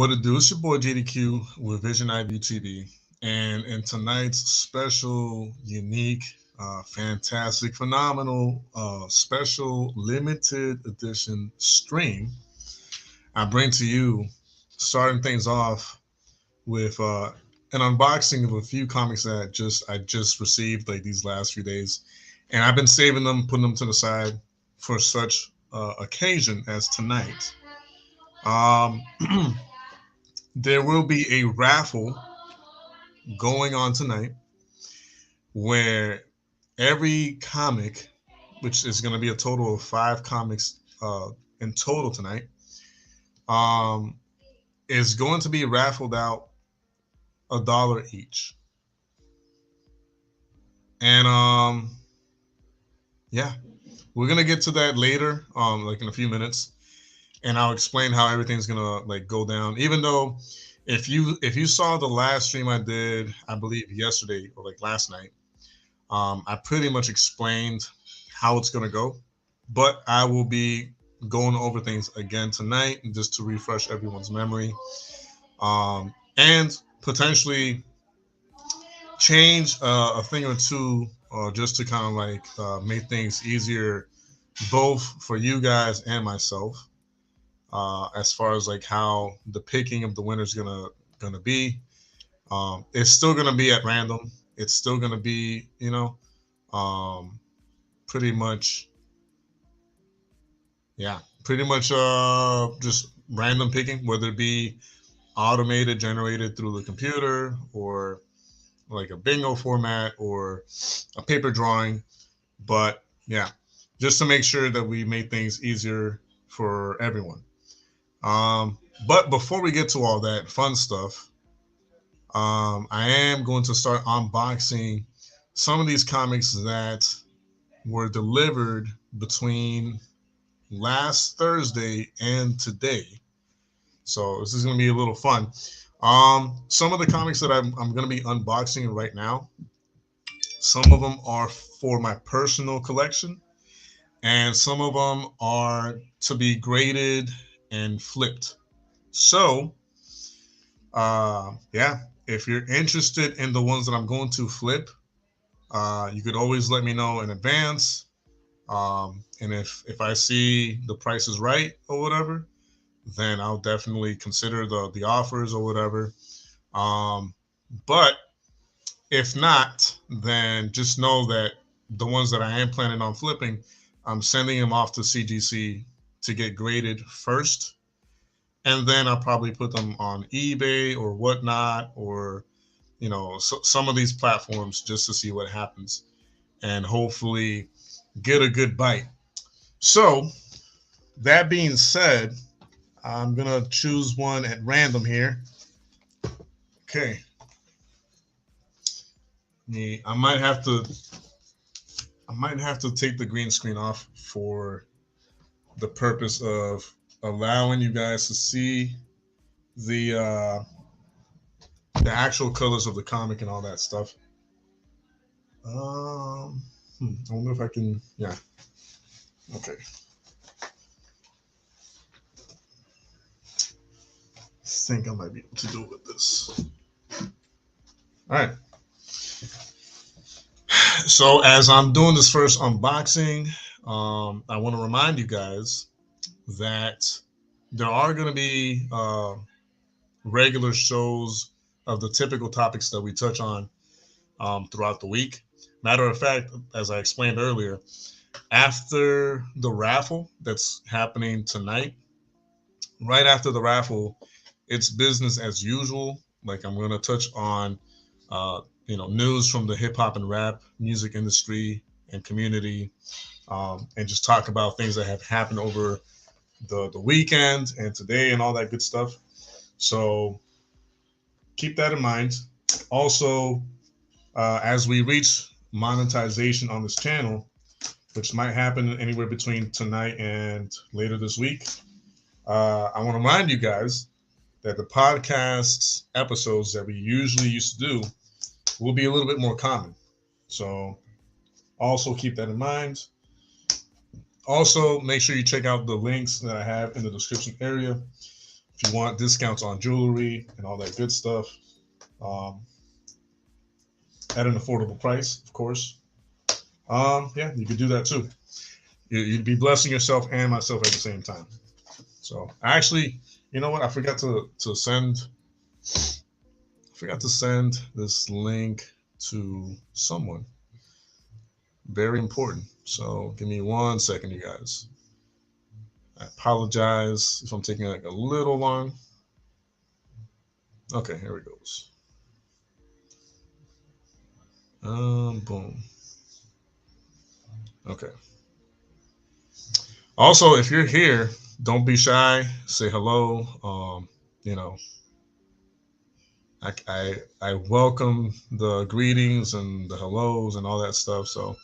What it do? It's your boy JDQ with Vision IVTV, and in tonight's special, unique, fantastic, phenomenal, special limited edition stream, I bring to you, starting things off with an unboxing of a few comics that I just received like these last few days, and I've been saving them, putting them to the side for such occasion as tonight. Um, there will be a raffle going on tonight where every comic, which is going to be a total of five comics in total tonight, um, is going to be raffled out $1 each. And yeah, we're gonna get to that later, like in a few minutes, and I'll explain how everything's gonna like go down. Even though, if you saw the last stream I did, I believe yesterday or like last night, I pretty much explained how it's gonna go, but I will be going over things again tonight just to refresh everyone's memory, and potentially change a thing or two, just to kind of like make things easier, both for you guys and myself, as far as like how the picking of the winner is gonna be. It's still gonna be at random. It's still gonna be, um, pretty much, yeah, pretty much just random picking, whether it be automated, generated through the computer, or like a bingo format, or a paper drawing. But yeah, just to make sure that we make things easier for everyone. But before we get to all that fun stuff, I am going to start unboxing some of these comics that were delivered between last Thursday and today. So this is going to be a little fun. Some of the comics that I'm going to be unboxing right now, some of them are for my personal collection, and some of them are to be graded and flipped. So, yeah, if you're interested in the ones that I'm going to flip, you could always let me know in advance. And if I see the price is right or whatever, then I'll definitely consider the offers or whatever. But if not, then just know that the ones that I am planning on flipping, I'm sending them off to CGC to get graded first, and then I'll probably put them on eBay or whatnot, or some of these platforms, just to see what happens, and hopefully get a good bite. So that being said, I'm gonna choose one at random here. Okay. I might have to take the green screen off for the purpose of allowing you guys to see the the actual colors of the comic and all that stuff. I wonder if I can. Yeah. Okay. I think I might be able to do it with this. All right. So as I'm doing this first unboxing, I want to remind you guys that there are going to be regular shows of the typical topics that we touch on throughout the week. Matter of fact, as I explained earlier, after the raffle that's happening tonight, right after the raffle, it's business as usual. Like, I'm going to touch on, news from the hip hop and rap music industry and community, and just talk about things that have happened over the weekend and today and all that good stuff. So keep that in mind. Also, as we reach monetization on this channel, which might happen anywhere between tonight and later this week, I want to remind you guys that the podcast episodes that we usually used to do will be a little bit more common. So also keep that in mind. Also, make sure you check out the links that I have in the description area If you want discounts on jewelry and all that good stuff, at an affordable price, of course. Yeah, you could do that too. You'd be blessing yourself and myself at the same time. So actually, you know what? I forgot to send. I forgot to send this link to someone. Very important. So give me 1 second, you guys. I apologize if I'm taking like a little long. Okay, here it goes. Boom. Okay. Also, if you're here, don't be shy. Say hello. You know, I welcome the greetings and the hellos and all that stuff. So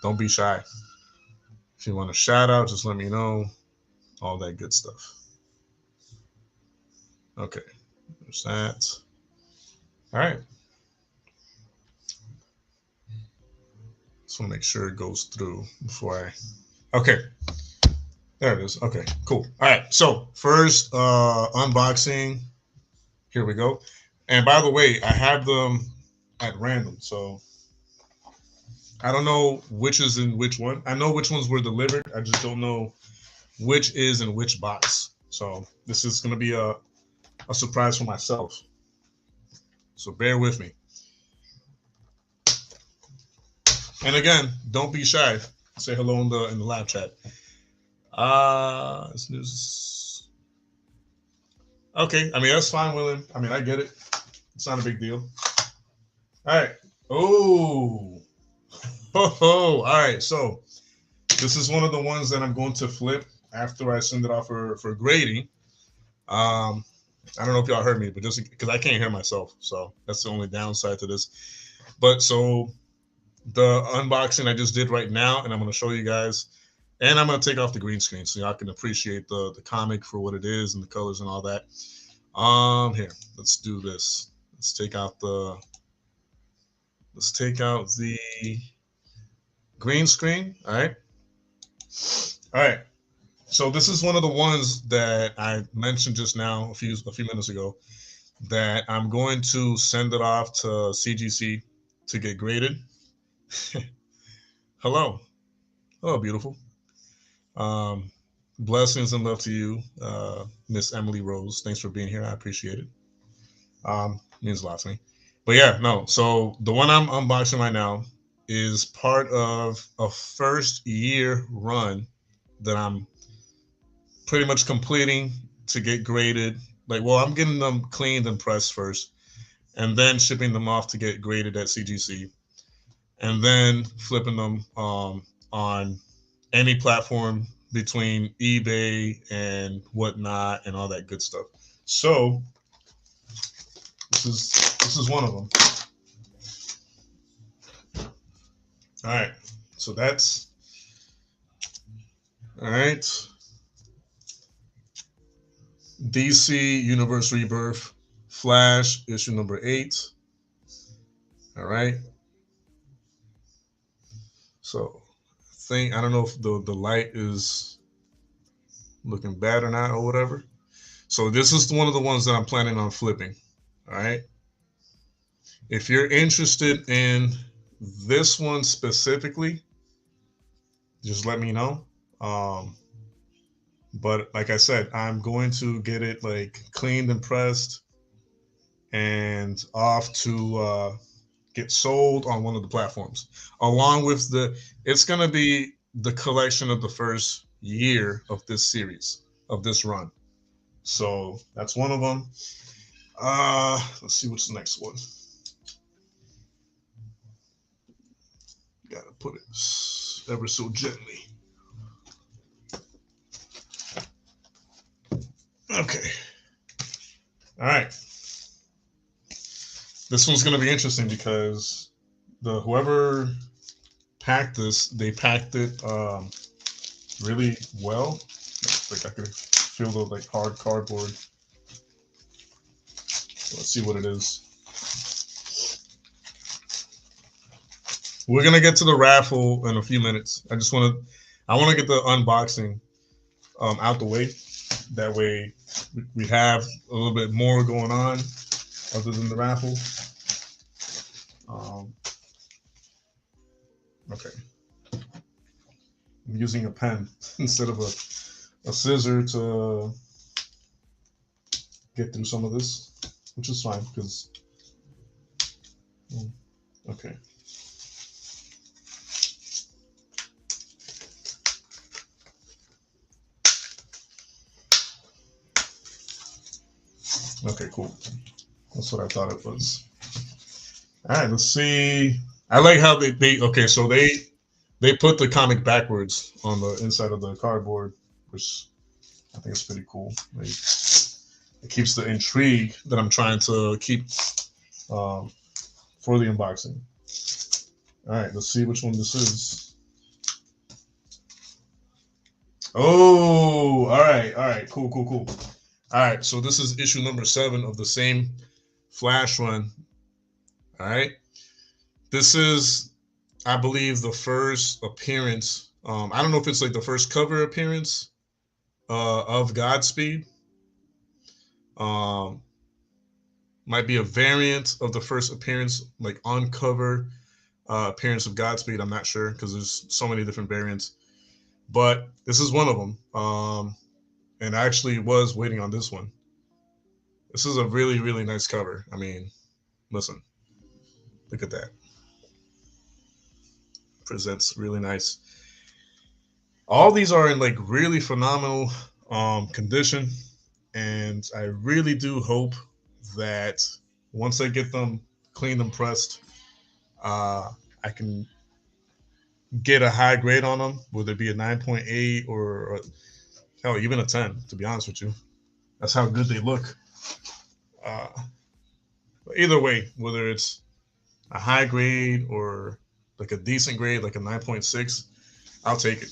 don't be shy. If you want a shout out, just let me know. All that good stuff. Okay, there's that. All right. Just want to make sure it goes through before I. Okay, there it is. Okay, cool. All right. So first unboxing. Here we go. And by the way, I have them at random, so I don't know which is in which one. I know which ones were delivered. I just don't know which is in which box. So this is going to be a surprise for myself. So bear with me. And again, don't be shy. Say hello in the live chat. This news. Okay, I mean that's fine, William. I mean I get it. It's not a big deal. All right. Oh. All right. So this is one of the ones that I'm going to flip after I send it off for grading. I don't know if y'all heard me, but just because I can't hear myself, so that's the only downside to this. But so the unboxing I just did right now, and I'm going to show you guys, and I'm going to take off the green screen so y'all can appreciate the comic for what it is and the colors and all that. Here, let's do this. Let's take out the green screen. All right. All right. So this is one of the ones that I mentioned just now a few minutes ago that I'm going to send it off to CGC to get graded. Hello. Hello, beautiful. Blessings and love to you, Miss Emily Rose. Thanks for being here. I appreciate it. Means a lot to me. But yeah, no. So the one I'm unboxing right now is part of a first year run that I'm pretty much completing to get graded. Like, well, I'm getting them cleaned and pressed first, and then shipping them off to get graded at CGC, and then flipping them on any platform between eBay and whatnot and all that good stuff. So this is one of them. All right, so that's all right. DC Universe Rebirth Flash issue number 8. All right. So I don't know if the light is looking bad or not or whatever. So this is one of the ones that I'm planning on flipping. All right. If you're interested in this one specifically, just let me know. But like I said, I'm going to get it like cleaned and pressed and off to get sold on one of the platforms, along with it's going to be the collection of the first year of this series, of this run. So that's one of them. Let's see what's the next one. Gotta put it ever so gently. Okay. All right. This one's going to be interesting because whoever packed this, they packed it really well. Like I could feel the like hard cardboard. So let's see what it is. We're gonna get to the raffle in a few minutes. I want to get the unboxing out the way That way we have a little bit more going on other than the raffle. Okay. I'm using a pen instead of a scissor to get through some of this, which is fine because, okay. Okay, cool. That's what I thought it was. All right, let's see. I like how they okay, so they put the comic backwards on the inside of the cardboard, which I think is pretty cool. Like, it keeps the intrigue that I'm trying to keep for the unboxing. All right, let's see which one this is. Oh, all right, cool. All right, so this is issue number 7 of the same Flash run. All right, this is, I believe, the first appearance. I don't know if it's like the first cover appearance of Godspeed. Might be a variant of the first appearance, like on cover appearance of Godspeed. I'm not sure because there's so many different variants, but this is one of them. And I actually was waiting on this one. This is a really, really nice cover. I mean, listen, look at that. Presents really nice. All these are in like really phenomenal condition, and I really do hope that once I get them cleaned and pressed, I can get a high grade on them, whether it be a 9.8 or hell, even a 10, to be honest with you. That's how good they look. But either way, whether it's a high grade or like a decent grade, like a 9.6, I'll take it.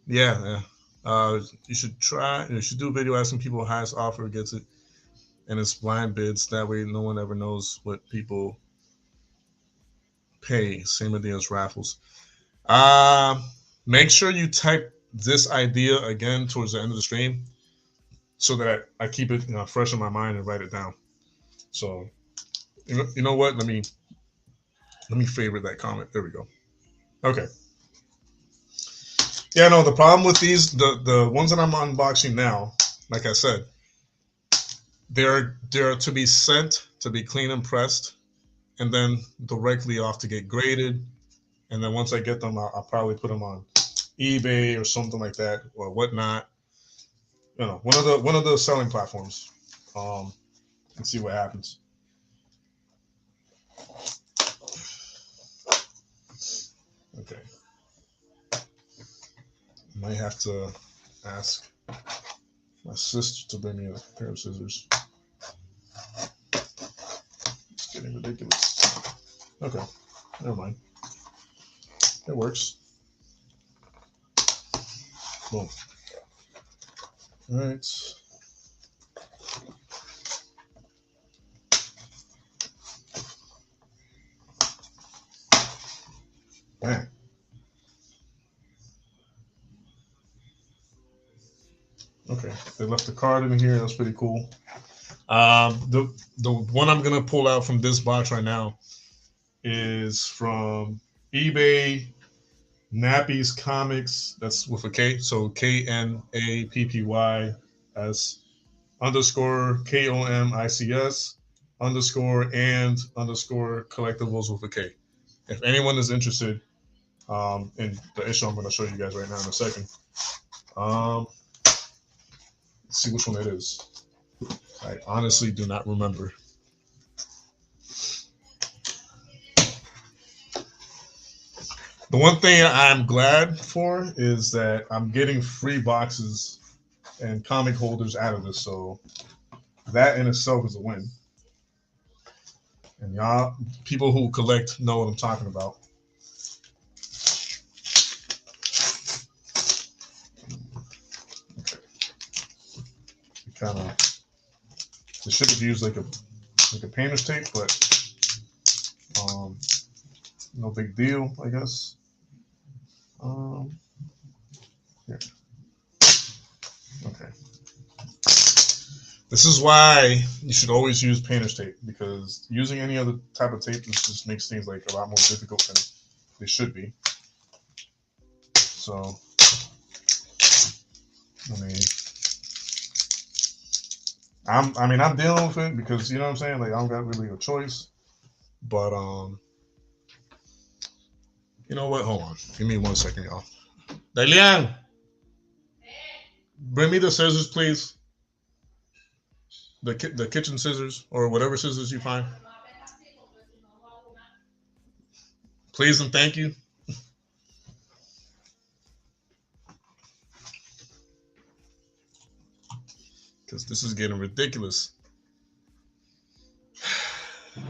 Yeah. You should try. You should do a video asking people highest offer gets it, and it's blind bids. That way, no one ever knows what people pay. Same idea as raffles. Make sure you type this idea again towards the end of the stream, so that I keep it fresh in my mind and write it down. So, you know what? Let me favorite that comment. There we go. Okay. Yeah, no, the problem with these, the ones that I'm unboxing now, like I said, they're to be sent to be clean and pressed, and then directly off to get graded. And then once I get them, I'll probably put them on eBay or something like that or whatnot. One of the selling platforms, and see what happens. Okay. Might have to ask my sister to bring me a pair of scissors. It's getting ridiculous. Okay, never mind. It works. Boom. All right. Bang. Okay, they left the card in here. That's pretty cool. The one I'm gonna pull out from this box right now is from eBay Nappy's Comics. That's with a K, so KNAPPYS_KOMICS_and_collectibles with a K. If anyone is interested in the issue I'm going to show you guys right now in a second. Let's see which one it is. I honestly do not remember. The one thing I'm glad for is that I'm getting free boxes and comic holders out of this, so that in itself is a win. And y'all, people who collect know what I'm talking about. Okay. Kind of, this should have used like a painter's tape, but no big deal, I guess. Here. Okay. This is why you should always use painter's tape, because using any other type of tape just makes things like a lot more difficult than they should be. So, I'm dealing with it because, you know what I'm saying? Like, I don't got really a choice. But, you know what? Hold on. Give me 1 second, y'all. Dalian, bring me the scissors, please. The kitchen scissors or whatever scissors you find. Please and thank you. Because this is getting ridiculous. I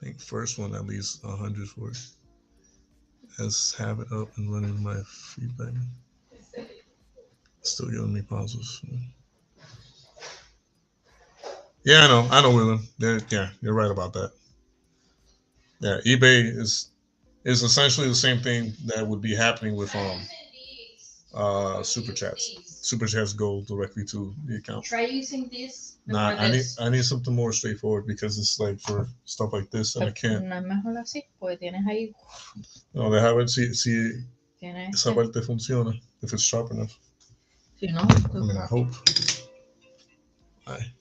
think first one at least 100 for it. Let's have it up and running my feedback. Still giving me pauses. Yeah, I know, William. Yeah, you're right about that. Yeah, eBay is essentially the same thing that would be happening with super chats. Super chats go directly to the account. Try using this. Nah, I need something more straightforward because it's like for stuff like this and I can't. No es mejor así, porque tienes ahí. No, deja ver si esa parte funciona. If it's sharp enough. Si no, I mean, I hope. Right.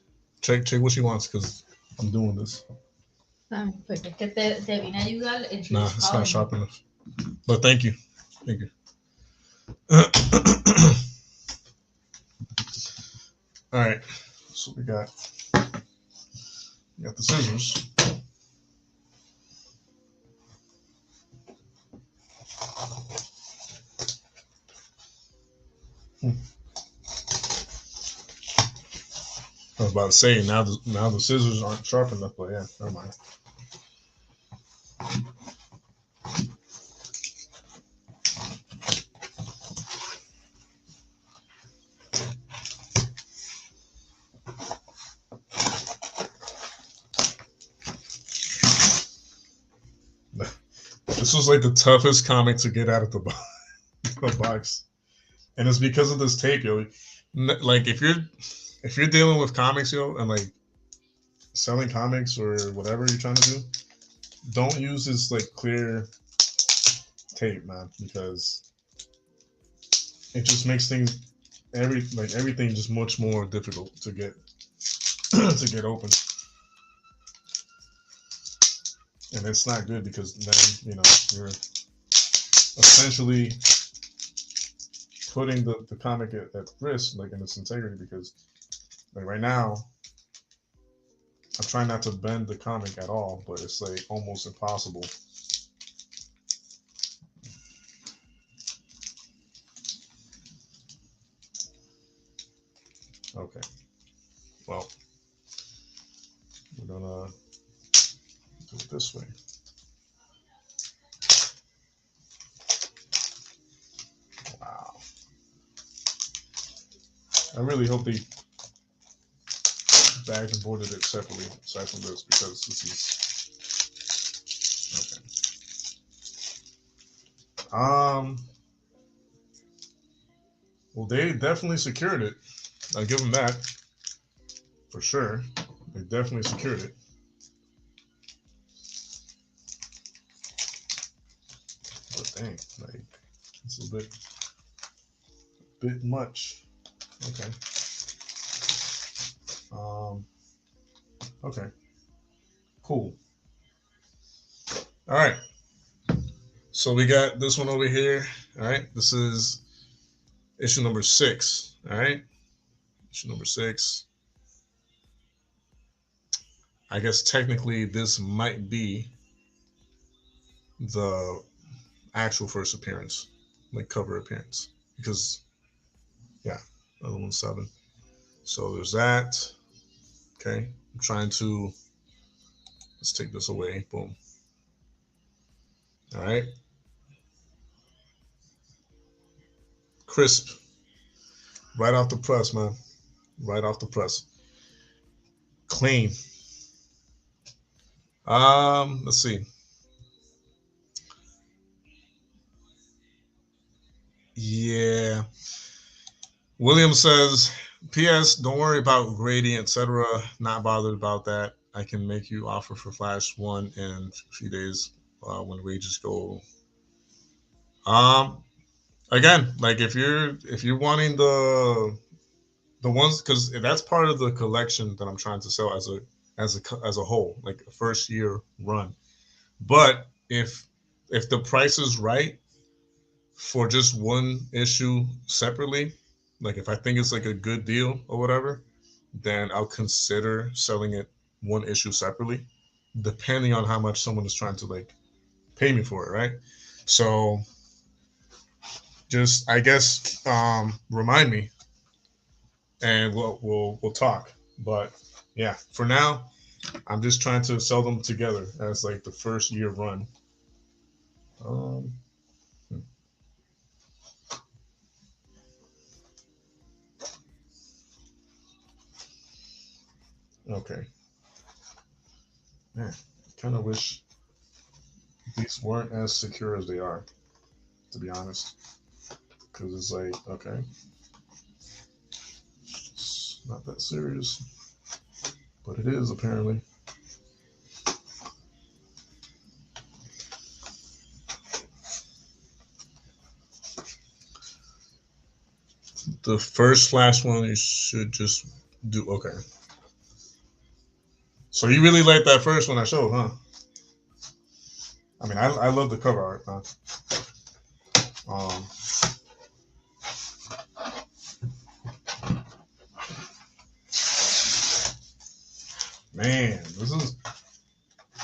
Check what she wants because I'm doing this. Pues es que te vine a ayudar. Nah, it's not sharp enough. But thank you. Thank you. All right. So we got the scissors. I was about to say now the scissors aren't sharp enough, but yeah, never mind. This was like the toughest comic to get out of the box, and it's because of this tape, yo. Like if you're dealing with comics, yo, and like selling comics or whatever you're trying to do, don't use this like clear tape, man, because it just makes things everything just much more difficult to get to get open. And it's not good because then, you're essentially putting the comic at risk, like in its integrity, because like right now, I'm trying not to bend the comic at all, but it's like almost impossible. Okay. Well, we're gonna do it this way. Wow. I really hope they bagged and boarded it separately, aside from this, because this is okay. Well, they definitely secured it. I'll give them that for sure. They definitely secured it. But dang, like it's a bit much. Okay. Okay. Cool. All right. So we got this one over here. All right. This is issue number 6. All right. Issue number 6. I guess technically this might be the actual first appearance, like cover appearance, because yeah, other one's 7. So there's that. Okay. I'm trying to, let's take this away. Boom. All right. Crisp. Right off the press, man. Right off the press. Clean. Let's see. Yeah. William says, P.S. Don't worry about grading, etc. Not bothered about that. I can make you offer for Flash 1 in a few days when wages go. Um, Again, like if you're wanting the ones because that's part of the collection that I'm trying to sell as a whole, like a first year run. But if the price is right for just one issue separately, like if I think it's like a good deal or whatever, then I'll consider selling it one issue separately, depending on how much someone is trying to like pay me for it, right? So just I guess remind me and we'll talk. But yeah, for now, I'm just trying to sell them together as like the first year run. Um, okay, man, kind of wish these weren't as secure as they are, to be honest, because it's like okay, it's not that serious, but it is apparently. The first Flash one you should just do okay. So you really like that first one I showed, huh? I mean, I love the cover art. Huh? Um, man, this is.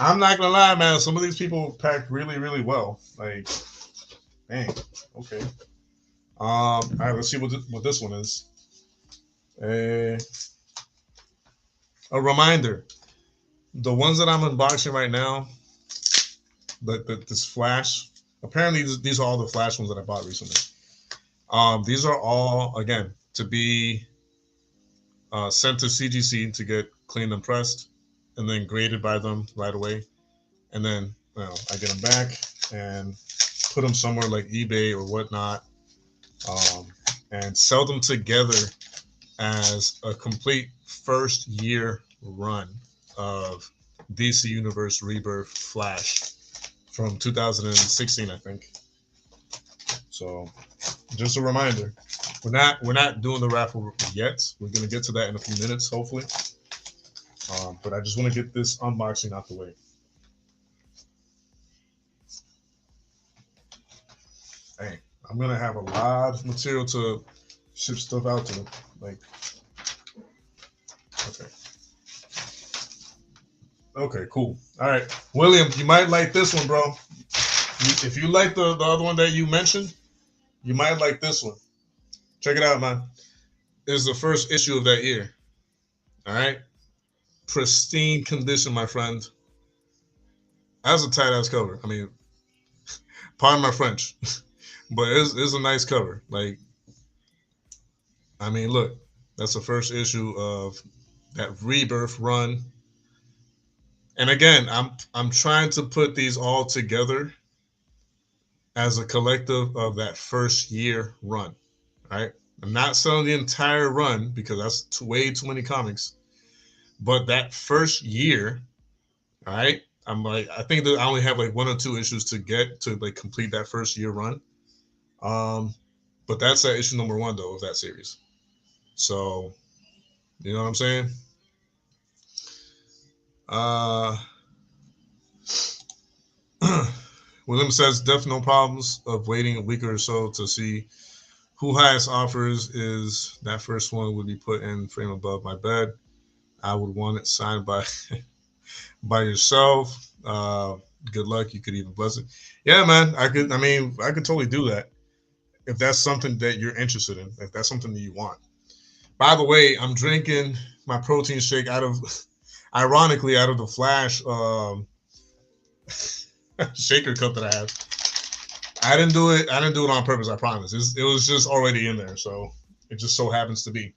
I'm not gonna lie, man. Some of these people packed really, really well. Like, dang. Okay. All right. Let's see what this one is. A a reminder: the ones that I'm unboxing right now, this Flash. Apparently, these are all the Flash ones that I bought recently. These are all again to be sent to CGC to get cleaned and pressed, and then graded by them right away. And then I get them back and put them somewhere like eBay or whatnot, um, and sell them together as a complete first year run of DC Universe Rebirth Flash from 2016, I think. So just a reminder, we're not doing the raffle yet. We're gonna get to that in a few minutes, hopefully. But I just want to get this unboxing out the way. Hey, I'm gonna have a lot of material to ship stuff out to them. Like, okay, okay, cool. All right, William, you might like this one, bro. If you like the other one that you mentioned, you might like this one. Check it out, man. It's the first issue of that year. All right, pristine condition, my friend. That's a tight ass cover. I mean, pardon my French, but it's a nice cover. Like, I mean, look, that's the first issue of that Rebirth run. And again, I'm trying to put these all together as a collective of that first year run. Right? I'm not selling the entire run because that's way too many comics. But that first year, all right, I'm like I think that I only have like one or two issues to get to like complete that first year run. Um, but that's that issue number one though of that series. So you know what I'm saying? Uh, William says definitely no problems of waiting a week or so to see who highest offers is. That first one would be put in frame above my bed. I would want it signed by by yourself. Good luck. You could even bless it. Yeah, man. I could. I mean, I could totally do that if that's something that you're interested in. If that's something that you want. By the way, I'm drinking my protein shake out of, ironically, out of the Flash shaker cup that I have. I didn't do it. I didn't do it on purpose. I promise. It was just already in there, so it just so happens to be.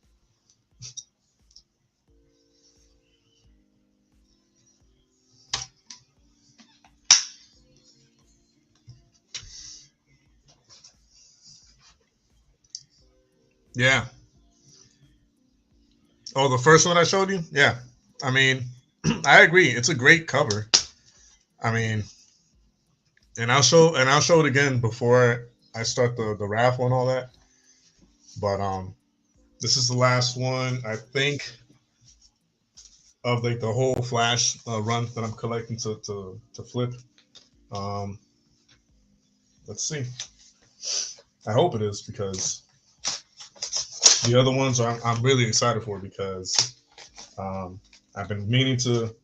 Yeah. Oh, the first one I showed you? Yeah. I mean, I agree. It's a great cover. I mean, and I'll show it again before I start the raffle and all that. But this is the last one I think of like the whole Flash run that I'm collecting to flip. Um, let's see. I hope it is because the other ones I'm really excited for because um, I've been meaning to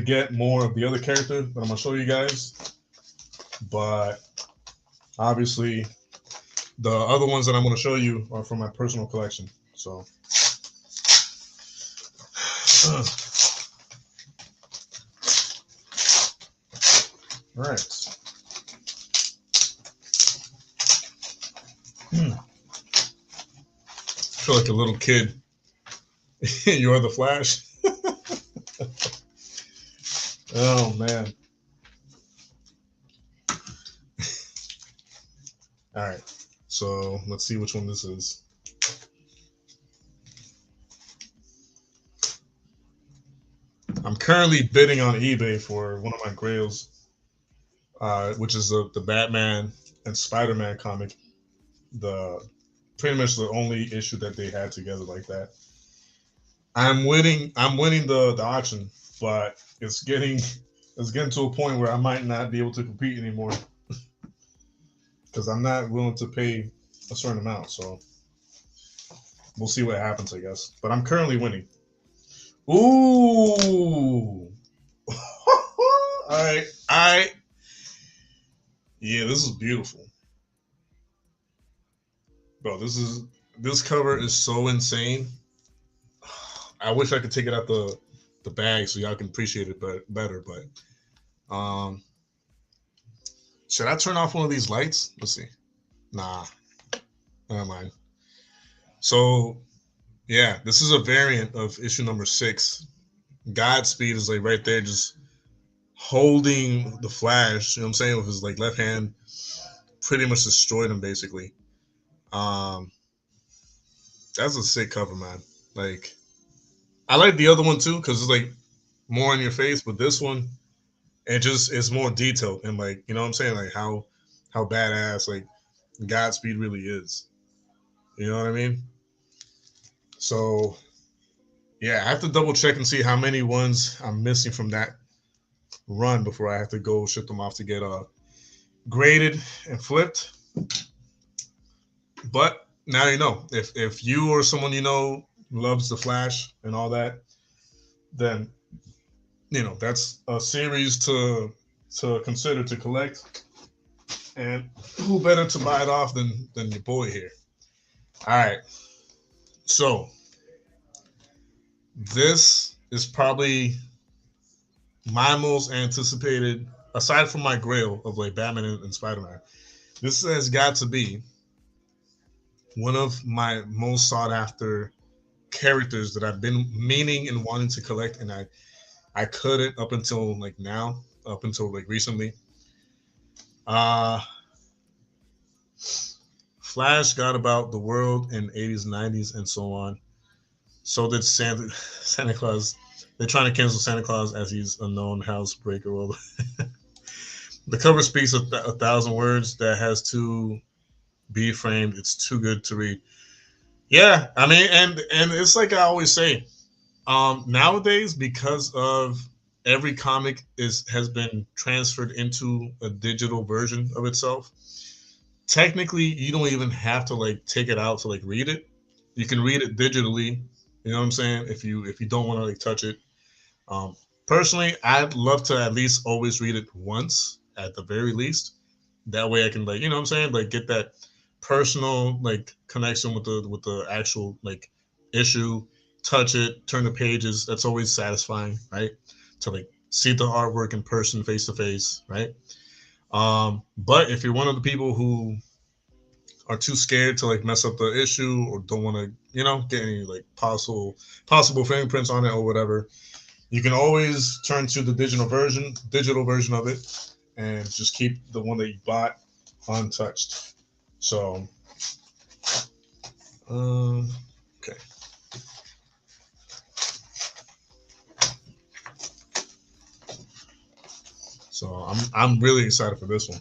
get more of the other character that I'm gonna show you guys, but obviously the other ones that I'm gonna show you are from my personal collection. So, all right. I feel like a little kid. You're the Flash. Oh man. All right. So let's see which one this is. I'm currently bidding on eBay for one of my grails, which is the Batman and Spider-Man comic. The pretty much the only issue that they had together like that. I'm winning. I'm winning the auction, but it's getting to a point where I might not be able to compete anymore because I'm not willing to pay a certain amount. So we'll see what happens, I guess. But I'm currently winning. Ooh. All right. Yeah, this is beautiful. Bro, this cover is so insane. I wish I could take it out the bag so y'all can appreciate it better, but should I turn off one of these lights? Let's see. Nah, never mind. So yeah, this is a variant of issue number 6. Godspeed is like right there, just holding the Flash. You know what I'm saying, with his like left hand, pretty much destroyed him basically. Um, that's a sick cover, man. Like I like the other one too because it's like more in your face, but this one it just is more detailed and like you know what I'm saying, like how badass like Godspeed really is. You know what I mean? So yeah, I have to double check and see how many ones I'm missing from that run before I have to go ship them off to get graded and flipped. But now you know if you or someone you know loves the Flash and all that, then you know that's a series to consider to collect. And who better to buy it off than your boy here? All right, so this is probably my most anticipated, aside from my Grail of like Batman and Spider Man. This has got to be one of my most sought after characters that I've been meaning and wanting to collect, and I couldn't up until like now, up until like recently. Uh Flash got about the world in 80s, 90s, and so on. So did Santa Claus. They're trying to cancel Santa Claus as he's a known housebreaker. Well, the cover speaks a thousand words that has to be framed. It's too good to read. Yeah, I mean, and it's like I always say, nowadays because of every comic is has been transferred into a digital version of itself. Technically, you don't even have to like take it out to like read it. You can read it digitally. You know what I'm saying? If you don't want to like touch it. Um, Personally, I'd love to at least always read it once at the very least. That way, I can like you know what I'm saying, like get that personal like connection with the actual like issue, touch it, turn the pages. That's always satisfying, right? To like see the artwork in person, face to face, right? But if you're one of the people who are too scared to like mess up the issue or don't want to, you know, get any like possible fingerprints on it or whatever, you can always turn to the digital version of it, and just keep the one that you bought untouched. So Okay. So I'm really excited for this one.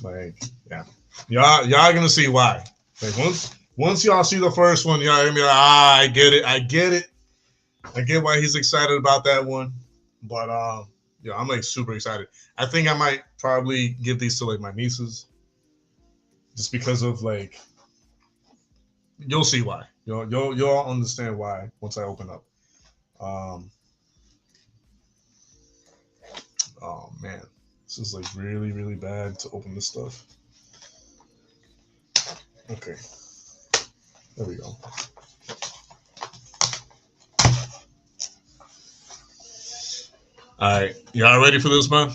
Like, yeah, y'all gonna see why. Like once y'all see the first one, y'all gonna be like, I get it, I get it, I get why he's excited about that one. But yeah, I'm like super excited. I think I might probably give these to like my nieces, just because of like you'll see why. You'll understand why once I open up. Um, oh man, this is like really bad to open this stuff. Okay, there we go. All right, y'all ready for this, man?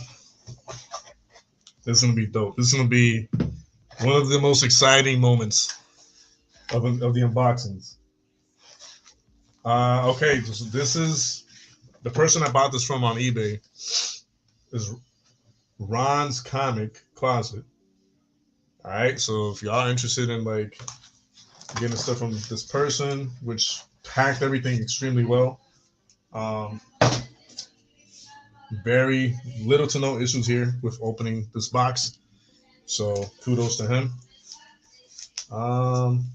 This is gonna be dope. This is gonna be one of the most exciting moments of the unboxings. Okay, this is the person I bought this from on eBay is Ron's Comic Closet. All right, so if y'all interested in like getting stuff from this person, which packed everything extremely well, um, very little to no issues here with opening this box. So kudos to him. Um,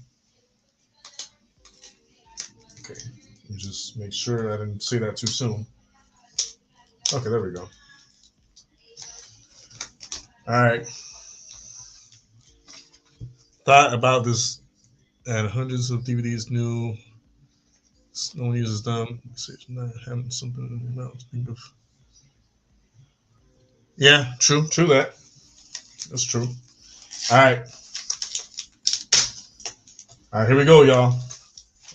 okay, just make sure I didn't say that too soon. Okay, there we go. All right. Thought about this and hundreds of DVDs new. No one uses them. It's not having something else. Think of. Yeah, true that. That's true. All right. All right, here we go, y'all.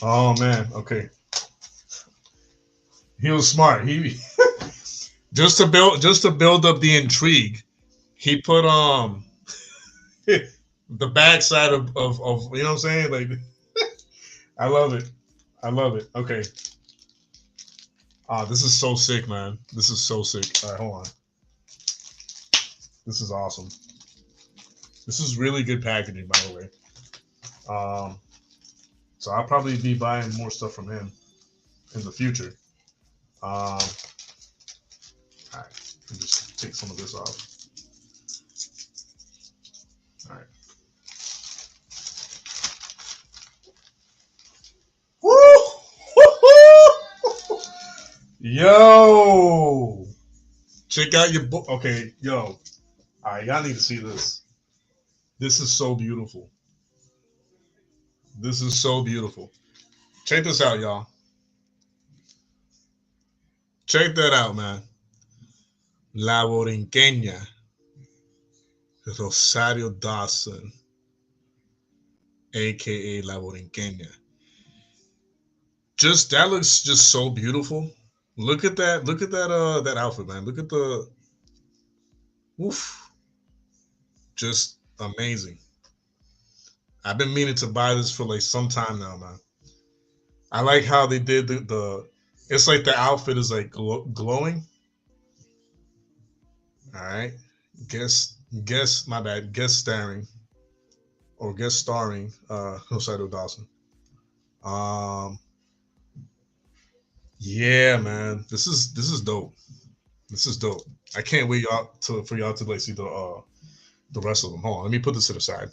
Oh man, okay. He was smart. He just to build up the intrigue. He put the backside of you know what I'm saying? Like I love it. I love it. Okay. Ah, this is so sick, man. This is so sick. All right, hold on. This is awesome. This is really good packaging, by the way. Um, so I'll probably be buying more stuff from him in the future. All right, just take some of this off. All right. Woo! Yo, check out your book. Okay, yo. All right, y'all need to see this. This is so beautiful. This is so beautiful. Check this out, y'all. Check that out, man. La Borinqueña, Rosario Dawson, aka La Borinqueña. Just that looks just so beautiful. Look at that. Look at that. That outfit, man. Look at the. Oof. Just amazing. I've been meaning to buy this for like some time now, man. I like how they did the it's like the outfit is like glowing. All right. Guess my bad. Guest starring or guest starring Rosario Dawson. Um yeah, man. This is dope. This is dope. I can't wait y'all to for y'all to like see the rest of them. Hold on, let me put this to the side.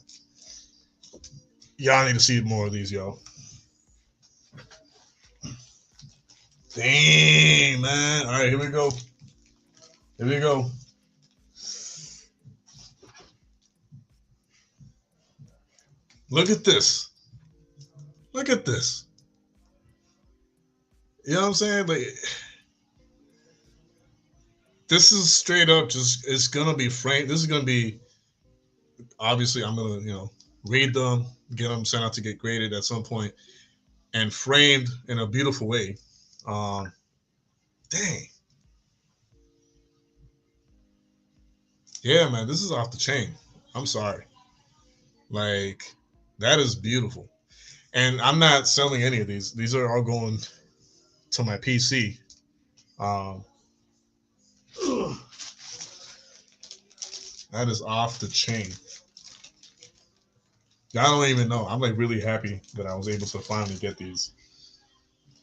Y'all need to see more of these, yo. Dang, man. All right, here we go. Here we go. Look at this. Look at this. You know what I'm saying? Like this is straight up just it's gonna be framed. This is gonna be obviously I'm gonna, read them, get them sent out to get graded at some point and framed in a beautiful way. Um dang. Yeah, man, this is off the chain. I'm sorry. Like that is beautiful. And I'm not selling any of these. These are all going to my PC. Um, that is off the chain. I don't even know. I'm like really happy that I was able to finally get these.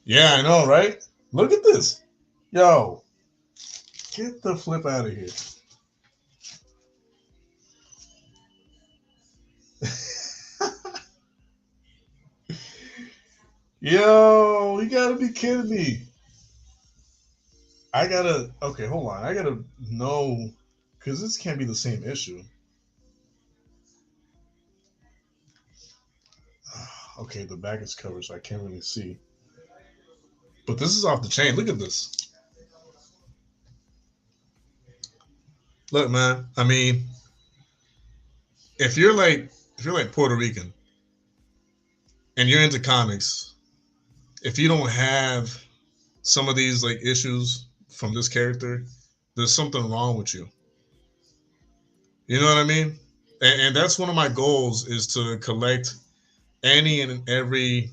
Yeah, I know, right? Look at this. Yo, get the flip out of here. Yo, you gotta be kidding me. I gotta, okay, hold on. I gotta know, because this can't be the same issue. Okay, the back is covered, so I can't really see. But this is off the chain. Look at this. Look, man. I mean, if you're like Puerto Rican and you're into comics, if you don't have some of these like issues from this character, there's something wrong with you. You know what I mean? And that's one of my goals is to collect any and every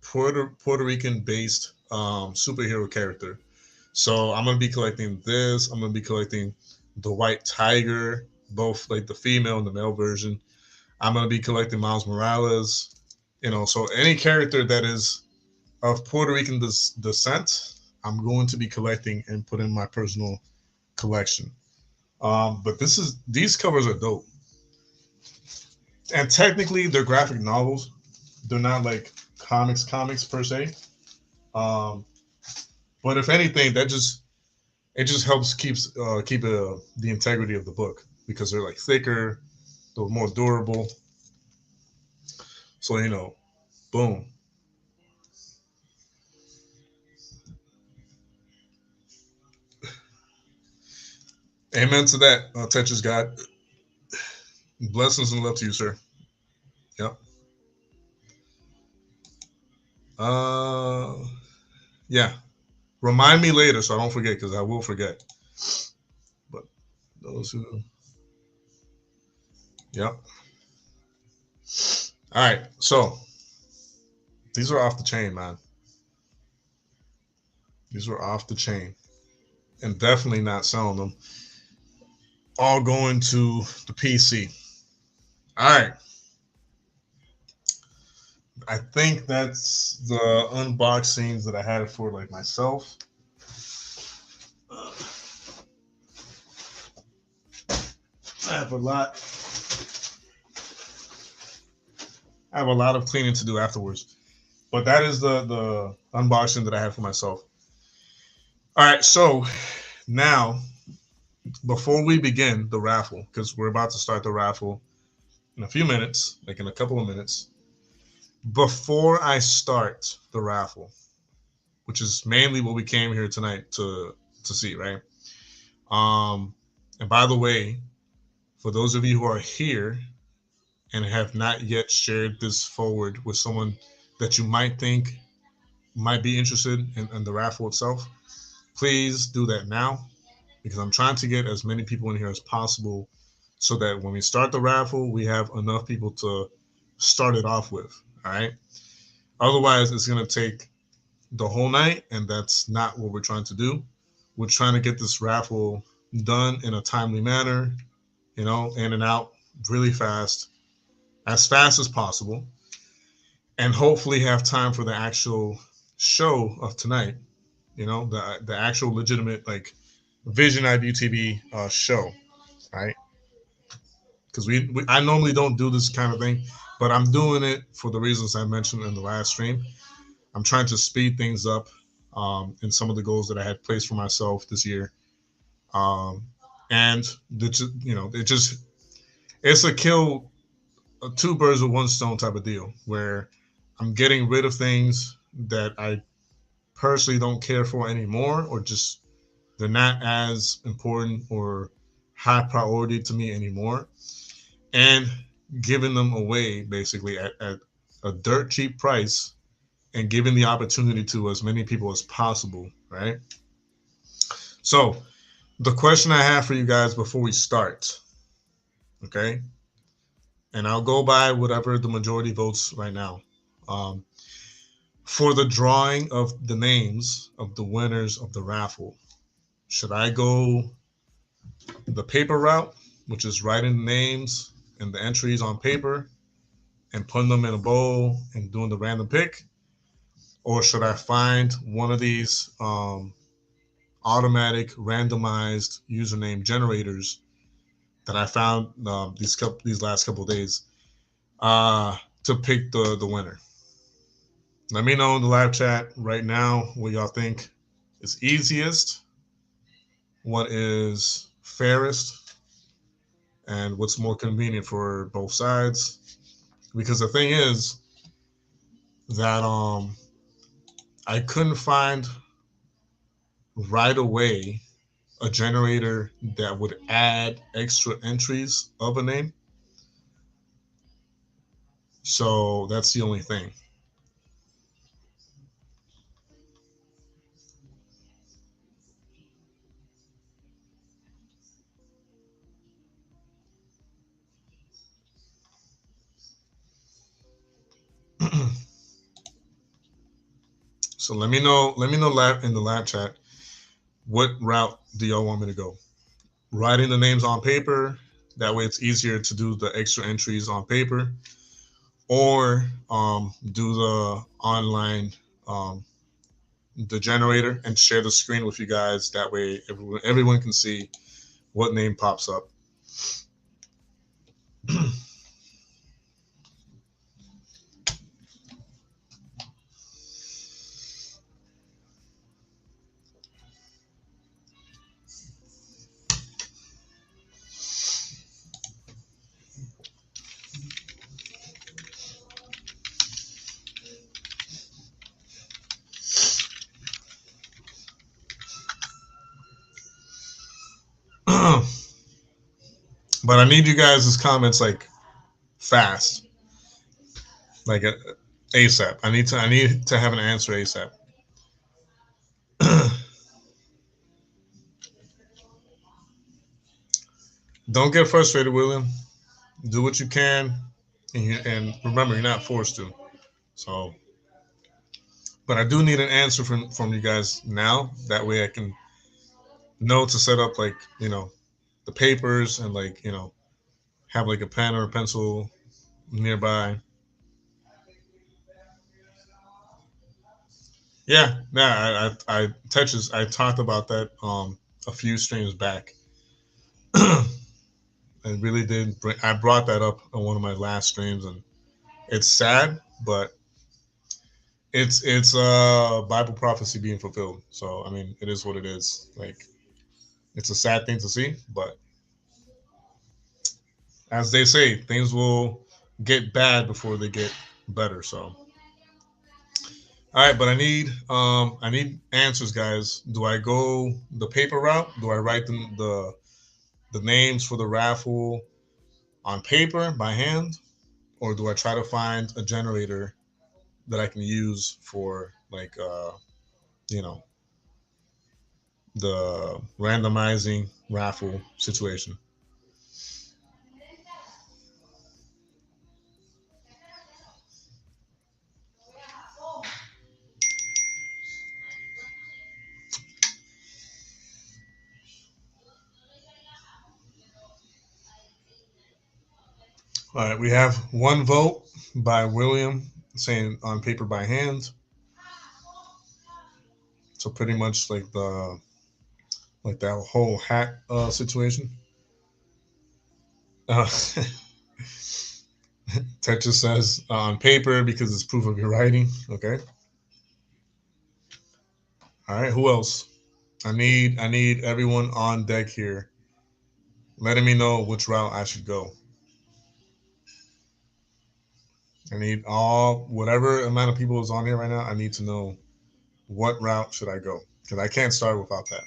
Puerto Rican based superhero character. So I'm gonna be collecting this. I'm gonna be collecting the White Tiger, both like the female and the male version. I'm gonna be collecting Miles Morales. You know, so any character that is of Puerto Rican descent, I'm going to be collecting and put in my personal collection. But these covers are dope, and technically they're graphic novels. They're not like comics per se. Um, but if anything, that just it just helps keep the integrity of the book because they're like thicker, they're more durable. So boom, amen to that. Tetris God, blessings and love to you, sir. Yep. Uh, yeah. Remind me later so I don't forget because I will forget. But those who, yep. All right. So these are off the chain, man. These are off the chain, and definitely not selling them. All going to the PC. All right. I think that's the unboxings that I had for like myself. I have a lot. I have a lot of cleaning to do afterwards. But that is the unboxing that I had for myself. All right, so now before we begin the raffle, because we're about to start the raffle in a few minutes, like in a couple of minutes, before I start the raffle, which is mainly what we came here tonight to see, right? And by the way, for those of you who are here and have not yet shared this forward with someone that you might think might be interested in the raffle itself, please do that now because I'm trying to get as many people in here as possible so that when we start the raffle, we have enough people to start it off with. All right. Otherwise, it's going to take the whole night, and that's not what we're trying to do. We're trying to get this raffle done in a timely manner, in and out really fast, as fast as possible, and hopefully have time for the actual show of tonight. The actual legitimate like Vision IBTV show, right? Because I normally don't do this kind of thing, but I'm doing it for the reasons I mentioned in the last stream. I'm trying to speed things up in some of the goals that I had placed for myself this year, um, and it's a kill two birds with one stone type of deal where I'm getting rid of things that I personally don't care for anymore, or just they're not as important or high priority to me anymore, and giving them away basically at a dirt cheap price and giving the opportunity to as many people as possible, right? So the question I have for you guys before we start, okay, and I'll go by whatever the majority votes right now. Um, for the drawing of the names of the winners of the raffle, should I go the paper route, which is writing names and the entries on paper, and putting them in a bowl and doing the random pick, or should I find one of these automatic randomized username generators that I found these last couple of days to pick the winner? Let me know in the live chat right now what y'all think is easiest, what is fairest, and what's more convenient for both sides. Because the thing is that I couldn't find right away a generator that would add extra entries of a name. So that's the only thing. So let me know lab in the lab chat, what route do y'all want me to go? Writing the names on paper, that way it's easier to do the extra entries on paper, or do the online the generator and share the screen with you guys. That way everyone can see what name pops up. But I need you guys' comments like fast, like ASAP. I need to have an answer ASAP. Don't get frustrated, William. Do what you can, and remember, you're not forced to. So, but I do need an answer from you guys now. That way, I can know to set up like the papers and like have like a pen or a pencil nearby. Yeah, yeah. I talked about that a few streams back. I really did. I brought that up on one of my last streams, and it's sad, but it's Bible prophecy being fulfilled. So I mean, it is what it is. Like it's a sad thing to see, but as they say, things will get bad before they get better. So all right, but I need answers, guys. Do I go the paper route? Do I write the names for the raffle on paper by hand, or do I try to find a generator that I can use for like you know the randomizing raffle situation? All right, we have one vote by William saying on paper by hand. So pretty much like that whole hat situation. Uh, Tetris says on paper because it's proof of your writing. Okay. All right. Who else? I need everyone on deck here, letting me know which route I should go. I need all whatever amount of people is on here right now. I need to know what route should I go because I can't start without that.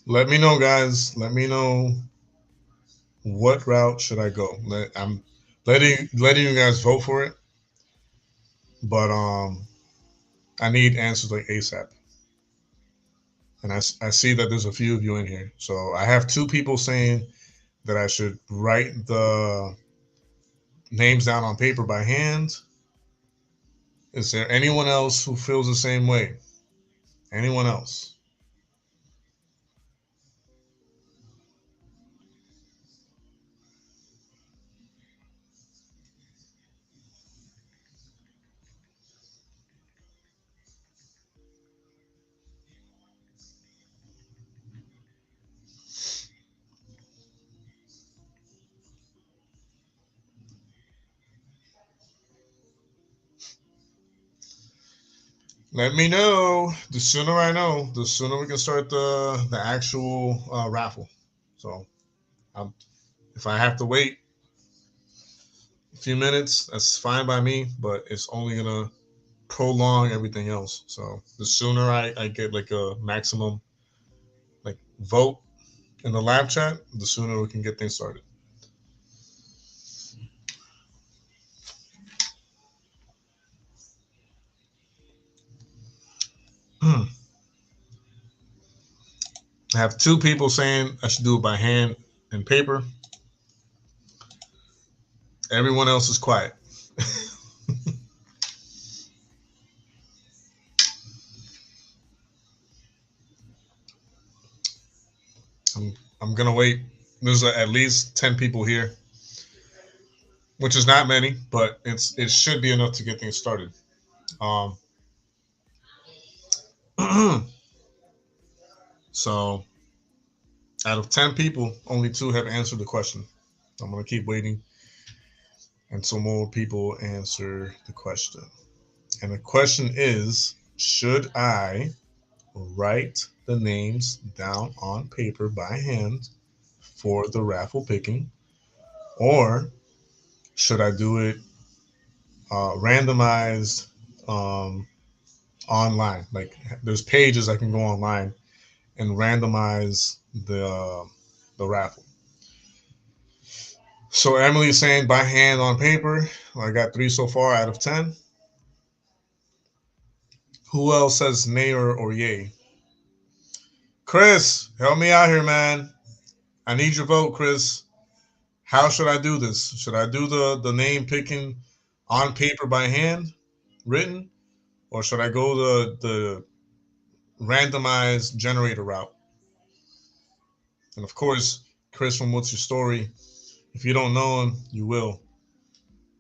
Let me know, guys. Let me know what route should I go. I'm letting you guys vote for it. but I need answers like ASAP. And I see that there's a few of you in here. So I have two people saying that I should write the names down on paper by hand. Is there anyone else who feels the same way? Anyone else? Let me know. The sooner I know, the sooner we can start the actual raffle. So um, if I have to wait a few minutes, that's fine by me. But it's only gonna prolong everything else. So the sooner I get like a maximum like vote in the live chat, the sooner we can get things started. I have two people saying I should do it by hand and paper. Everyone else is quiet. I'm gonna wait. There's at least 10 people here, which is not many, but it should be enough to get things started. Um, so out of 10 people, only two have answered the question. I'm gonna keep waiting until more people answer the question. And the question is: should I write the names down on paper by hand for the raffle picking, or should I do it randomized online? Like there's pages I can go online and randomize the raffle. So Emily's saying by hand on paper. I got three so far out of 10. Who else says nay or yay? Chris, help me out here, man. I need your vote, Chris. How should I do this? Should I do the name picking on paper by hand, written, or should I go the randomized generator route? And of course, Chris from What's Your Story, if you don't know him, you will.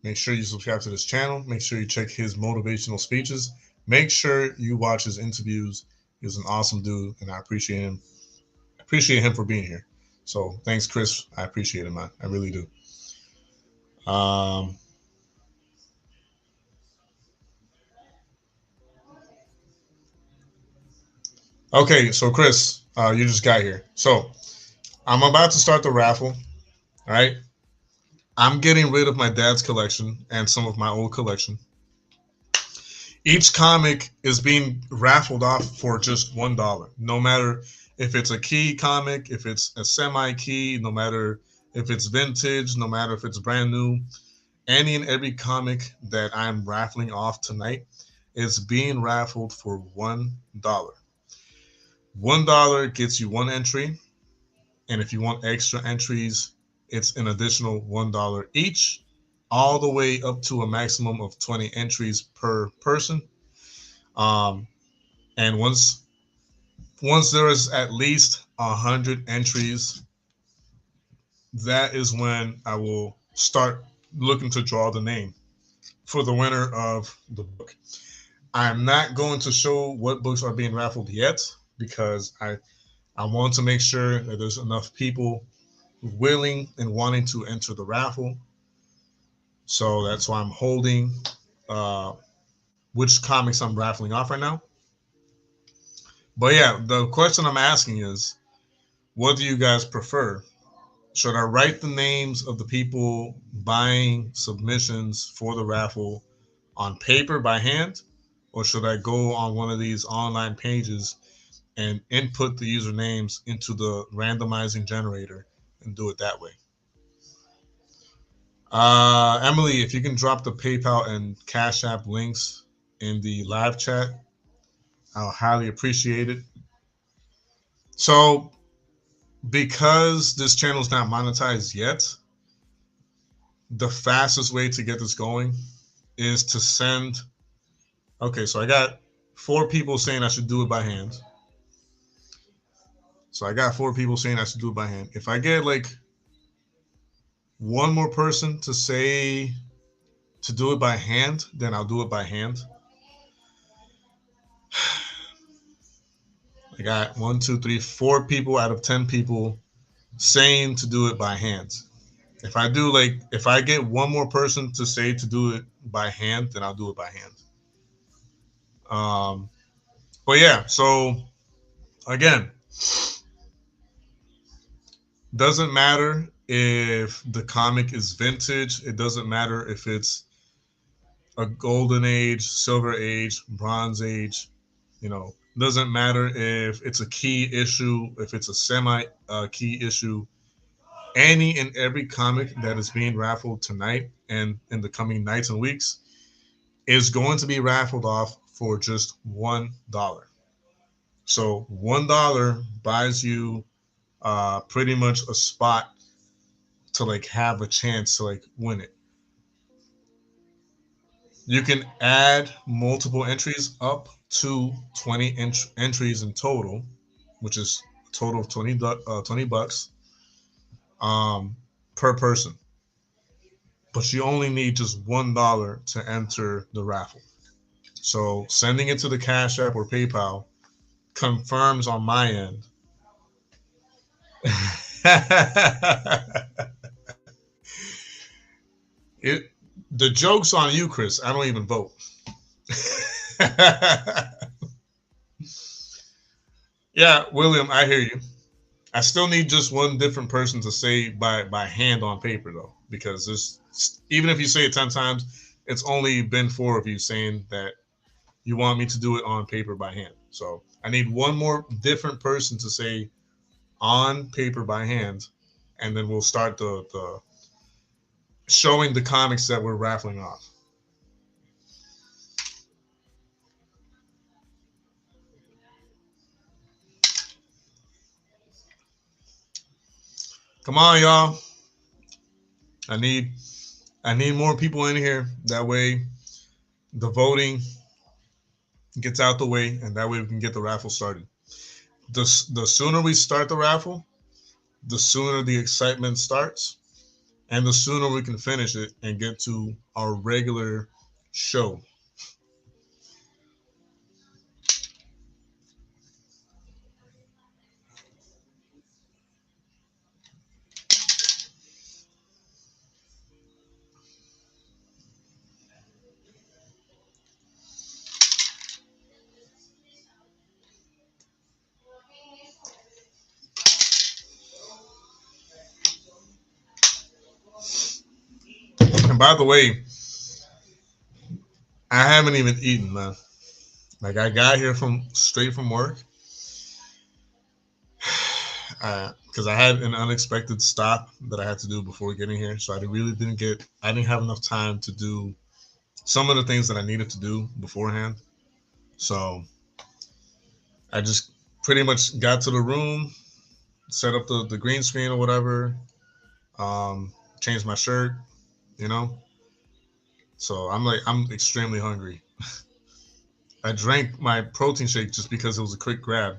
Make sure you subscribe to this channel. Make sure you check his motivational speeches. Make sure you watch his interviews. He's an awesome dude, and I appreciate him. I appreciate him for being here. So thanks, Chris. I appreciate it, man. I really do. Um, okay, so Chris, you just got here. So I'm about to start the raffle. All right. I'm getting rid of my dad's collection and some of my old collection. Each comic is being raffled off for just $1. No matter if it's a key comic, if it's a semi key, no matter if it's vintage, no matter if it's brand new, any and every comic that I'm raffling off tonight is being raffled for $1. $1 gets you one entry, and if you want extra entries, it's an additional $1 each, all the way up to a maximum of 20 entries per person. Um, and once there is at least 100 entries, that is when I will start looking to draw the name for the winner of the book. I'm not going to show what books are being raffled yet because I want to make sure that there's enough people willing and wanting to enter the raffle. So that's why I'm holding uh, which comics I'm raffling off right now. But yeah, the question I'm asking is, what do you guys prefer? Should I write the names of the people buying submissions for the raffle on paper by hand, or should I go on one of these online pages and input the usernames into the randomizing generator and do it that way? Emily, if you can drop the PayPal and Cash App links in the live chat, I'll highly appreciate it. So, because this channel is not monetized yet, the fastest way to get this going is to send. Okay, so I got 4 people saying I should do it by hand. So I got 4 people saying I should do it by hand. If I get like one more person to say to do it by hand, then I'll do it by hand. I got 1, 2, 3, 4 people out of 10 people saying to do it by hand. If I get one more person to say to do it by hand, then I'll do it by hand. Um, but yeah, so again, doesn't matter if the comic is vintage. It doesn't matter if it's a golden age, silver age, bronze age. Doesn't matter if it's a key issue, if it's a semi key issue. Any and every comic that is being raffled tonight and in the coming nights and weeks is going to be raffled off for just $1. So $1 buys you pretty much a spot to like have a chance to like win it. You can add multiple entries up to 20 entries in total, which is a total of 20 bucks per person. But you only need just $1 to enter the raffle. So sending it to the Cash App or PayPal confirms on my end. it the joke's on you, Chris. I don't even vote. Yeah, William, I hear you. I still need just one different person to say by hand on paper though, because even if you say it 10 times, it's only been 4 of you saying that you want me to do it on paper by hand. So I need one more different person to say on paper by hand, and then we'll start the showing the comics that we're raffling off. Come on, y'all. I need more people in here. That way the voting gets out the way, and that way we can get the raffle started. The sooner we start the raffle, the sooner the excitement starts, and the sooner we can finish it and get to our regular show. And by the way, I haven't even eaten, man. Like I got here from straight from work, because I had an unexpected stop that I had to do before getting here. So I didn't have enough time to do some of the things that I needed to do beforehand. So I just pretty much got to the room, set up the green screen or whatever, changed my shirt, you know. So I'm extremely hungry. I drank my protein shake just because it was a quick grab.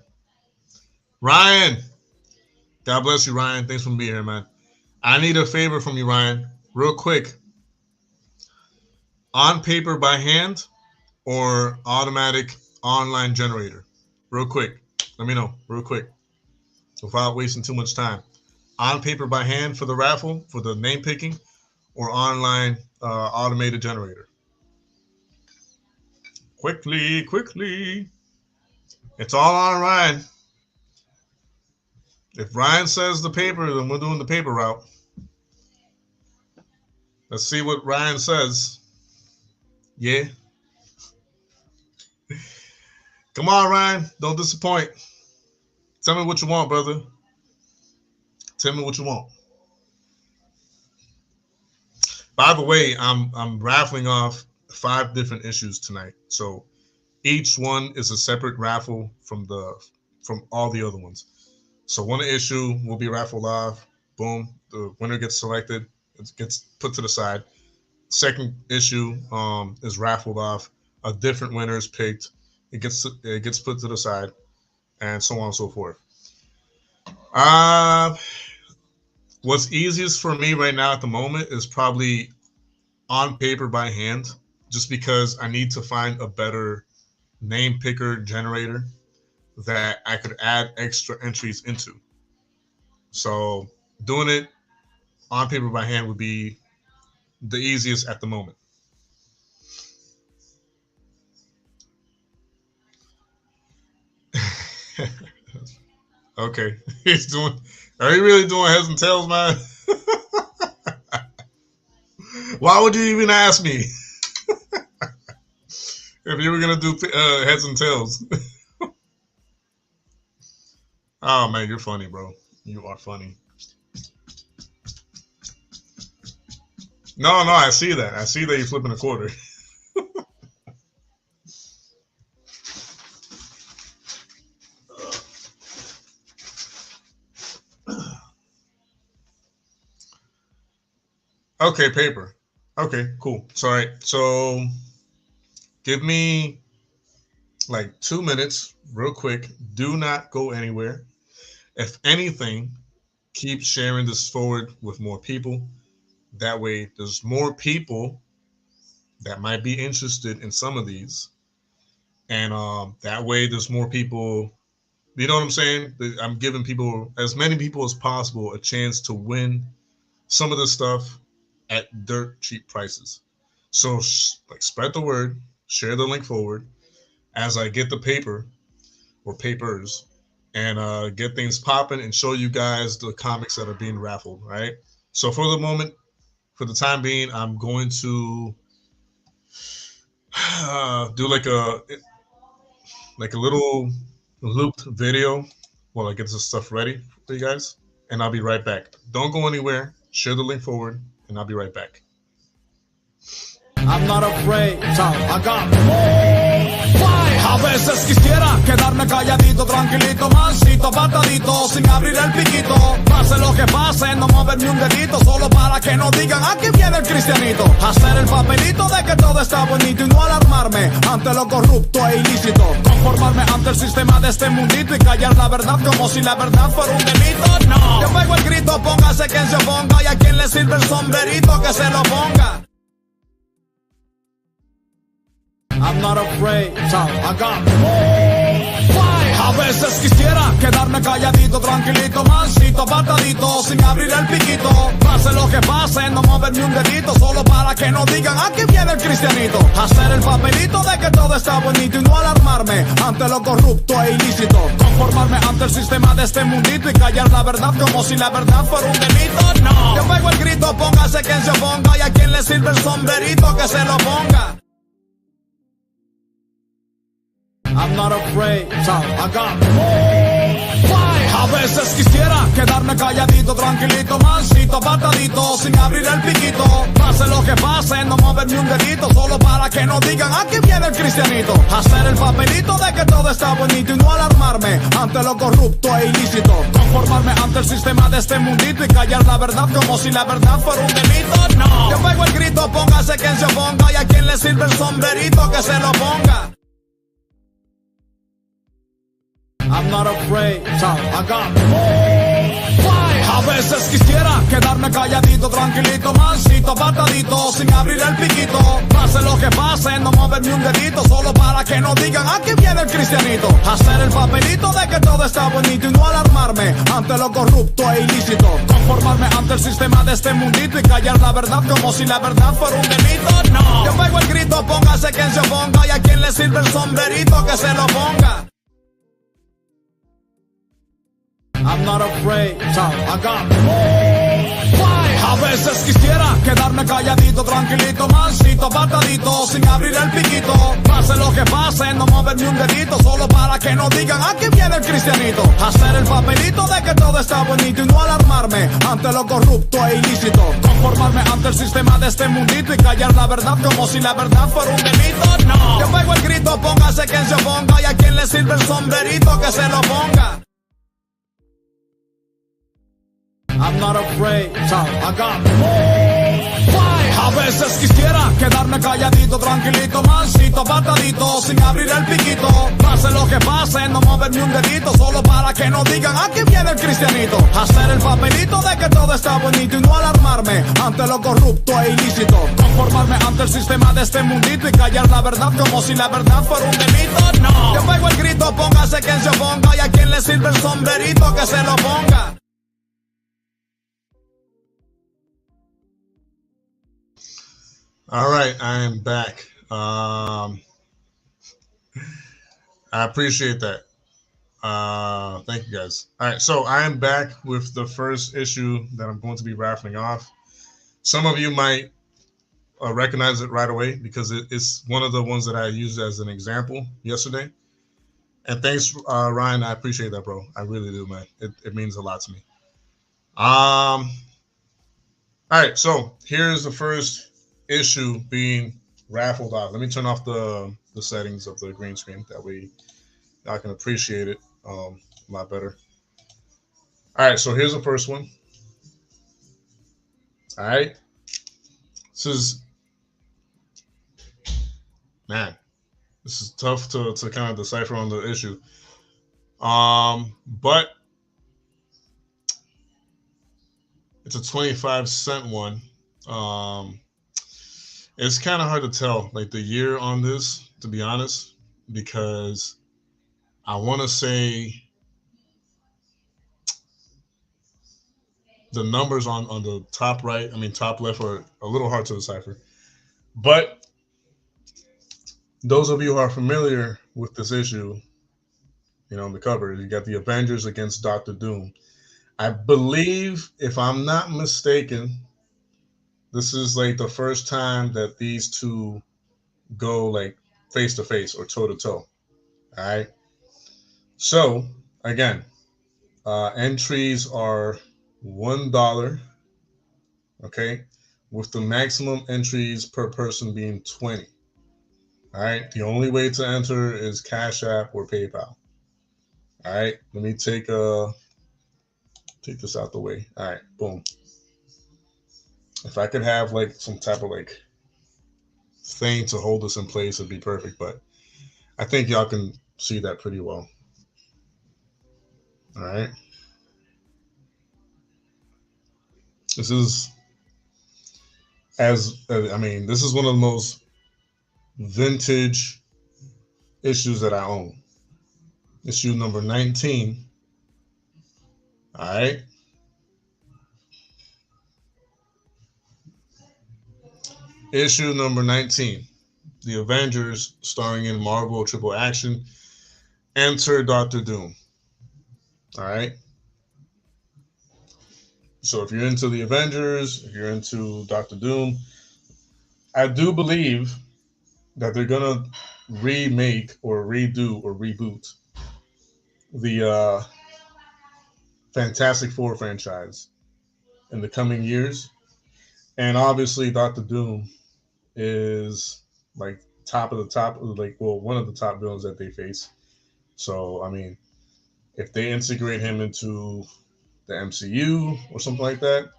Ryan, God bless you, Ryan. Thanks for being here, man. I need a favor from you, Ryan, real quick. On paper by hand or automatic online generator? Real quick. Let me know, real quick, without wasting too much time. On paper by hand for the raffle, for the name picking, or online automated generator? Quickly, quickly. It's all on Ryan. If Ryan says the paper, then we're doing the paper route. Let's see what Ryan says. Yeah. Come on, Ryan. Don't disappoint. Tell me what you want, brother. Tell me what you want. By the way, I'm raffling off 5 different issues tonight. So each one is a separate raffle from all the other ones. So one issue will be raffled off. Boom, the winner gets selected. It gets put to the side. Second issue is raffled off. A different winner is picked. It gets put to the side, and so on and so forth. Uh, what's easiest for me right now at the moment is probably on paper by hand, just because I need to find a better name picker generator that I could add extra entries into. So doing it on paper by hand would be the easiest at the moment. Okay, he's doing. Are you really doing heads and tails, man? Why would you even ask me if you were gonna do heads and tails? Oh man, you're funny, bro. You are funny. No, I see that. I see that you're flipping a quarter. Okay, paper. Okay, cool. Sorry. So give me like 2 minutes, real quick. Do not go anywhere. If anything, keep sharing this forward with more people. That way, there's more people that might be interested in some of these, and that way, there's more people. You know what I'm saying? I'm giving people, as many people as possible, a chance to win some of this stuff at dirt cheap prices. So, like, spread the word, share the link forward as I get the paper or papers, and get things popping and show you guys the comics that are being raffled. Right. So for the moment, for the time being, I'm going to do like a little looped video while I get this stuff ready for you guys, and I'll be right back. Don't go anywhere. Share the link forward, and I'll be right back. I'm not afraid, so I got more fight. A veces quisiera quedarme calladito, tranquilito, mansito, apartadito, sin abrir el piquito. Pase lo que pase, no moverme un dedito, solo para que no digan aquí viene el cristianito. Hacer el papelito de que todo está bonito y no alarmarme ante lo corrupto e ilícito. Conformarme ante el sistema de este mundito y callar la verdad como si la verdad fuera un delito. No, yo pego el grito, póngase quien se oponga, y a quien le sirve el sombrerito que se lo ponga. I'm not afraid, so I got more fight. A veces quisiera quedarme calladito, tranquilito, mansito, apartadito, sin abrir el piquito. Pase lo que pase, no moverme un dedito, solo para que no digan aquí viene el cristianito. Hacer el papelito de que todo está bonito y no alarmarme ante lo corrupto e ilícito. Conformarme ante el sistema de este mundito y callar la verdad como si la verdad fuera un delito. No, yo pego el grito, póngase quien se oponga, y a quien le sirve el sombrerito que se lo ponga. I'm not afraid, so I got more fight. A veces quisiera quedarme calladito, tranquilito, mansito, apartadito, sin abrir el piquito. Pase lo que pase, no moverme un dedito, solo para que no digan aquí viene el cristianito. Hacer el papelito de que todo está bonito y no alarmarme ante lo corrupto e ilícito. Conformarme ante el sistema de este mundito y callar la verdad como si la verdad fuera un delito. No, yo pego el grito, póngase quien se oponga, y a quien le sirve el sombrerito que se lo ponga. I'm not afraid, so I got more fight. A veces quisiera quedarme calladito, tranquilito, mansito, apartadito, sin abrir el piquito. Pase lo que pase, no moverme un dedito, solo para que no digan aquí viene el cristianito. Hacer el papelito de que todo está bonito y no alarmarme ante lo corrupto e ilícito. Conformarme ante el sistema de este mundito y callar la verdad como si la verdad fuera un delito. No, yo pego el grito, póngase quien se oponga, y a quien le sirve el sombrerito que se lo ponga. I'm not afraid, so I got more fight. A veces quisiera quedarme calladito, tranquilito, mansito, apartadito, sin abrir el piquito. Pase lo que pase, no mover ni un dedito, solo para que no digan aquí viene el cristianito. Hacer el papelito de que todo está bonito y no alarmarme ante lo corrupto e ilícito. Conformarme ante el sistema de este mundito y callar la verdad como si la verdad fuera un delito. No, yo pego el grito, póngase quien se oponga, y a quien le sirve el sombrerito que se lo ponga. I'm not afraid, so I got more fight. A veces quisiera quedarme calladito, tranquilito, mansito, apartadito, sin abrir el piquito. Pase lo que pase, no mover ni un dedito, solo para que no digan aquí viene el cristianito. Hacer el papelito de que todo está bonito y no alarmarme ante lo corrupto e ilícito. Conformarme ante el sistema de este mundito y callar la verdad como si la verdad fuera un delito. No, yo pego el grito, póngase quien se oponga, y a quien le sirve el sombrerito que se lo ponga. All right, I am back. I appreciate that. Thank you guys. All right, so I am back with the first issue that I'm going to be raffling off. Some of you might recognize it right away because it's one of the ones that I used as an example yesterday. And thanks, Ryan. I appreciate that, bro. I really do, man. It means a lot to me. All right, so here's the first issue being raffled off. Let me turn off the settings of the green screen. That way I can appreciate it a lot better. All right, so here's the first one. All right. This is, man, this is tough to kind of decipher on the issue. But it's a 25-cent one. It's kind of hard to tell, like, the year on this, to be honest, because I want to say the numbers on the top right, I mean, top left, are a little hard to decipher. But those of you who are familiar with this issue, you know, on the cover, you got the Avengers against Dr. Doom. I believe, if I'm not mistaken, this is like the first time that these two go like face to face or toe to toe. All right. So again, entries are $1. Okay, with the maximum entries per person being 20. All right. The only way to enter is Cash App or PayPal. All right. Let me take this out the way. All right. Boom. If I could have like some type of like thing to hold this in place, it'd be perfect. But I think y'all can see that pretty well. All right. This is this is one of the most vintage issues that I own. Issue number 19. All right. Issue number 19, The Avengers, starring in Marvel Triple Action. Enter Dr. Doom. All right. So if you're into the Avengers, if you're into Dr. Doom, I do believe that they're gonna remake or redo or reboot the Fantastic Four franchise in the coming years. And obviously Dr. Doom is like top of the top, like, well, one of the top villains that they face. So I mean, if they integrate him into the MCU or something like that,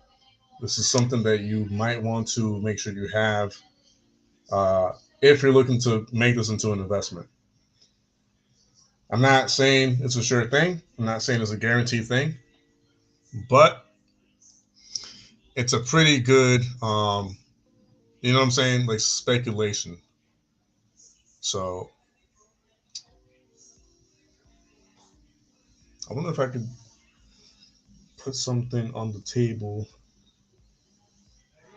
this is something that you might want to make sure you have if you're looking to make this into an investment. I'm not saying it's a sure thing. I'm not saying it's a guaranteed thing, but it's a pretty good you know what I'm saying? Like speculation. So I wonder if I could put something on the table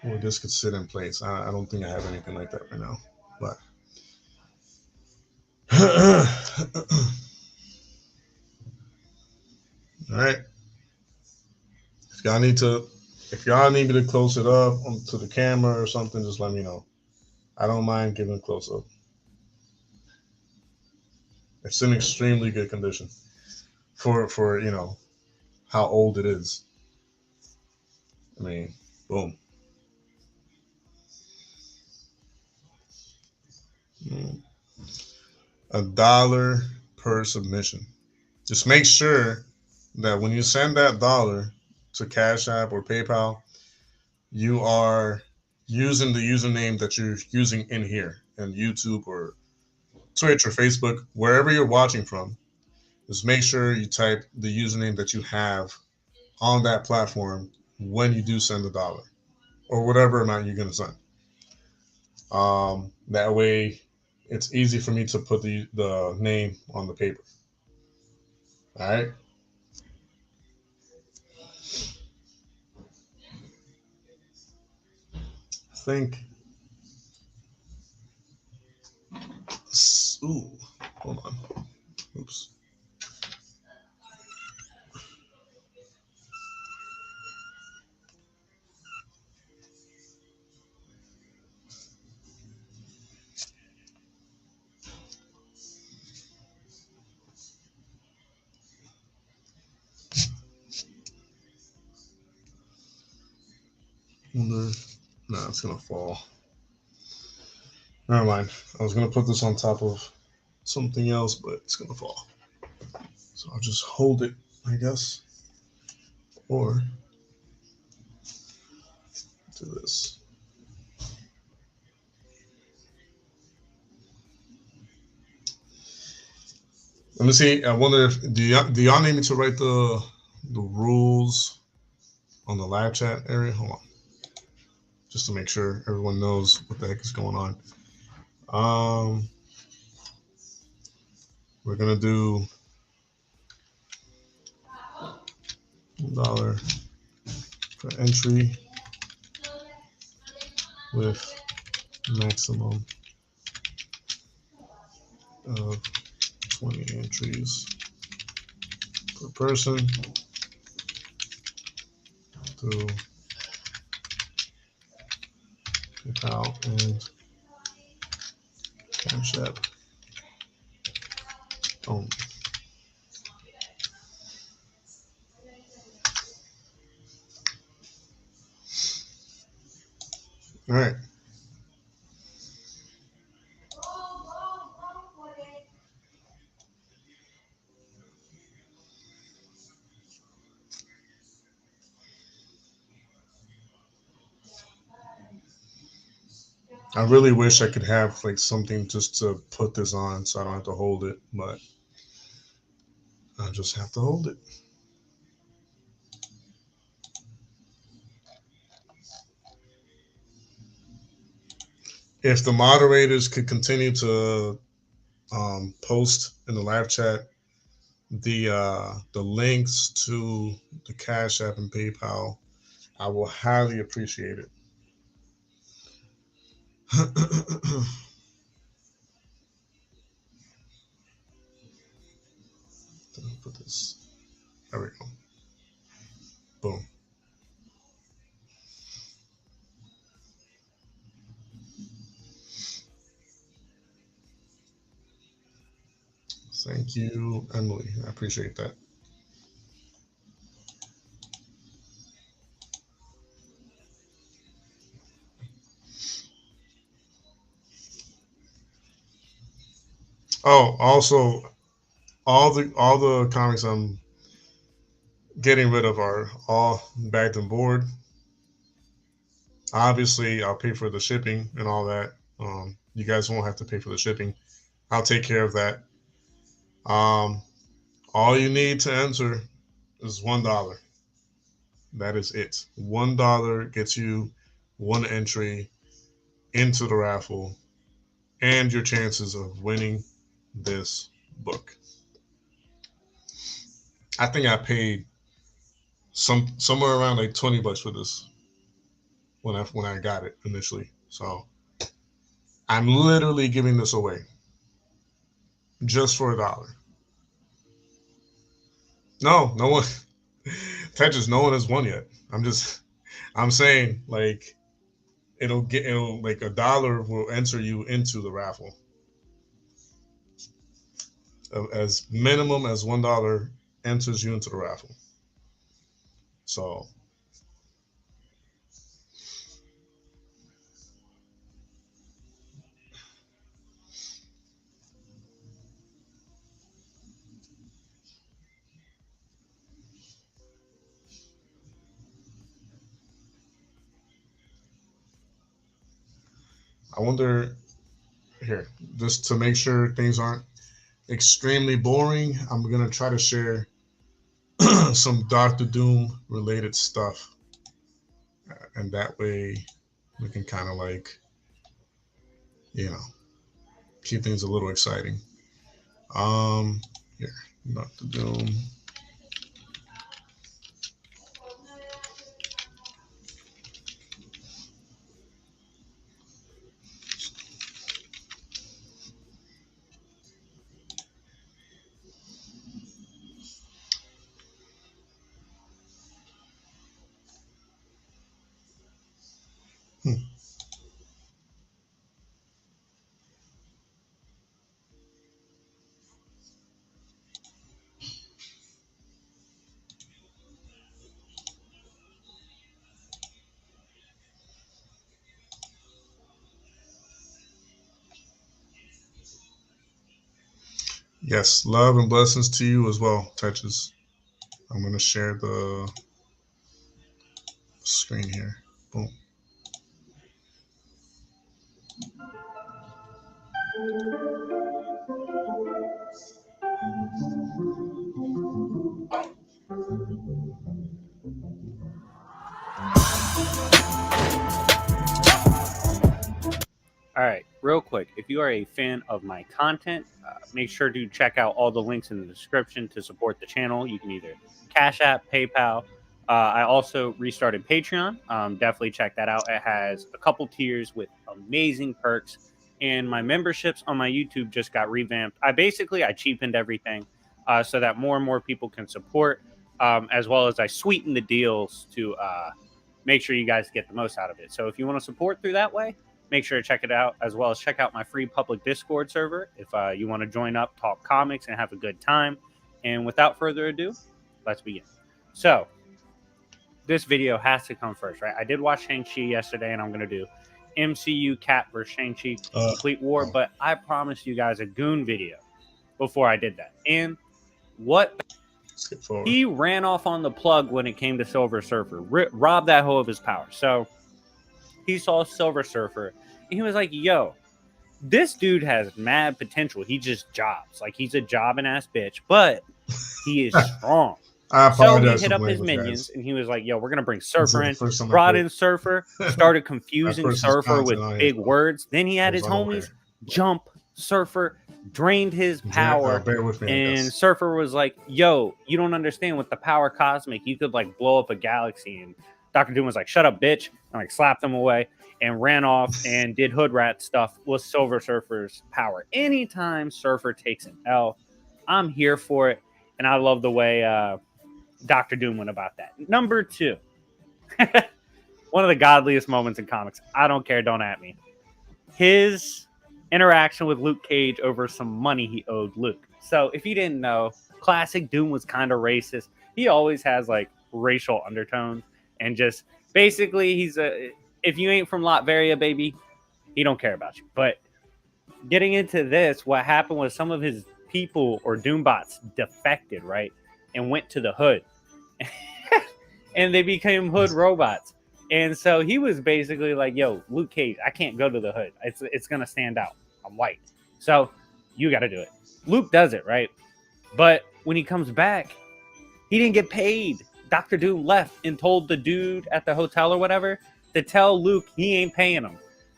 where this could sit in place. I don't think I have anything like that right now, but all right. If y'all need to If y'all need me to close it up to the camera or something, just let me know. I don't mind giving a close up. It's in extremely good condition for you know how old it is. I mean, boom. $1 per submission. Just make sure that when you send that dollar to Cash App or PayPal, you are using the username that you're using in here in YouTube or Twitch or Facebook, wherever you're watching from. Just make sure you type the username that you have on that platform when you do send the dollar or whatever amount you're going to send. That way, it's easy for me to put the name on the paper. All right. I think. Ooh, hold on. Oops. No, it's gonna fall. Never mind. I was gonna put this on top of something else, but it's gonna fall. So I'll just hold it, I guess, or do this. Let me see. I wonder if do y'all need me to write the rules on the live chat area? Hold on, just to make sure everyone knows what the heck is going on. We're gonna do $1 per entry with maximum of 20 entries per person through PayPal and Cash App only. All right. I really wish I could have like something just to put this on so I don't have to hold it, but I just have to hold it. If the moderators could continue to post in the live chat the links to the Cash App and PayPal, I will highly appreciate it. Put this. There we go. Boom. Thank you, Emily. I appreciate that. Oh, also, all the comics I'm getting rid of are all bagged and board. Obviously, I'll pay for the shipping and all that. You guys won't have to pay for the shipping. I'll take care of that. All you need to enter is $1. That is it. $1 gets you one entry into the raffle and your chances of winning this book. I think I paid somewhere around like $20 for this when I got it initially. So I'm literally giving this away just for $1. No one Tetris, no one has won yet. I'm just I'm saying like it'll like $1 will enter you into the raffle. As minimum as $1 enters you into the raffle. So I wonder here, just to make sure things aren't extremely boring, I'm gonna try to share some Doctor Doom related stuff, and that way we can kind of like, you know, keep things a little exciting. Here, Doctor Doom. Hmm. Yes, love and blessings to you as well, Tetches. I'm gonna share the screen here. Boom. All right, real quick. If you are a fan of my content, make sure to check out all the links in the description to support the channel. You can either Cash App, PayPal. I also restarted Patreon. Definitely check that out. It has a couple tiers with amazing perks, and my memberships on my YouTube just got revamped. I cheapened everything so that more and more people can support, as well as I sweetened the deals to make sure you guys get the most out of it. So if you want to support through that way, make sure to check it out, as well as check out my free public Discord server if you want to join up, talk comics, and have a good time. And without further ado, let's begin. So, this video has to come first, right? I did watch Shang-Chi yesterday, and I'm going to do MCU Cap versus Shang-Chi Complete War, but I promised you guys a goon video before I did that. And what? He ran off on the plug when it came to Silver Surfer, robbed that hoe of his power. So, he saw Silver Surfer, and he was like, yo, this dude has mad potential. He just jobs. Like, he's a jobbing ass bitch, but he is strong. So he hit up his minions, and he was like, yo, we're going to bring Surfer in. Brought in Surfer, started confusing Surfer with big words. Then he had his homies jump Surfer, drained his power, and Surfer was like, yo, you don't understand, with the power cosmic, you could, like, blow up a galaxy. And Dr. Doom was like, shut up, bitch, and like slapped him away and ran off and did hood rat stuff with Silver Surfer's power. Anytime Surfer takes an L, I'm here for it, and I love the way Dr. Doom went about that. Number 2, one of the godliest moments in comics. I don't care, don't at me. His interaction with Luke Cage over some money he owed Luke. So if you didn't know, classic Doom was kind of racist. He always has like racial undertones. And just basically, if you ain't from Latveria, baby, he don't care about you. But getting into this, what happened was some of his people or Doombots defected, right? And went to the hood. And they became hood robots. And so he was basically like, yo, Luke Cage, I can't go to the hood. It's going to stand out. I'm white. So you got to do it. Luke does it, right? But when he comes back, he didn't get paid. Dr. Doom left and told the dude at the hotel or whatever to tell Luke he ain't paying him.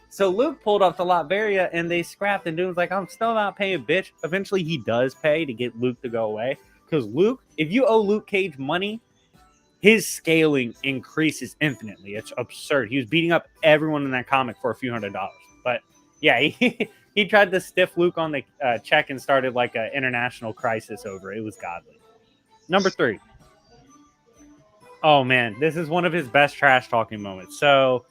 So Luke pulled up to Latveria and they scrapped, and Doom's like, I'm still not paying, bitch. Eventually he does pay to get Luke to go away. Because Luke, if you owe Luke Cage money, his scaling increases infinitely. It's absurd. He was beating up everyone in that comic for a few $100s. But yeah, he tried to stiff Luke on the check and started like an international crisis over it. It was godly. Number 3. Oh man, this is one of his best trash talking moments. So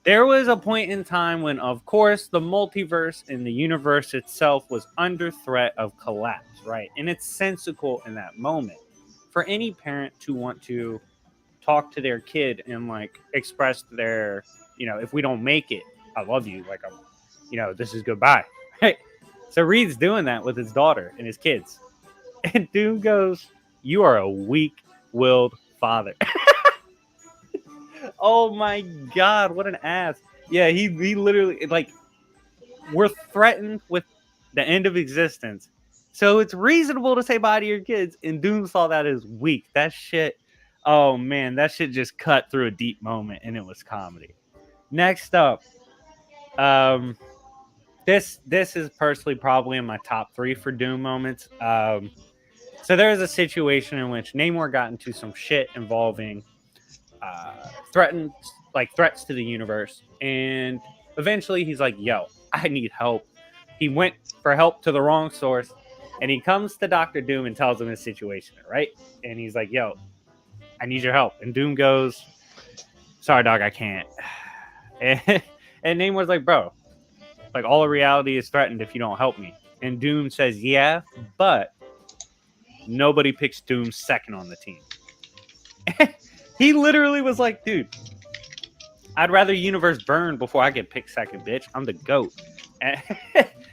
there was a point in time when, of course, the multiverse and the universe itself was under threat of collapse, right? And it's sensical in that moment for any parent to want to talk to their kid and like express their, if we don't make it, I love you. Like, this is goodbye. Right? So Reed's doing that with his daughter and his kids. And Doom goes, "You are a weak-willed father." Oh my God, what an ass. Yeah, he literally, like, we're threatened with the end of existence. So it's reasonable to say bye to your kids. And Doom saw that as weak. That shit, oh man, that shit just cut through a deep moment and it was comedy. Next up, this is personally probably in my top 3 for Doom moments. So there was a situation in which Namor got into some shit involving threats to the universe, and eventually he's like, "Yo, I need help." He went for help to the wrong source, and he comes to Doctor Doom and tells him his situation, right? And he's like, "Yo, I need your help." And Doom goes, "Sorry, dog, I can't." And Namor's like, "Bro, like, all of reality is threatened if you don't help me." And Doom says, "Yeah, but nobody picks Doom second on the team." He literally was like, "Dude, I'd rather universe burn before I get picked second, bitch. I'm the GOAT." And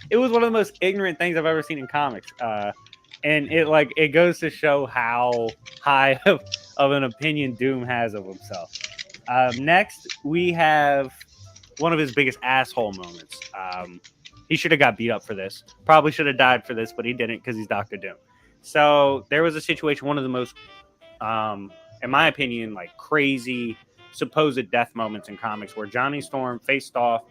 it was one of the most ignorant things I've ever seen in comics. And it goes to show how high of an opinion Doom has of himself. Next, we have one of his biggest asshole moments. He should have got beat up for this. Probably should have died for this, but he didn't because he's Dr. Doom. So there was a situation, one of the most, in my opinion, like crazy supposed death moments in comics, where Johnny Storm faced off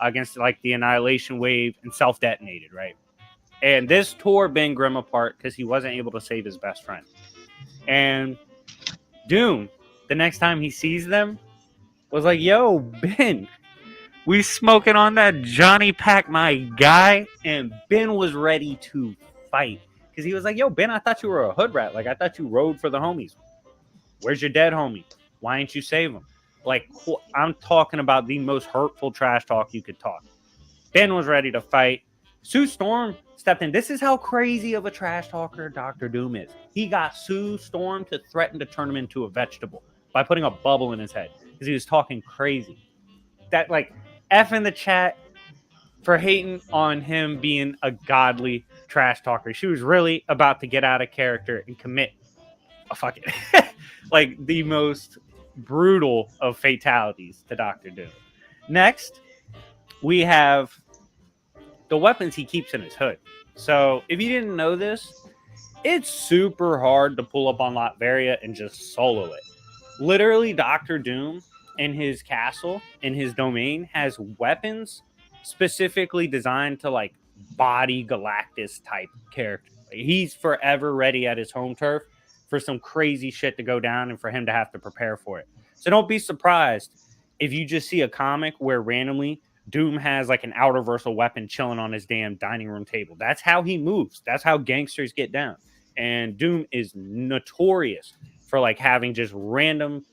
against like the Annihilation Wave and self-detonated, right? And this tore Ben Grimm apart because he wasn't able to save his best friend. And Doom, the next time he sees them, was like, "Yo, Ben, we smoking on that Johnny Pack, my guy." And Ben was ready to fight because he was like, "Yo, Ben, I thought you were a hood rat. Like, I thought you rode for the homies. Where's your dead homie? Why ain't you save him?" Like, I'm talking about the most hurtful trash talk you could talk. Ben was ready to fight. Sue Storm stepped in. This is how crazy of a trash talker Dr. Doom is. He got Sue Storm to threaten to turn him into a vegetable by putting a bubble in his head because he was talking crazy. That, like, F in the chat for hating on him being a godly trash talker. She was really about to get out of character and commit a fucking like the most brutal of fatalities to Dr. Doom. Next, we have the weapons he keeps in his hood. So if you didn't know this, it's super hard to pull up on Latveria and just solo it. Literally, Dr. Doom in his castle, in his domain, has weapons specifically designed to like body Galactus type character. He's forever ready at his home turf for some crazy shit to go down and for him to have to prepare for it. So don't be surprised if you just see a comic where randomly Doom has like an outerversal weapon chilling on his damn dining room table. That's how he moves. That's how gangsters get down. And Doom is notorious for like having just random,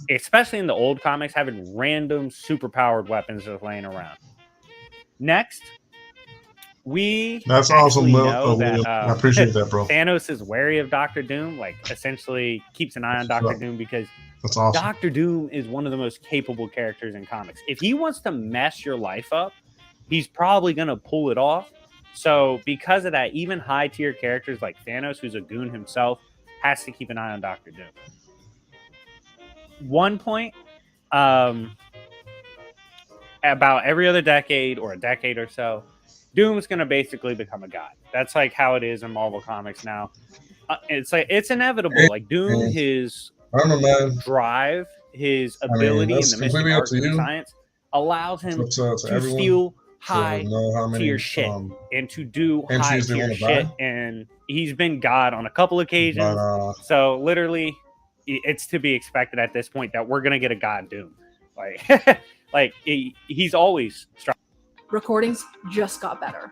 especially in the old comics, having random superpowered weapons just laying around. Next, that's awesome, know that, I appreciate that, bro. Thanos is wary of Dr. Doom, like essentially keeps an eye on Dr. Doom because that's awesome. Dr. Doom is one of the most capable characters in comics. If he wants to mess your life up, he's probably going to pull it off. So because of that, even high tier characters like Thanos, who's a goon himself, has to keep an eye on Dr. Doom. One point, about every other decade or a decade or so, Doom's going to basically become a god. That's like how it is in Marvel Comics now. It's like, it's inevitable. Like Doom, his drive, his ability in the mystic arts and science allows him to steal high tier shit and to do high tier shit. And he's been God on a couple occasions. So literally, it's to be expected at this point that we're going to get a god Doom. Like, like he's always strong. Recordings just got better.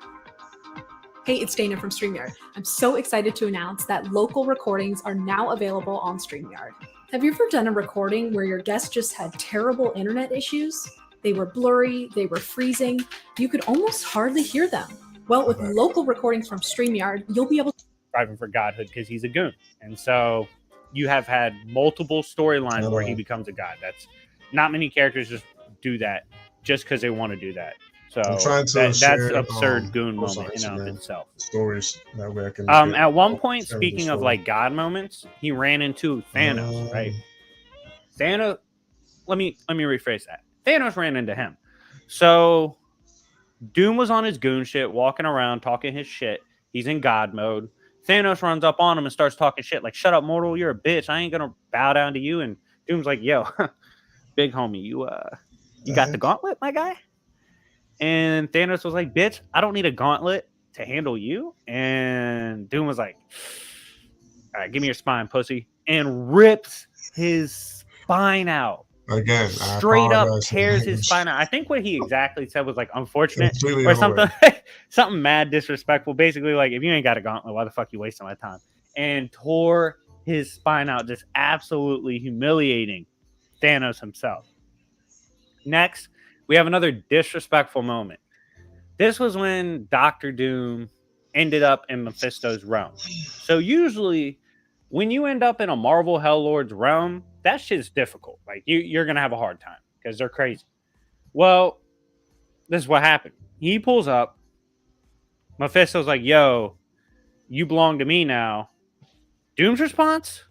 Hey, it's Dana from StreamYard. I'm so excited to announce that local recordings are now available on StreamYard. Have you ever done a recording where your guest just had terrible internet issues? They were blurry, they were freezing, you could almost hardly hear them. Well, with local recordings from StreamYard, you'll be able to Striving for godhood because he's a goon. And so you have had multiple storylines where he becomes a god. That's not many characters just do that just because they want to do that. So I'm trying to that's share, absurd goon posts moment in on and of Instagram, itself. stories that way I can At one point, share speaking the of story. like god moments, he ran into Thanos, right? Thanos. Let me rephrase that. Thanos ran into him. So Doom was on his goon shit, walking around talking his shit. He's in god mode. Thanos runs up on him and starts talking shit like, "Shut up, mortal! You're a bitch. I ain't gonna bow down to you." And Doom's like, "Yo, big homie, you got the gauntlet, my guy?" And Thanos was like, "Bitch, I don't need a gauntlet to handle you." And Doom was like, "All right, give me your spine, pussy," and rips his spine out. Again, Straight up tears his spine out. I think what he exactly said was like unfortunate or something, something mad disrespectful. Basically, like, if you ain't got a gauntlet, why the fuck you wasting my time? And tore his spine out, just absolutely humiliating Thanos himself. Next, we have another disrespectful moment. This was when Doctor Doom ended up in Mephisto's realm. So usually, when you end up in a Marvel Helllord's realm, that shit's difficult. Like, you're gonna have a hard time because they're crazy. Well, this is what happened. He pulls up. Mephisto's like, "Yo, you belong to me now." Doom's response?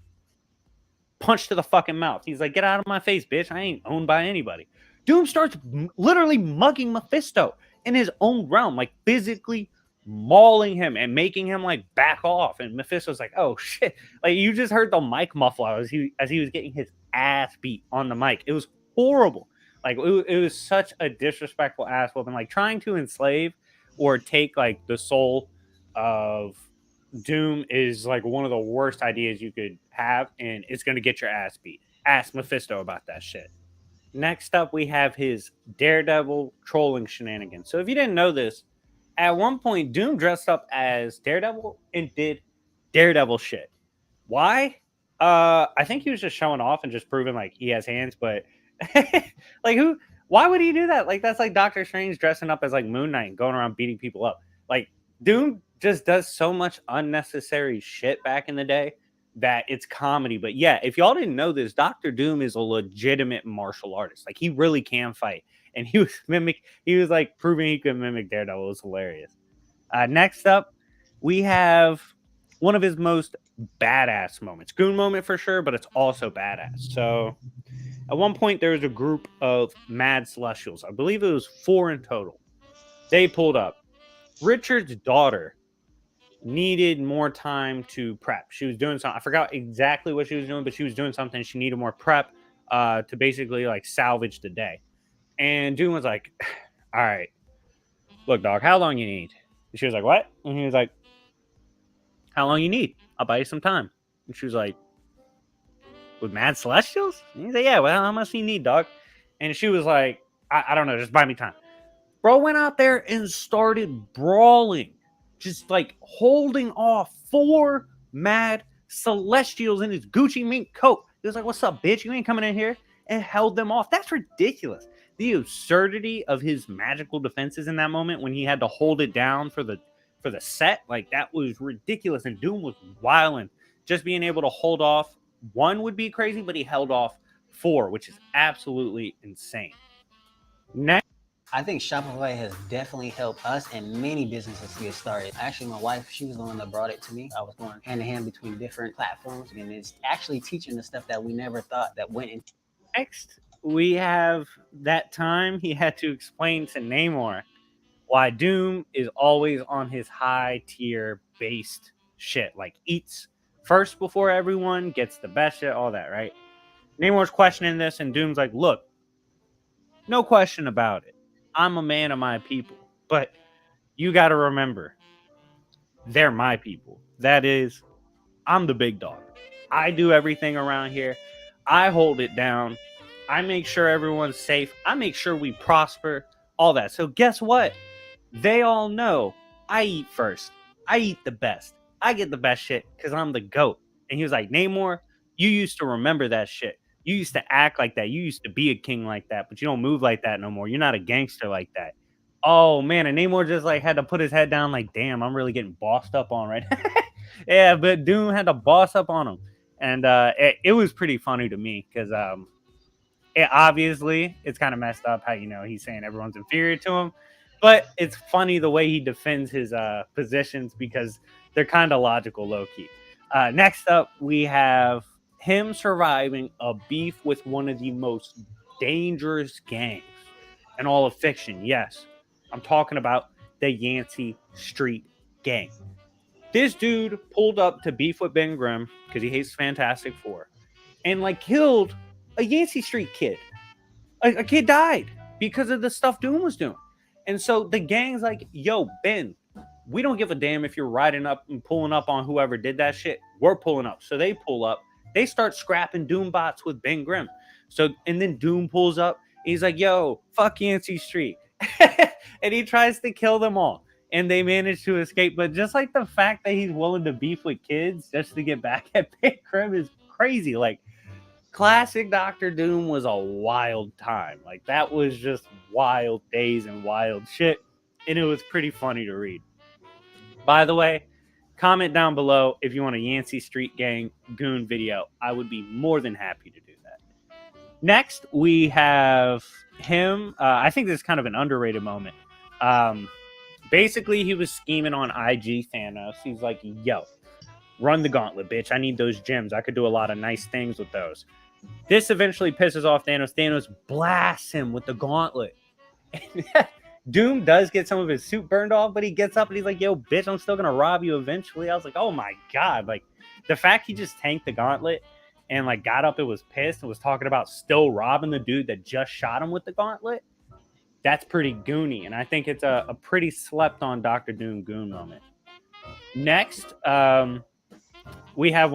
Punch to the fucking mouth. He's like, "Get out of my face, bitch. I ain't owned by anybody." Doom starts literally mugging Mephisto in his own realm, like physically mauling him and making him like back off. And Mephisto's like, "Oh shit!" Like, you just heard the mic muffler as he was getting his ass beat on the mic. It was horrible. Like, it was such a disrespectful ass whooping. Like, trying to enslave or take like the soul of Doom is like one of the worst ideas you could have, and it's going to get your ass beat. Ask Mephisto about that shit. Next up, we have his Daredevil trolling shenanigans. So if you didn't know this, at one point, Doom dressed up as Daredevil and did Daredevil shit. Why? I think he was just showing off and just proving like he has hands, but like, why would he do that? Like, that's like Doctor Strange dressing up as like Moon Knight and going around beating people up. Like, Doom just does so much unnecessary shit back in the day that it's comedy. But yeah, if y'all didn't know this, Doctor Doom is a legitimate martial artist. Like, he really can fight. And he was like proving he could mimic Daredevil. It was hilarious. Next up, we have one of his most badass moments. Goon moment for sure, but it's also badass. So at one point, there was a group of mad celestials. I believe it was 4 in total. They pulled up. Richard's daughter needed more time to prep. She was doing something. I forgot exactly what she was doing, but she was doing something. She needed more prep to basically like salvage the day. And Doom was like, "All right, look, dog, how long you need?" And she was like, "What?" And he was like, "How long you need? I'll buy you some time." And she was like, "With mad celestials?" And he's like, "Yeah, well, how much do you need, dog?" And she was like, I don't know, just buy me time. Bro went out there and started brawling, just like holding off 4 mad celestials in his Gucci mink coat. He was like, "What's up, bitch? You ain't coming in here," and held them off. That's ridiculous. The absurdity of his magical defenses in that moment when he had to hold it down for the set, like, that was ridiculous. And Doom was wilding. Just being able to hold off 1 would be crazy, but he held off 4, which is absolutely insane. Next, I think Shopify has definitely helped us and many businesses get started. Actually, my wife, she was the one that brought it to me. I was going hand in hand between different platforms, and it's actually teaching the stuff that we never thought that went into. Next, we have that time he had to explain to Namor why Doom is always on his high tier based shit. Like, eats first before everyone, gets the best shit, all that, right? Namor's questioning this, and Doom's like, "Look, no question about it. I'm a man of my people. But you got to remember, they're my people. That is, I'm the big dog. I do everything around here. I hold it down. I make sure everyone's safe. I make sure we prosper, all that. So guess what? They all know I eat first. I eat the best. I get the best shit because I'm the GOAT. And he was like, Namor, you used to remember that shit. You used to act like that. You used to be a king like that, but you don't move like that no more. You're not a gangster like that. Oh man, and Namor just like had to put his head down, like, damn, I'm really getting bossed up on right now. Yeah, but Doom had to boss up on him. And it was pretty funny to me because obviously it's kind of messed up how, you know, he's saying everyone's inferior to him. But it's funny the way he defends his positions because they're kind of logical, low-key. Next up, we have him surviving a beef with one of the most dangerous gangs in all of fiction. Yes, I'm talking about the Yancey Street Gang. This dude pulled up to beef with Ben Grimm because he hates Fantastic Four and like killed a Yancey Street kid. A kid died because of the stuff Doom was doing. And so the gang's like, yo, Ben, we don't give a damn if you're riding up and pulling up on whoever did that shit. We're pulling up. So they pull up. They start scrapping Doom bots with Ben Grimm. So, and then Doom pulls up. He's like, yo, fuck Yancey Street. And he tries to kill them all. And they manage to escape. But just like the fact that he's willing to beef with kids just to get back at Ben Grimm is crazy. Like, classic Doctor Doom was a wild time. Like, that was just wild days and wild shit. And it was pretty funny to read. By the way, comment down below if you want a Yancey Street Gang goon video. I would be more than happy to do that. Next, we have him. I think this is kind of an underrated moment. Basically, he was scheming on IG Thanos. He's like, yo, run the gauntlet, bitch. I need those gems. I could do a lot of nice things with those. This eventually pisses off Thanos. Thanos blasts him with the gauntlet. Doom does get some of his suit burned off, but he gets up and he's like, yo, bitch, I'm still going to rob you eventually. I was like, oh my God. Like, the fact he just tanked the gauntlet and like got up and was pissed and was talking about still robbing the dude that just shot him with the gauntlet, that's pretty goony. And I think it's a pretty slept on Dr. Doom goon moment. Next, we have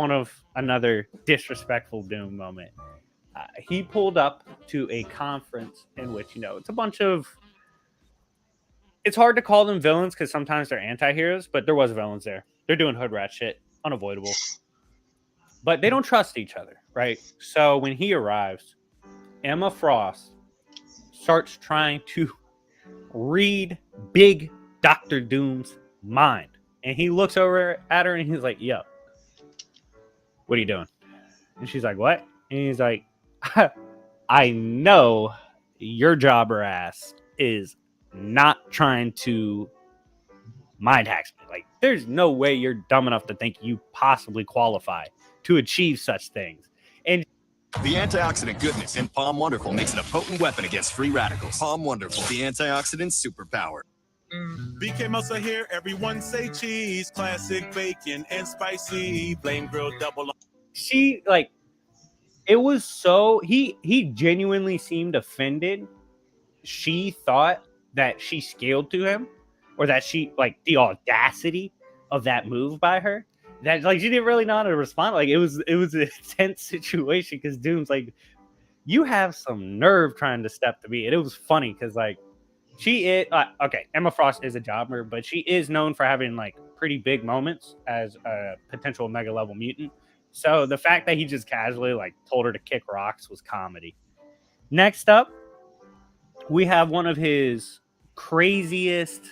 another disrespectful Doom moment. He pulled up to a conference in which, you know, it's a bunch of, it's hard to call them villains because sometimes they're anti-heroes, but there was villains there. They're doing hood rat shit, unavoidable. But they don't trust each other, right? So when he arrives, Emma Frost starts trying to read Big Dr. Doom's mind. And he looks over at her and he's like, yo, what are you doing? And she's like, what? And he's like, I know your jobber ass is not trying to mind hacks me. Like, there's no way you're dumb enough to think you possibly qualify to achieve such things. And the antioxidant goodness in Palm Wonderful makes it a potent weapon against free radicals. Palm Wonderful, the antioxidant superpower. BK Muscle here. Everyone say cheese. Classic bacon and spicy. Flame grilled double. She, like, it was so, he genuinely seemed offended. She thought that she scaled to him, or that she, like, the audacity of that move by her, that, like, she didn't really know how to respond. Like, it was an intense situation because Doom's like, you have some nerve trying to step to me. And it was funny because, like, she is okay, Emma Frost is a jobber, but she is known for having, like, pretty big moments as a potential Omega level mutant. So the fact that he just casually, like, told her to kick rocks was comedy. Next up, we have one of his craziest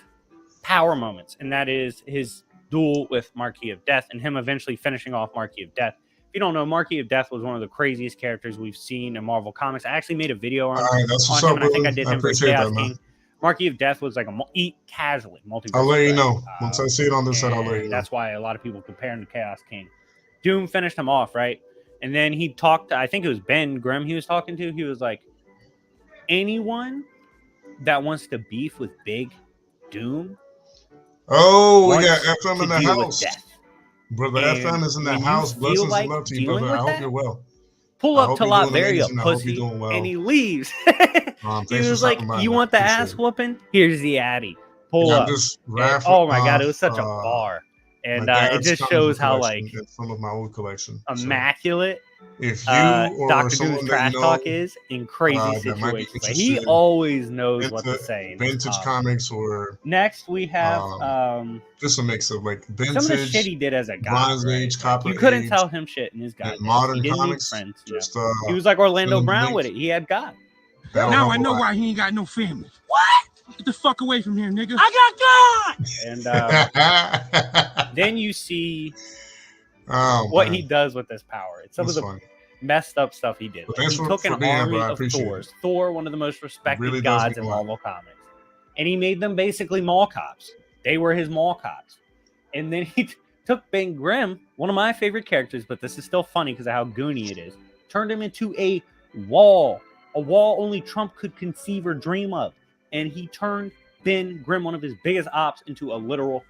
power moments, and that is his duel with Marquis of Death and him eventually finishing off Marquis of Death. If you don't know, Marquis of Death was one of the craziest characters we've seen in Marvel Comics. I actually made a video on him, and I think I did him for Chaos King. Marquis of Death was like eat casually. I'll let you know. Once I see it on this side, I'll let you know. That's why a lot of people compare him to Chaos King. Doom finished him off, right? And then he talked to, I think it was Ben Grimm he was talking to. He was like, anyone that wants to beef with Big Doom. Oh, we got FM in the house. Brother and FM is in the house. Blessings and love to you, brother. I hope you're well. Pull up to Latveria, pussy. Well. And he leaves. He was like, you want the ass whooping? Here's the Addy. Pull up. Oh my God, it was such a bar. And My it dad's just comic shows book how collection like is some of my old collection. So immaculate if you or Dr. someone Doom's that trash you know talk is in crazy that might be situations. Like, he interested always knows what to into say. in his vintage comics. comics or Next, we have just a mix of like some of the shit vintage, he did as a guy. Bronze Right? Age, Like, Copper you couldn't Age, tell him shit in his guy. and modern He didn't comics. need friends. You Just know? He was like Orlando fill in the Brown with blanks. it. He had God. That'll Now help I a know lot. why he ain't got no family. What? Get the fuck away from here, nigga. I got God. And then you see what he does with this power. It's some That's of the funny. messed up stuff he did. But Like, thanks he for- took for an being here, army bro. I of appreciate it. Thors. Thor, one of the most respected really does gods mean in a lot. Marvel Comics. And he made them basically mall cops. They were his mall cops. And then he took Ben Grimm, one of my favorite characters, but this is still funny because of how goony it is, turned him into a wall only Trump could conceive or dream of. And he turned Ben Grimm, one of his biggest ops, into a literal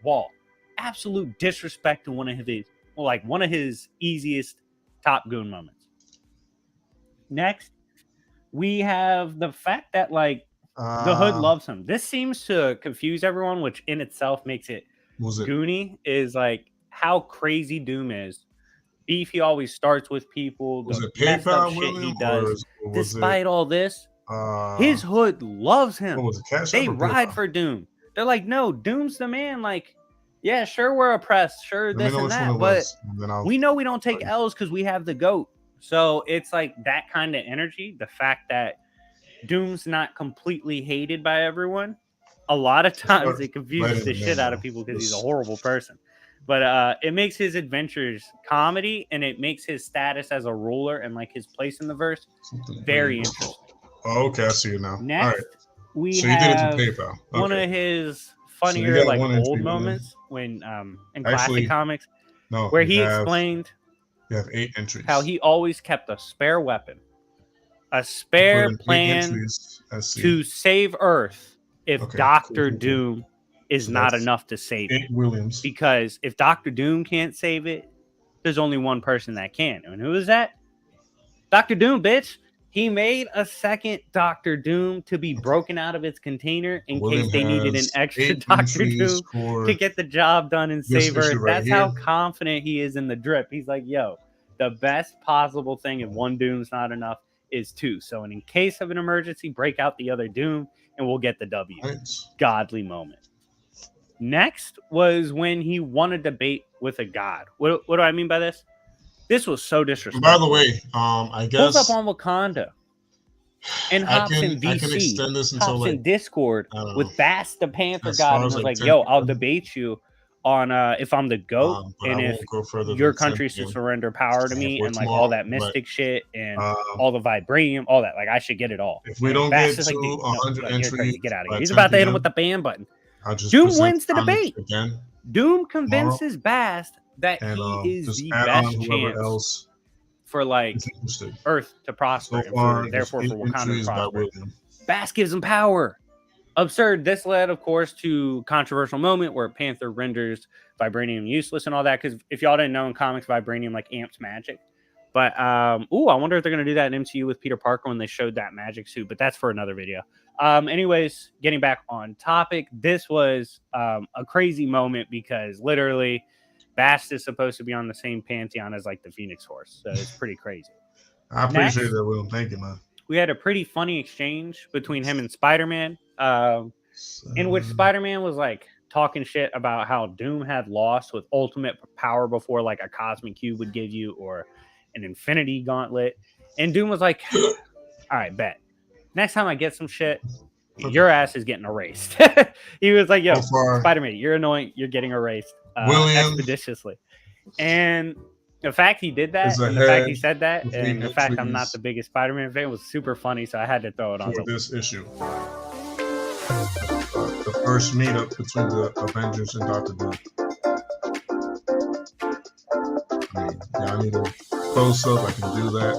wall. Absolute disrespect to one of his easiest top goon moments. Next, we have the fact that like the Hood loves him. This seems to confuse everyone, which in itself makes it goony. Is like how crazy Doom is. Beef, he always starts with people. Was The it messed up PayPal, shit he William, does. or was Despite all this, his Hood loves him. What was it, Cash They App or ride PayPal? for Doom. They're like, no, Doom's the man. Like, yeah, sure, we're oppressed. Sure, Let me this know and which one that. it But was, and then I'll- we know we don't take L's because we have the GOAT. So it's like that kind of energy. The fact that Doom's not completely hated by everyone. A lot of times it confuses the shit out of people because he's a horrible person. But it makes his adventures comedy, and it makes his status as a ruler and like his place in the verse very interesting. Oh, okay, I see you now. Next, All right. we So you did it have through PayPal. one Okay. of his So you funnier got like one entry, old man. moments when in Actually, classic comics No, where you he have- explained You have 8 entries. how he always kept a spare weapon, a spare Put in 8 plan entries. I see. to save Earth if Okay, Doctor cool. Doom is So not that's enough to save it. 8 Williams. Because if Doctor Doom can't save it, there's only one person that can. And who is that? Doctor Doom, bitch. He made a second Doctor Doom to be broken out of its container in William case they needed an has extra 8 Doctor entries Doom for to get the job done and this save issue Earth. right That's how here. confident he is in the drip. He's like, yo, the best possible thing if one Doom's not enough is 2. So in case of an emergency, break out the other Doom and we'll get the W. Nice. Godly moment. Next was when he won a debate with a god. What do I mean by this? This was so disrespectful. By the way, I Pulls guess up on Wakanda and I hops in can VC, extend this until hops in like Discord I don't with know. Bass the Panther As God far and as, was like, like, 10 yo, I'll people. debate you on if I'm the GOAT but and I if won't go further your than 10 country should people. surrender power to me For and like tomorrow, all that but, mystic shit and um, all the vibranium, all that. Like I should get it all. If we And don't Bass get is like, to dude, 100 you're crazy. entries Get out of by here. He's 10 about to hit him PM, with the ban button. I'll just Doom present wins the comments debate. again, Doom convinces Bass that and he is just the add on best whoever chance else for like is interested. Earth to prosper, So and far, for, therefore there's for 8 Wakanda entries to by prosper. William. Bass gives him power. Absurd. This led, of course, to controversial moment where Panther renders vibranium useless and all that. Because if y'all didn't know, in comics, vibranium like amps magic. But I wonder if they're gonna do that in MCU with Peter Parker when they showed that magic suit. But that's for another video. Anyways, getting back on topic, this was a crazy moment because literally, Bast is supposed to be on the same pantheon as like the Phoenix Horse, so it's pretty crazy. I appreciate that, William. Thank you, man. We had a pretty funny exchange between him and Spider-Man, in which Spider-Man was like talking shit about how Doom had lost with ultimate power before like a cosmic cube would give you or an infinity gauntlet. And Doom was like, all right, bet. Next time I get some shit, your ass is getting erased. He was like, yo, So far, Spider-Man, you're annoying. You're getting erased William expeditiously. And the fact he did that, is and the fact he ahead said that, with and the fact I'm not entries the biggest Spider-Man fan was super funny, so I had to throw it on for the this issue. The first meetup between the Avengers and Doctor Doom. I mean, yeah, I need a close up. I can do that.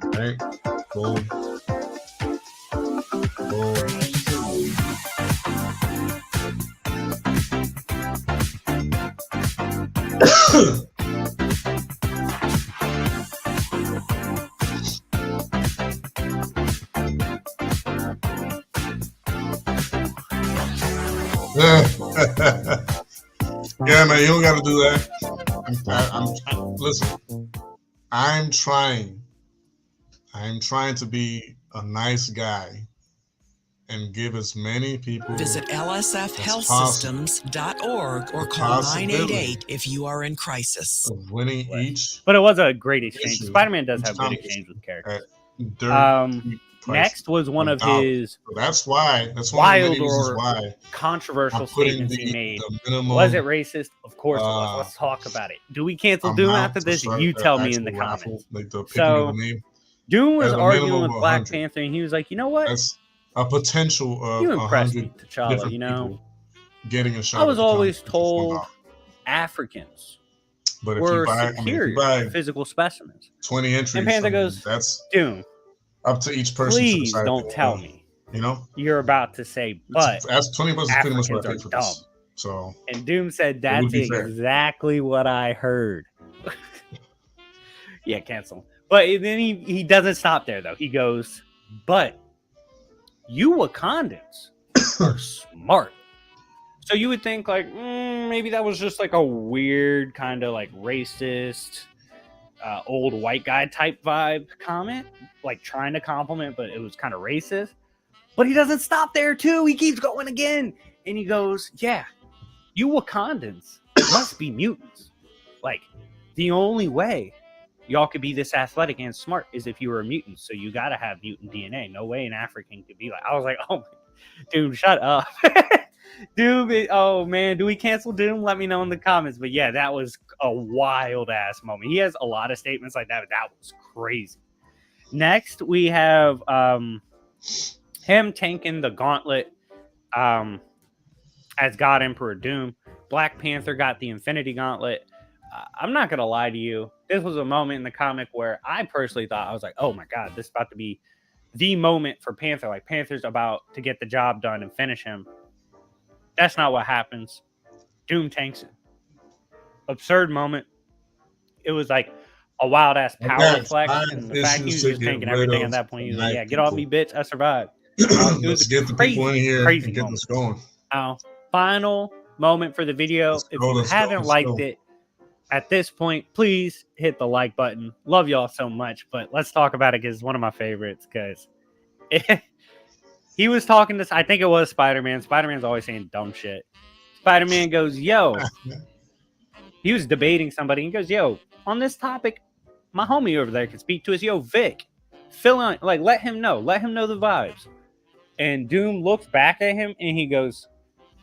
Okay. Boom. Boom. Yeah, man, you don't got to do that. Listen, I'm trying to be a nice guy and give as many people. Visit lsfhealthsystems.org or call 988 if you are in crisis. Of winning each. But it was a great exchange. Spider-Man does have good exchange with characters. Next was one of his that's one wild of the or why controversial statements he made. Was it racist? Of course it was. Let's talk about it. Do we cancel Doom after this? You tell me in the comments. So Doom was arguing with Black Panther, and he was like, you know what? That's a potential of you impressed me, T'Challa, you know? Getting a shot. I was always told Africans were superior physical specimens. 20 entries. And Panther goes, that's Doom. Up to each person. Please don't tell me. You know? You're about to say, but that's 20 bucks pretty much what I paid for dumb. this. So and Doom said that's exactly what I heard. Yeah, cancel. But then he doesn't stop there though. He goes, but you Wakandans are smart. So you would think like maybe that was just like a weird kind of like racist old white guy type vibe comment, like trying to compliment, but it was kind of racist. But he doesn't stop there too. He keeps going again, and he goes, "Yeah, you Wakandans must be mutants. Like the only way y'all could be this athletic and smart is if you were a mutant. So you got to have mutant DNA. No way an African could be like." I was like, "Oh, dude, shut up." Dude, oh man, do we cancel Doom? Let me know in the comments. But yeah, that was a wild ass moment. He has a lot of statements like that, but that was crazy. Next, we have him tanking the gauntlet as God Emperor Doom. Black Panther got the Infinity Gauntlet. I'm not gonna lie to you. This was a moment in the comic where I personally thought, I was like, oh my god, this is about to be the moment for Panther. Like Panther's about to get the job done and finish him. That's not what happens. Doom tanks it. Absurd moment. It was like a wild ass power flex, and the fact he was just tanking everything at that point. He was like, "Yeah, get off me, bitch! I survived." It was get the people in here and get this going. Final moment for the video. If you haven't liked it at this point, please hit the like button. Love y'all so much, but let's talk about it because it's one of my favorites. Because he was talking to, I think it was Spider-Man. Spider-Man's always saying dumb shit. Spider-Man goes, yo. He was debating somebody. He goes, yo, on this topic, my homie over there can speak to us. Yo, Vic, fill on, like, let him know the vibes. And Doom looks back at him and he goes,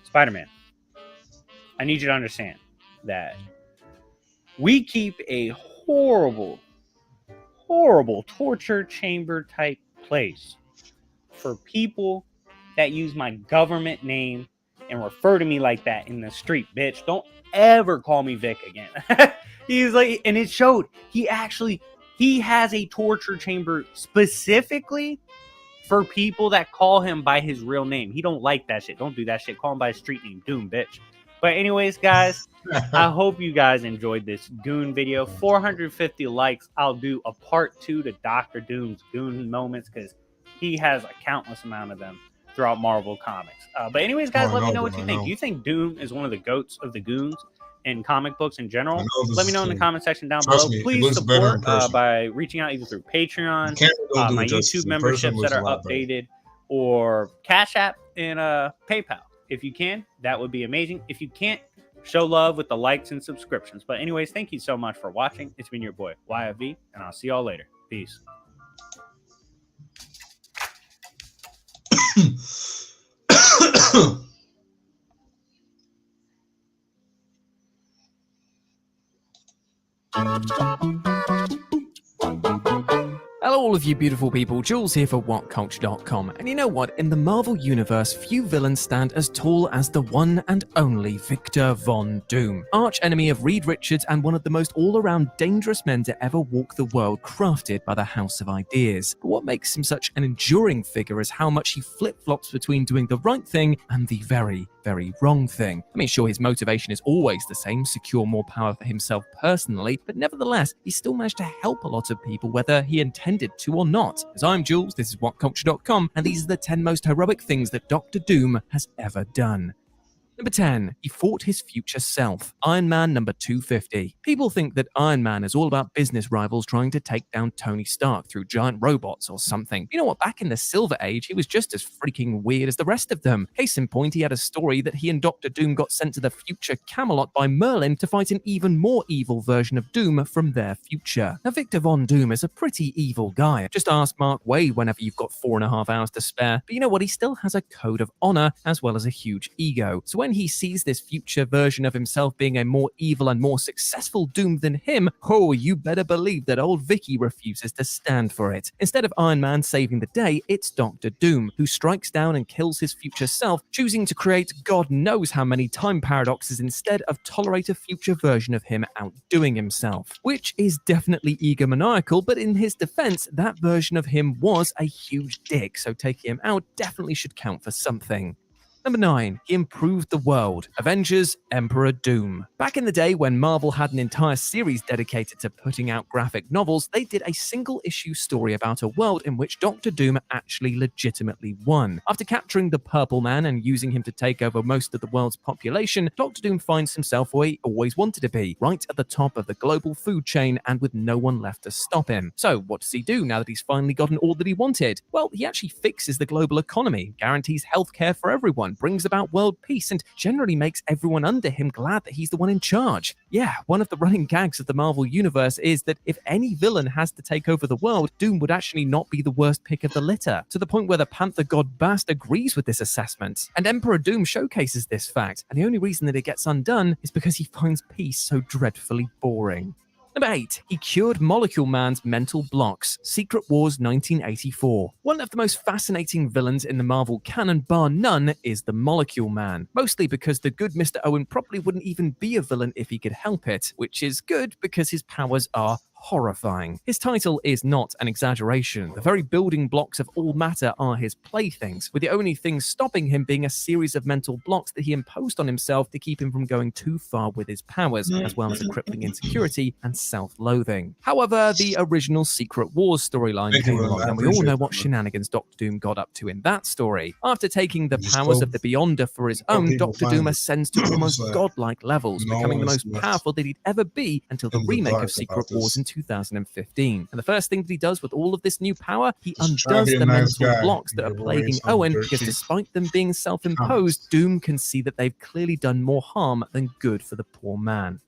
Spider-Man, I need you to understand that we keep a horrible torture chamber type place for people that use my government name and refer to me like that in the street, bitch. Don't ever call me Vic again. He's like, and it showed. He has a torture chamber specifically for people that call him by his real name. He don't like that shit. Don't do that shit. Call him by his street name, Doom, bitch. But anyways, guys, I hope you guys enjoyed this Goon video. 450 likes. I'll do a part 2 to Dr. Doom's Goon moments because he has a countless amount of them throughout Marvel Comics. But anyways, guys, let me know what you think. Do you think Doom is one of the goats of the goons in comic books in general? Let me know in the comment section down below. Please support by reaching out either through Patreon, my YouTube memberships that are updated, or Cash App and PayPal. If you can, that would be amazing. If you can't, show love with the likes and subscriptions. But anyways, thank you so much for watching. It's been your boy, YFV, and I'll see y'all later. Peace. Hello all of you beautiful people, Jules here for WhatCulture.com. And you know what? In the Marvel Universe, few villains stand as tall as the one and only Victor Von Doom. Arch enemy of Reed Richards and one of the most all-around dangerous men to ever walk the world, crafted by the House of Ideas. But what makes him such an enduring figure is how much he flip-flops between doing the right thing and the very wrong thing. I mean, sure, his motivation is always the same, secure more power for himself personally, but nevertheless, he still managed to help a lot of people whether he intended to or not. As I'm Jules, this is WhatCulture.com, and these are the 10 most heroic things that Dr. Doom has ever done. Number 10, he fought his future self. Iron Man number 250. People think that Iron Man is all about business rivals trying to take down Tony Stark through giant robots or something. You know what? Back in the Silver Age, he was just as freaking weird as the rest of them. Case in point, he had a story that he and Dr. Doom got sent to the future Camelot by Merlin to fight an even more evil version of Doom from their future. Now, Victor Von Doom is a pretty evil guy. Just ask Mark Waid whenever you've got 4.5 hours to spare. But you know what? He still has a code of honor as well as a huge ego. So when he sees this future version of himself being a more evil and more successful Doom than him, oh, you better believe that old Vicky refuses to stand for it. Instead of Iron Man saving the day, it's Dr. Doom, who strikes down and kills his future self, choosing to create God knows how many time paradoxes instead of tolerate a future version of him outdoing himself. Which is definitely egomaniacal, but in his defense, that version of him was a huge dick, so taking him out definitely should count for something. Number 9, he improved the world. Avengers Emperor Doom. Back in the day when Marvel had an entire series dedicated to putting out graphic novels, they did a single-issue story about a world in which Dr. Doom actually legitimately won. After capturing the Purple Man and using him to take over most of the world's population, Dr. Doom finds himself where he always wanted to be, right at the top of the global food chain and with no one left to stop him. So what does he do now that he's finally gotten all that he wanted? Well, he actually fixes the global economy, guarantees healthcare for everyone, brings about world peace, and generally makes everyone under him glad that he's the one in charge. Yeah, one of the running gags of the Marvel Universe is that if any villain has to take over the world, Doom would actually not be the worst pick of the litter, to the point where the Panther God Bast agrees with this assessment. And Emperor Doom showcases this fact, and the only reason that it gets undone is because he finds peace so dreadfully boring. Number 8, he cured Molecule Man's mental blocks. Secret Wars 1984. One of the most fascinating villains in the Marvel canon, bar none, is the Molecule Man. Mostly because the good Mr. Owen probably wouldn't even be a villain if he could help it, which is good because his powers are horrifying. His title is not an exaggeration. The very building blocks of all matter are his playthings, with the only thing stopping him being a series of mental blocks that he imposed on himself to keep him from going too far with his powers, as well as a crippling insecurity and self-loathing. However, the original Secret Wars storyline came along, and we all know what shenanigans Dr. Doom got up to in that story. After taking the powers of the Beyonder for his own, Dr. Doom ascends to almost godlike levels, becoming the most powerful that he'd ever be until the remake of Secret Wars in 2015. And the first thing that he does with all of this new power, he undoes the mental blocks that are plaguing Owen, because despite them being self-imposed, Doom can see that they've clearly done more harm than good for the poor man.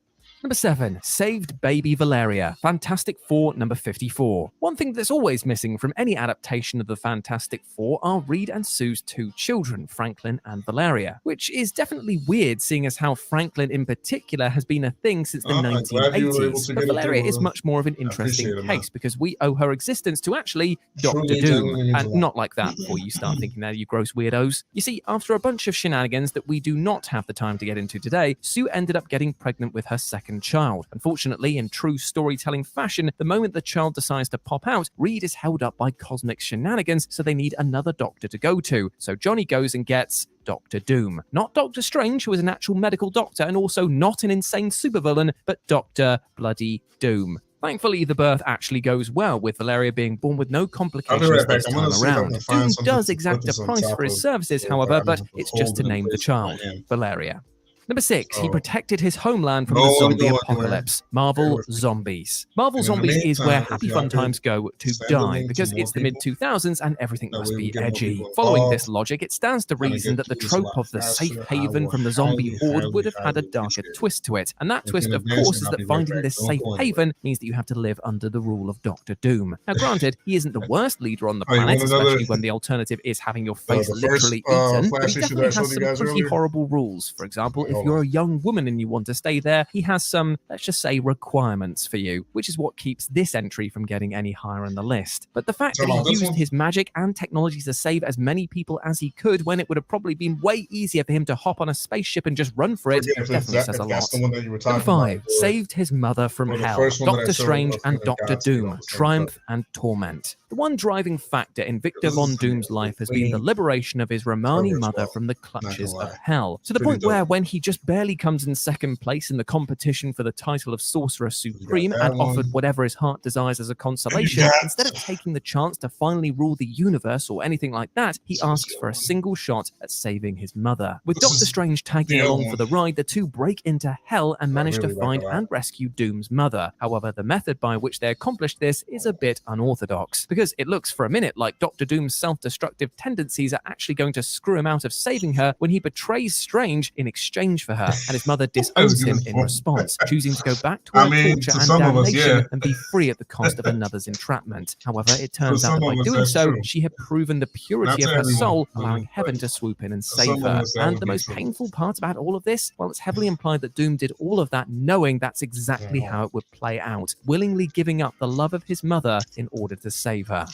Number 7, saved baby Valeria. Fantastic Four number 54. One thing that's always missing from any adaptation of the Fantastic Four are Reed and Sue's 2 children, Franklin and Valeria, which is definitely weird seeing as how Franklin in particular has been a thing since the 1980s. But Valeria is much more of an interesting case because we owe her existence to actually Dr. Doom. And not like that before you start thinking that, you gross weirdos. You see, after a bunch of shenanigans that we do not have the time to get into today, Sue ended up getting pregnant with her second child. Unfortunately, in true storytelling fashion, the moment the child decides to pop out, Reed is held up by cosmic shenanigans, so they need another doctor to go to. So Johnny goes and gets Dr. Doom. Not Doctor Strange, who is an actual medical doctor and also not an insane supervillain, but Dr. Bloody Doom. Thankfully, the birth actually goes well, with Valeria being born with no complications this time around. Doom does exact a price for his services, however, but it's just to name the child, Valeria. Number 6, he protected his homeland from the zombie apocalypse. Marvel Zombies. Marvel Zombies is where happy fun times go to die, because it's the mid-2000s and everything must be edgy. Following this logic, it stands to reason that the trope of the safe haven from the zombie horde would have had a darker twist to it. And that twist, of course, is that finding this safe haven means that you have to live under the rule of Dr. Doom. Now, granted, he isn't the worst leader on the planet, especially when the alternative is having your face literally eaten, but he definitely has some pretty horrible rules. For example, if you're a young woman and you want to stay there, he has some, let's just say, requirements for you, which is what keeps this entry from getting any higher on the list. But the fact that he used his magic and technology to save as many people as he could, when it would have probably been way easier for him to hop on a spaceship and just run for it, definitely says a lot. Number 5, saved his mother from hell. Doctor Strange and Dr. Doom, Triumph and Torment. The one driving factor in Victor Von Doom's life has been the liberation of his Romani mother from the clutches of hell, to the point where when he just barely comes in second place in the competition for the title of Sorcerer Supreme and offered whatever his heart desires as a consolation. Instead of taking the chance to finally rule the universe or anything like that, he asks for a single shot at saving his mother. With Doctor Strange tagging along for the ride, the two break into hell and manage to find and rescue Doom's mother. However, the method by which they accomplish this is a bit unorthodox, because it looks for a minute like Doctor Doom's self-destructive tendencies are actually going to screw him out of saving her when he betrays Strange in exchange for her, and his mother disowns him in response, choosing to go back to her torture and damnation and be free at the cost of another's entrapment. However, it turns out that by doing so, she had proven the purity of her soul, allowing heaven to swoop in and save her. And the most painful part about all of this, well, it's heavily implied that Doom did all of that knowing that's exactly how it would play out, willingly giving up the love of his mother in order to save her.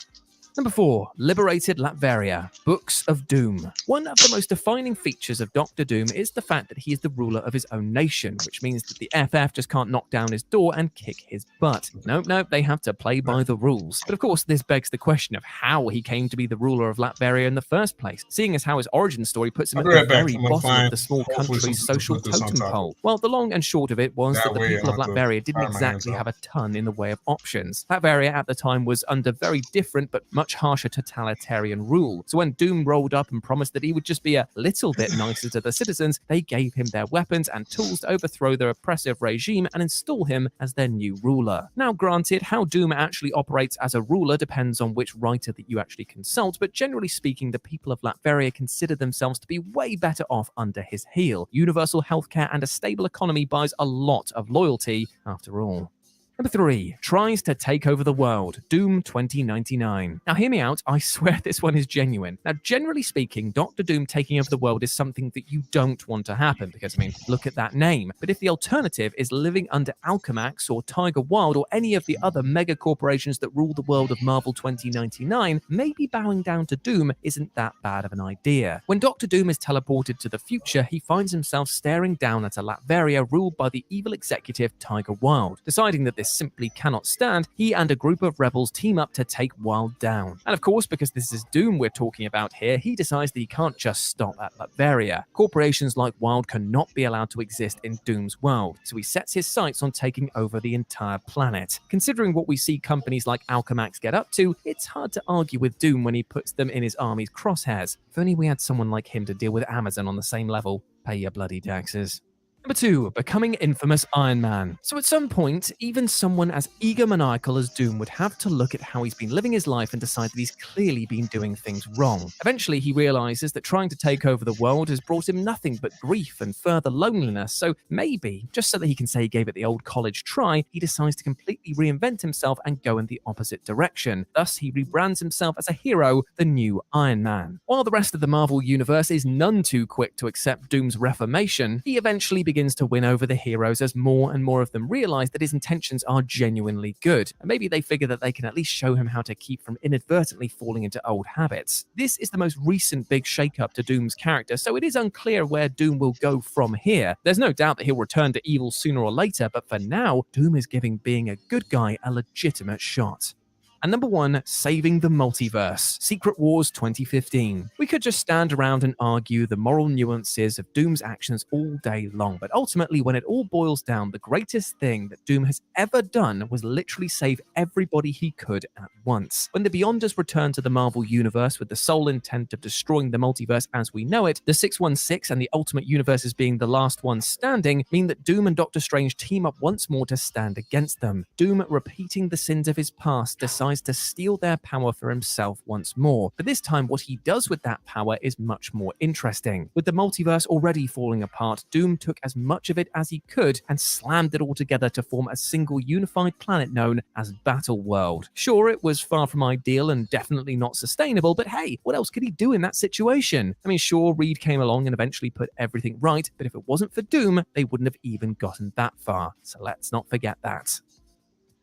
Number 4, Liberated Latveria, Books of Doom. One of the most defining features of Doctor Doom is the fact that he is the ruler of his own nation, which means that the FF just can't knock down his door and kick his butt. Nope, they have to play by the rules. But of course, this begs the question of how he came to be the ruler of Latveria in the first place, seeing as how his origin story puts him at the very bottom of the small country's social totem pole. Well, the long and short of it was that the people of Latveria didn't exactly have a ton in the way of options. Latveria at the time was under very different but much harsher totalitarian rule. So when Doom rolled up and promised that he would just be a little bit nicer to the citizens, they gave him their weapons and tools to overthrow their oppressive regime and install him as their new ruler. Now granted, how Doom actually operates as a ruler depends on which writer that you actually consult, but generally speaking, the people of Latveria consider themselves to be way better off under his heel. Universal healthcare and a stable economy buys a lot of loyalty after all. Number 3, tries to take over the world, Doom 2099. Now hear me out, I swear this one is genuine. Now generally speaking, Doctor Doom taking over the world is something that you don't want to happen, because I mean, look at that name. But if the alternative is living under Alchemax or Tiger Wild or any of the other mega corporations that rule the world of Marvel 2099, maybe bowing down to Doom isn't that bad of an idea. When Doctor Doom is teleported to the future, he finds himself staring down at a Latveria ruled by the evil executive Tiger Wild. Deciding that this simply cannot stand, he and a group of rebels team up to take Wild down. And of course, because this is Doom we're talking about here, he decides that he can't just stop at Latveria. Corporations like Wild cannot be allowed to exist in Doom's world, so he sets his sights on taking over the entire planet. Considering what we see companies like Alchemax get up to, it's hard to argue with Doom when he puts them in his army's crosshairs. If only we had someone like him to deal with Amazon on the same level. Pay your bloody taxes. Number 2, becoming infamous Iron Man. So at some point, even someone as egomaniacal as Doom would have to look at how he's been living his life and decide that he's clearly been doing things wrong. Eventually, he realizes that trying to take over the world has brought him nothing but grief and further loneliness, so maybe, just so that he can say he gave it the old college try, he decides to completely reinvent himself and go in the opposite direction. Thus, he rebrands himself as a hero, the new Iron Man. While the rest of the Marvel universe is none too quick to accept Doom's reformation, he eventually begins to win over the heroes as more and more of them realize that his intentions are genuinely good, and maybe they figure that they can at least show him how to keep from inadvertently falling into old habits. This is the most recent big shakeup to Doom's character, so it is unclear where Doom will go from here. There's no doubt that he'll return to evil sooner or later, but for now, Doom is giving being a good guy a legitimate shot. And number 1, saving the multiverse, Secret Wars 2015. We could just stand around and argue the moral nuances of Doom's actions all day long, but ultimately when it all boils down, the greatest thing that Doom has ever done was literally save everybody he could at once. When the Beyonders returned to the Marvel Universe with the sole intent of destroying the multiverse as we know it, the 616 and the Ultimate Universes being the last ones standing mean that Doom and Doctor Strange team up once more to stand against them. Doom, repeating the sins of his past, decides to steal their power for himself once more. But this time, what he does with that power is much more interesting. With the multiverse already falling apart, Doom took as much of it as he could and slammed it all together to form a single unified planet known as Battle World. Sure, it was far from ideal and definitely not sustainable, but hey, what else could he do in that situation? I mean, sure, Reed came along and eventually put everything right, but if it wasn't for Doom, they wouldn't have even gotten that far. So let's not forget that.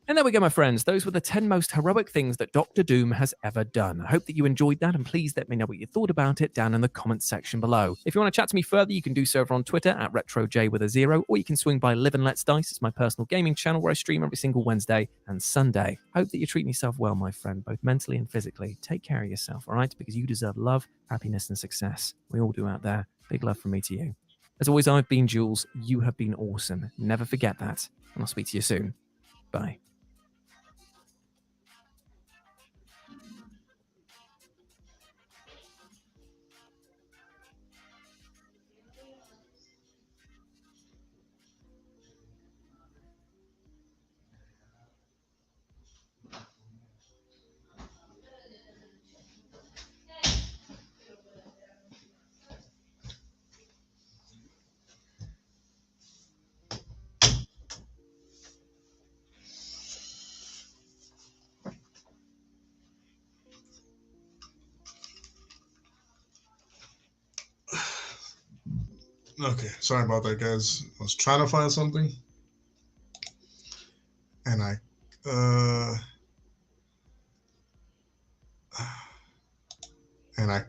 And there we go, my friends. Those were the 10 most heroic things that Doctor Doom has ever done. I hope that you enjoyed that, and please let me know what you thought about it down in the comments section below. If you want to chat to me further, you can do so over on Twitter at RetroJ, or you can swing by Live and Let's Dice. It's my personal gaming channel where I stream every single Wednesday and Sunday. Hope that you're treating yourself well, my friend, both mentally and physically. Take care of yourself, all right? Because you deserve love, happiness, and success. We all do out there. Big love from me to you. As always, I've been Jules. You have been awesome. Never forget that. And I'll speak to you soon. Bye. Okay, sorry about that, guys. I was trying to find something, and I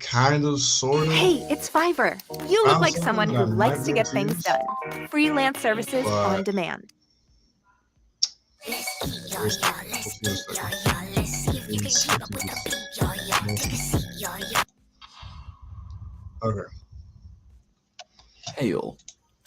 kind of sort of. Hey, it's Fiverr. You look like someone who likes to get things done. Freelance services on demand. Okay. Hey all,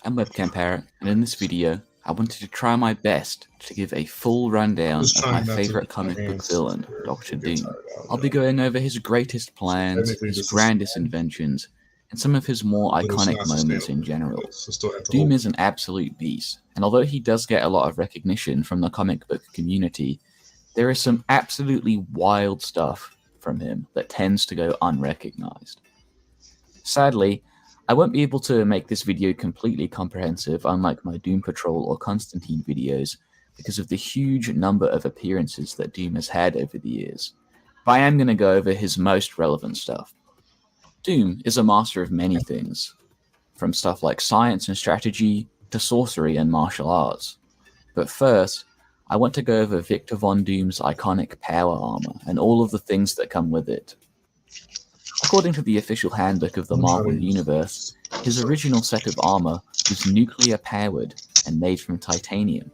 I'm Webcam Parrot, and in this video, I wanted to try my best to give a full rundown of my favourite comic book villain, Dr. Doom. I'll be going over his greatest plans, his grandest inventions, and some of his more iconic moments in general. Doom is an absolute beast, and although he does get a lot of recognition from the comic book community, there is some absolutely wild stuff from him that tends to go unrecognized. Sadly, I won't be able to make this video completely comprehensive, unlike my Doom Patrol or Constantine videos, because of the huge number of appearances that Doom has had over the years. But I am going to go over his most relevant stuff. Doom is a master of many things, from stuff like science and strategy, to sorcery and martial arts. But first, I want to go over Victor Von Doom's iconic power armor, and all of the things that come with it. According to the official handbook of the Marvel Universe, his original set of armor was nuclear-powered and made from titanium,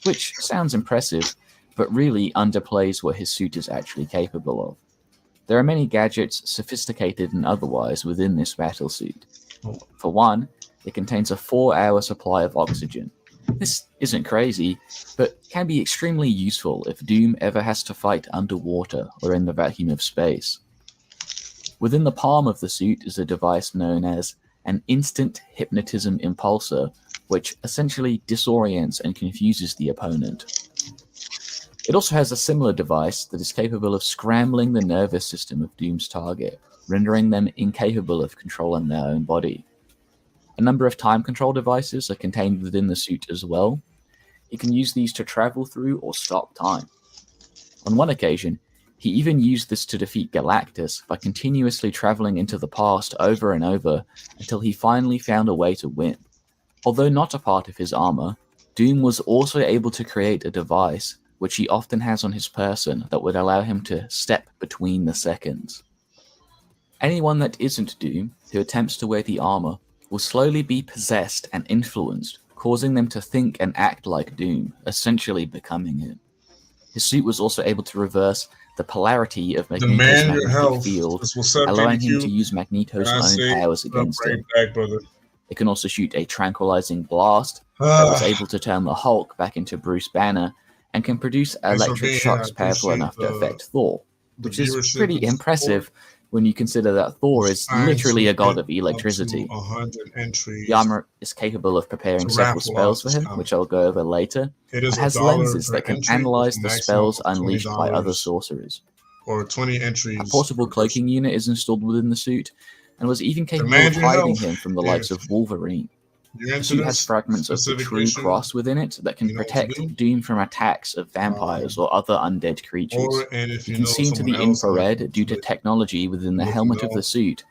which sounds impressive, but really underplays what his suit is actually capable of. There are many gadgets, sophisticated and otherwise, within this battlesuit. For one, it contains a 4-hour supply of oxygen. This isn't crazy, but can be extremely useful if Doom ever has to fight underwater or in the vacuum of space. Within the palm of the suit is a device known as an instant hypnotism impulsor, which essentially disorients and confuses the opponent. It also has a similar device that is capable of scrambling the nervous system of Doom's target, rendering them incapable of controlling their own body. A number of time control devices are contained within the suit as well. He can use these to travel through or stop time. On one occasion, he even used this to defeat Galactus by continuously traveling into the past over and over until he finally found a way to win. Although not a part of his armor, Doom was also able to create a device which he often has on his person that would allow him to step between the seconds. Anyone that isn't Doom, who attempts to wear the armor, will slowly be possessed and influenced, causing them to think and act like Doom, essentially becoming him. His suit was also able to reverse the polarity of Magneto's magnetic field, allowing him to use Magneto's own powers against him. It can also shoot a tranquilizing blast that was able to turn the Hulk back into Bruce Banner, and can produce electric shocks powerful enough to affect Thor, which is pretty impressive when you consider that Thor is literally a god of electricity. The armor is capable of preparing several spells for him, which I'll go over later, and has lenses that can analyze the spells unleashed by other sorcerers. Or 20 entries. A portable cloaking unit is installed within the suit, and was even capable of hiding him from the likes of Wolverine. The suit has fragments of the True Cross within it that can protect Doom from attacks of vampires or other undead creatures. You can see into the infrared due to technology within the helmet of the suit,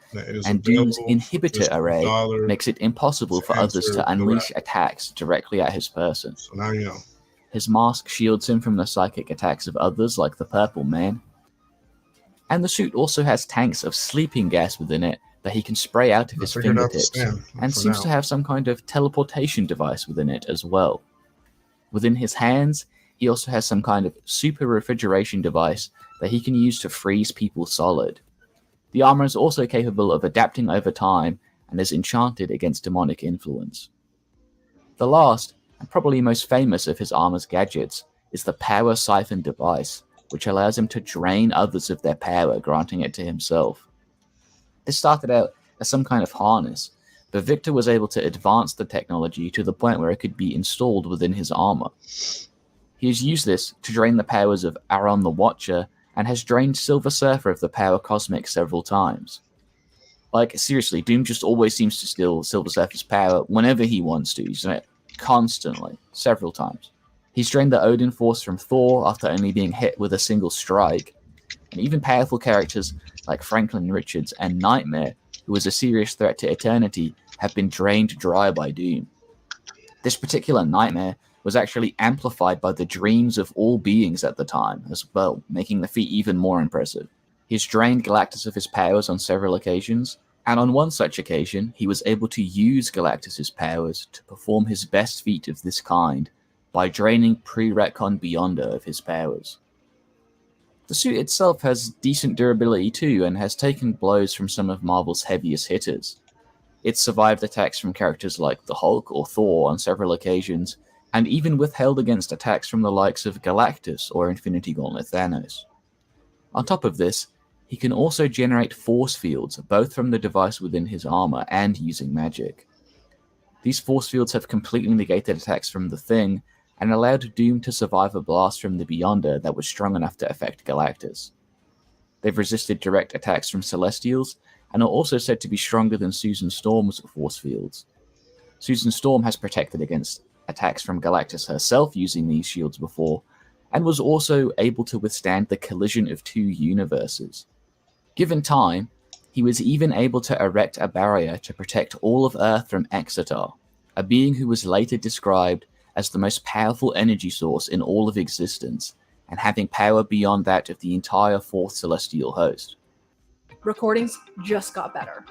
and Doom's inhibitor array makes it impossible for others to unleash attacks directly at his person. So now you know. His mask shields him from the psychic attacks of others like the Purple Man. And the suit also has tanks of sleeping gas within it that he can spray out of his fingertips, and seems to have some kind of teleportation device within it as well. Within his hands, he also has some kind of super refrigeration device that he can use to freeze people solid. The armor is also capable of adapting over time, and is enchanted against demonic influence. The last, and probably most famous of his armor's gadgets, is the Power Siphon device, which allows him to drain others of their power, granting it to himself. This started out as some kind of harness, but Victor was able to advance the technology to the point where it could be installed within his armor. He has used this to drain the powers of Aaron the Watcher, and has drained Silver Surfer of the Power Cosmic several times. Like, seriously, Doom just always seems to steal Silver Surfer's power whenever he wants to. He's done it constantly, several times. He's drained the Odin Force from Thor after only being hit with a single strike, and even powerful characters like Franklin Richards and Nightmare, who was a serious threat to Eternity, have been drained dry by Doom. This particular Nightmare was actually amplified by the dreams of all beings at the time as well, making the feat even more impressive. He's drained Galactus of his powers on several occasions, and on one such occasion, he was able to use Galactus's powers to perform his best feat of this kind by draining pre-retcon Beyonder of his powers. The suit itself has decent durability too, and has taken blows from some of Marvel's heaviest hitters. It's survived attacks from characters like the Hulk or Thor on several occasions, and even withheld against attacks from the likes of Galactus or Infinity Gauntlet Thanos. On top of this, he can also generate force fields, both from the device within his armor and using magic. These force fields have completely negated attacks from the Thing, and allowed Doom to survive a blast from the Beyonder that was strong enough to affect Galactus. They've resisted direct attacks from Celestials, and are also said to be stronger than Susan Storm's force fields. Susan Storm has protected against attacks from Galactus herself using these shields before, and was also able to withstand the collision of two universes. Given time, he was even able to erect a barrier to protect all of Earth from Exeter, a being who was later described as the most powerful energy source in all of existence, and having power beyond that of the entire fourth celestial host. Recordings just got better.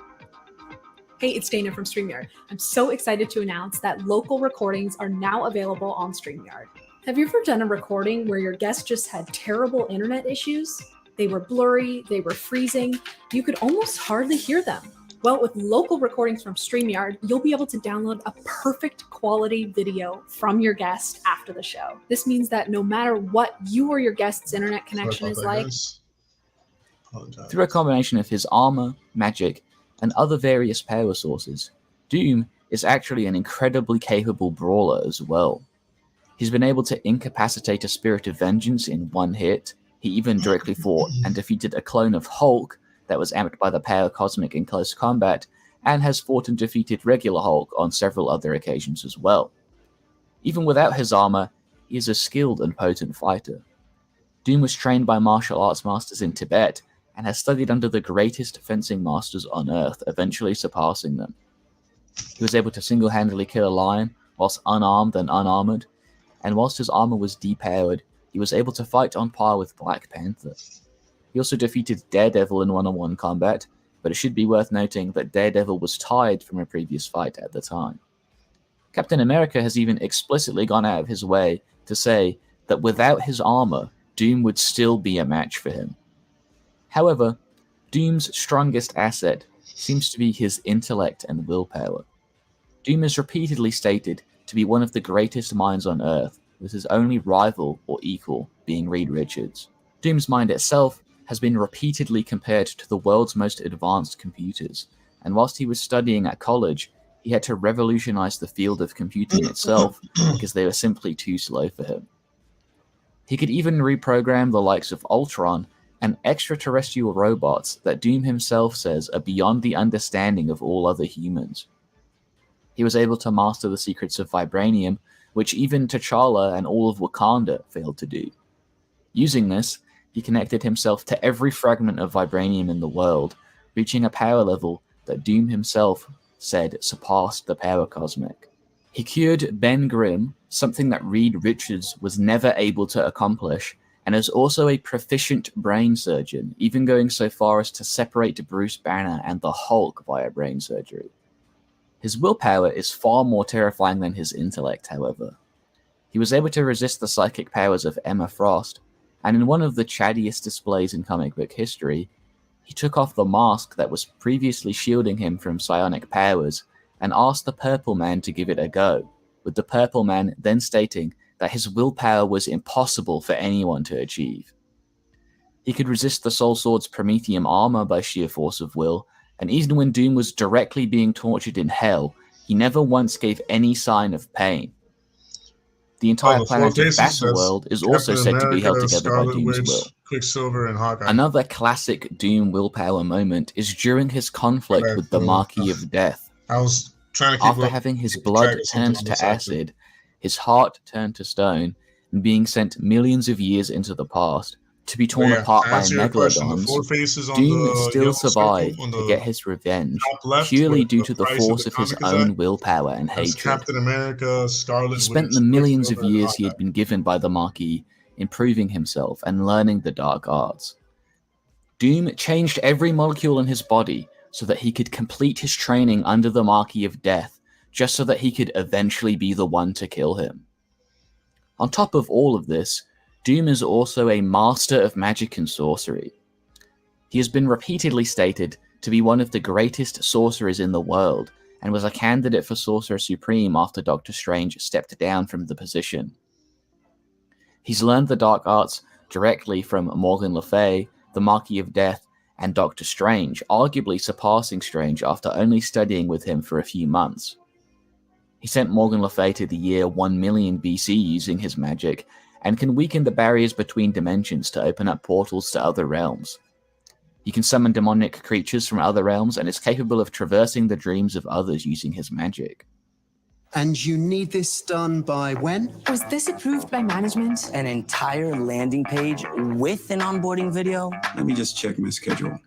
Hey, it's Dana from StreamYard. I'm so excited to announce that local recordings are now available on StreamYard. Have you ever done a recording where your guest just had terrible internet issues? They were blurry, they were freezing, you could almost hardly hear them. Well, with local recordings from StreamYard, you'll be able to download a perfect quality video from your guest after the show. This means that no matter what you or your guest's internet connection is like, through a combination of his armor, magic, and other various power sources, Doom is actually an incredibly capable brawler as well. He's been able to incapacitate a Spirit of Vengeance in one hit. He even directly fought and defeated a clone of Hulk that was amped by the Power Cosmic in close combat, and has fought and defeated regular Hulk on several other occasions as well. Even without his armor, he is a skilled and potent fighter. Doom was trained by martial arts masters in Tibet, and has studied under the greatest fencing masters on Earth, eventually surpassing them. He was able to single-handedly kill a lion whilst unarmed and unarmored, and whilst his armor was depowered, he was able to fight on par with Black Panther. He also defeated Daredevil in one-on-one combat, but it should be worth noting that Daredevil was tied from a previous fight at the time. Captain America has even explicitly gone out of his way to say that without his armor, Doom would still be a match for him. However, Doom's strongest asset seems to be his intellect and willpower. Doom is repeatedly stated to be one of the greatest minds on Earth, with his only rival or equal being Reed Richards. Doom's mind itself has been repeatedly compared to the world's most advanced computers, and whilst he was studying at college, he had to revolutionize the field of computing itself because they were simply too slow for him. He could even reprogram the likes of Ultron and extraterrestrial robots that Doom himself says are beyond the understanding of all other humans. He was able to master the secrets of vibranium, which even T'Challa and all of Wakanda failed to do. Using this, he connected himself to every fragment of vibranium in the world, reaching a power level that Doom himself said surpassed the Power Cosmic. He cured Ben Grimm, something that Reed Richards was never able to accomplish, and is also a proficient brain surgeon, even going so far as to separate Bruce Banner and the Hulk via brain surgery. His willpower is far more terrifying than his intellect, however. He was able to resist the psychic powers of Emma Frost, and in one of the chattiest displays in comic book history, he took off the mask that was previously shielding him from psionic powers and asked the Purple Man to give it a go, with the Purple Man then stating that his willpower was impossible for anyone to achieve. He could resist the Soul Sword's Prometheum armor by sheer force of will, and even when Doom was directly being tortured in hell, he never once gave any sign of pain. The entire planet of Battleworld is also said to be held together by Doom's will. Quicksilver, and Hawkeye. Another classic Doom willpower moment is during his conflict with the Marquis of Death. I was trying to keep After having his blood turned to acid, his heart turned to stone, and being sent millions of years into the past, to be torn apart by megalodons, Doom still survived to get his revenge, purely due to the force of his own willpower and hatred. He spent the millions of years he had been given by the Marquis improving himself and learning the dark arts. Doom changed every molecule in his body so that he could complete his training under the Marquis of Death, just so that he could eventually be the one to kill him. On top of all of this, Doom is also a master of magic and sorcery. He has been repeatedly stated to be one of the greatest sorcerers in the world, and was a candidate for Sorcerer Supreme after Doctor Strange stepped down from the position. He's learned the dark arts directly from Morgan Le Fay, the Marquis of Death, and Doctor Strange, arguably surpassing Strange after only studying with him for a few months. He sent Morgan Le Fay to the year 1 million BC using his magic, and can weaken the barriers between dimensions to open up portals to other realms. He can summon demonic creatures from other realms and is capable of traversing the dreams of others using his magic. And you need this done by when? Was this approved by management? An entire landing page with an onboarding video? Let me just check my schedule.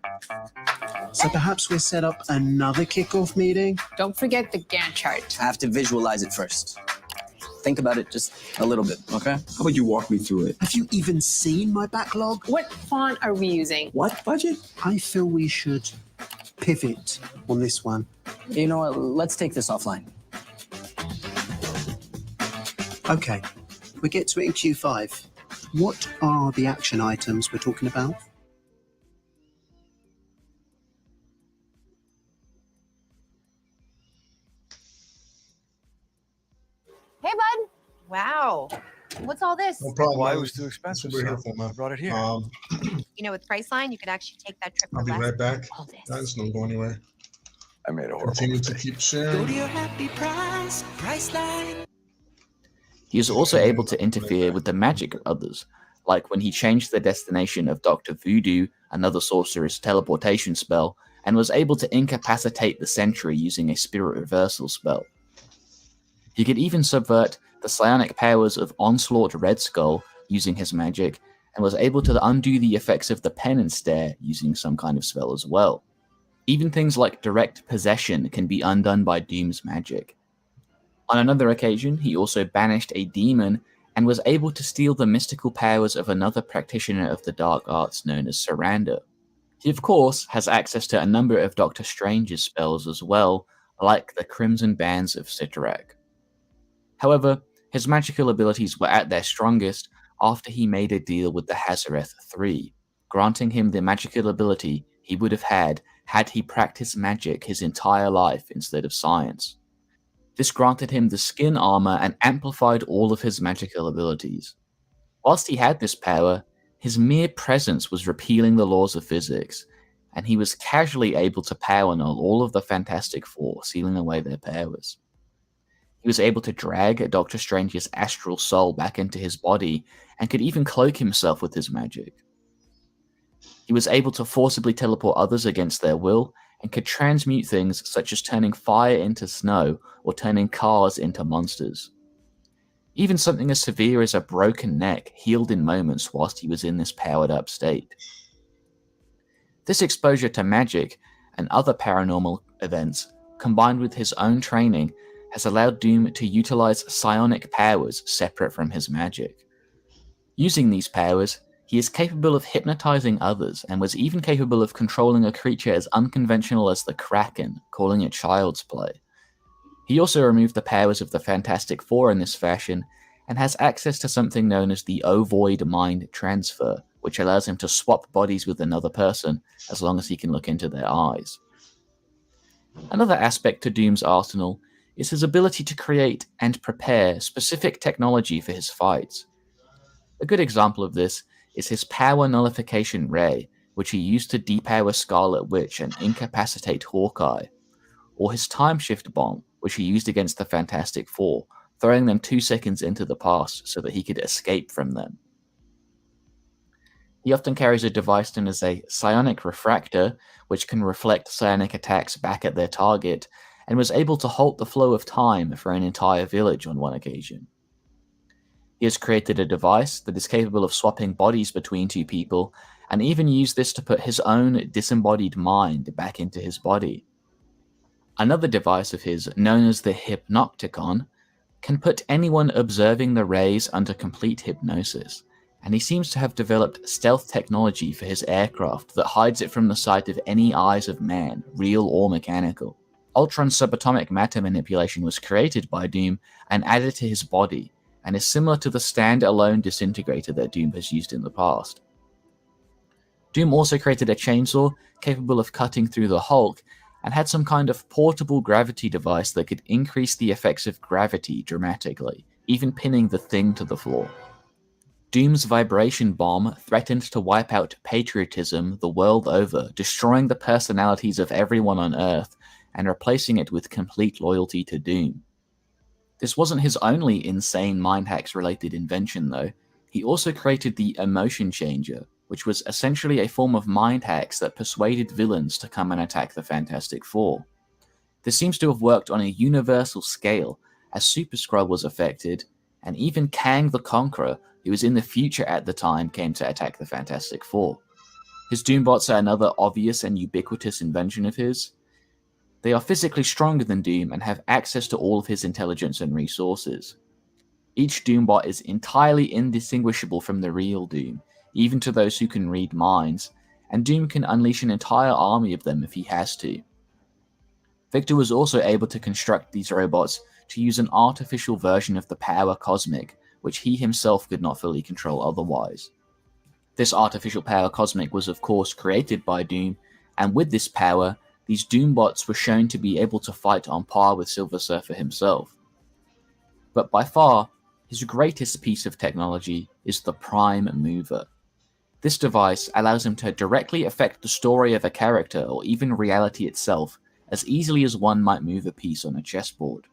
So perhaps we'll set up another kickoff meeting? Don't forget the Gantt chart. I have to visualize it first. Think about it just a little bit, okay? How about you walk me through it? Have you even seen my backlog? What font are we using? What budget? I feel we should pivot on this one. You know what? Let's take this offline. Okay, we get to it in Q5. What are the action items we're talking about? Hey, bud. Wow. What's all this? No problem. Why it was too expensive? We're here So for, I brought it here. You know, with Priceline, you could actually take that trip. I'll be right back. All this. Guys, don't go anywhere. I made a horrible Continue to mistake. keep sharing. your happy price, Priceline. He is also able to interfere with the magic of others, like when he changed the destination of Dr. Voodoo, another sorcerer's teleportation spell, and was able to incapacitate the Sentry using a spirit reversal spell. He could even subvert the psionic powers of Onslaught Red Skull using his magic, and was able to undo the effects of the Penance Stare using some kind of spell as well. Even things like direct possession can be undone by Doom's magic. On another occasion, he also banished a demon and was able to steal the mystical powers of another practitioner of the dark arts known as Saranda. He of course has access to a number of Doctor Strange's spells as well, like the Crimson Bands of Sitarak. However, his magical abilities were at their strongest after he made a deal with the Hazareth 3, granting him the magical ability he would have had he practiced magic his entire life instead of science. This granted him the skin armor and amplified all of his magical abilities. Whilst he had this power, his mere presence was repealing the laws of physics, and he was casually able to power null all of the Fantastic Four, sealing away their powers. He was able to drag Doctor Strange's astral soul back into his body, and could even cloak himself with his magic. He was able to forcibly teleport others against their will, and could transmute things such as turning fire into snow, or turning cars into monsters. Even something as severe as a broken neck healed in moments whilst he was in this powered-up state. This exposure to magic and other paranormal events, combined with his own training, has allowed Doom to utilize psionic powers separate from his magic. Using these powers, he is capable of hypnotizing others, and was even capable of controlling a creature as unconventional as the Kraken, calling it child's play. He also removed the powers of the Fantastic Four in this fashion, and has access to something known as the Ovoid Mind Transfer, which allows him to swap bodies with another person as long as he can look into their eyes. Another aspect to Doom's arsenal is his ability to create and prepare specific technology for his fights. A good example of this is his power nullification ray, which he used to depower Scarlet Witch and incapacitate Hawkeye, or his time shift bomb, which he used against the Fantastic Four, throwing them 2 seconds into the past so that he could escape from them. He often carries a device known as a psionic refractor, which can reflect psionic attacks back at their target, and was able to halt the flow of time for an entire village on one occasion. He has created a device that is capable of swapping bodies between two people, and even used this to put his own disembodied mind back into his body. Another device of his, known as the Hypnopticon, can put anyone observing the rays under complete hypnosis, and he seems to have developed stealth technology for his aircraft that hides it from the sight of any eyes of man, real or mechanical. Ultron subatomic matter manipulation was created by Doom and added to his body, and is similar to the stand-alone disintegrator that Doom has used in the past. Doom also created a chainsaw capable of cutting through the Hulk, and had some kind of portable gravity device that could increase the effects of gravity dramatically, even pinning the Thing to the floor. Doom's vibration bomb threatened to wipe out patriotism the world over, destroying the personalities of everyone on Earth, and replacing it with complete loyalty to Doom. This wasn't his only insane mind hacks related invention though. He also created the Emotion Changer, which was essentially a form of mind hacks that persuaded villains to come and attack the Fantastic Four. This seems to have worked on a universal scale, as Super Skrull was affected, and even Kang the Conqueror, who was in the future at the time, came to attack the Fantastic Four. His Doombots are another obvious and ubiquitous invention of his. They are physically stronger than Doom and have access to all of his intelligence and resources. Each Doombot is entirely indistinguishable from the real Doom, even to those who can read minds, and Doom can unleash an entire army of them if he has to. Victor was also able to construct these robots to use an artificial version of the power cosmic, which he himself could not fully control otherwise. This artificial power cosmic was of course created by Doom, and with this power, these Doombots were shown to be able to fight on par with Silver Surfer himself. But by far, his greatest piece of technology is the Prime Mover. This device allows him to directly affect the story of a character or even reality itself as easily as one might move a piece on a chessboard.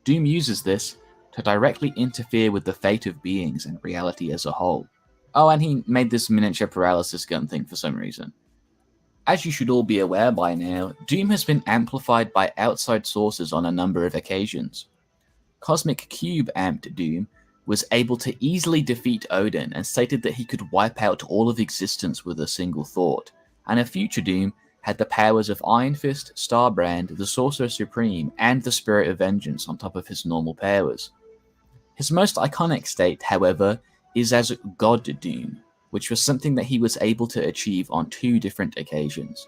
Doom uses this to directly interfere with the fate of beings and reality as a whole. Oh, and he made this miniature paralysis gun thing for some reason. As you should all be aware by now, Doom has been amplified by outside sources on a number of occasions. Cosmic Cube amped Doom was able to easily defeat Odin and stated that he could wipe out all of existence with a single thought, and a future Doom had the powers of Iron Fist, Starbrand, the Sorcerer Supreme, and the Spirit of Vengeance on top of his normal powers. His most iconic state, however, is as God Doom, which was something that he was able to achieve on 2 different occasions.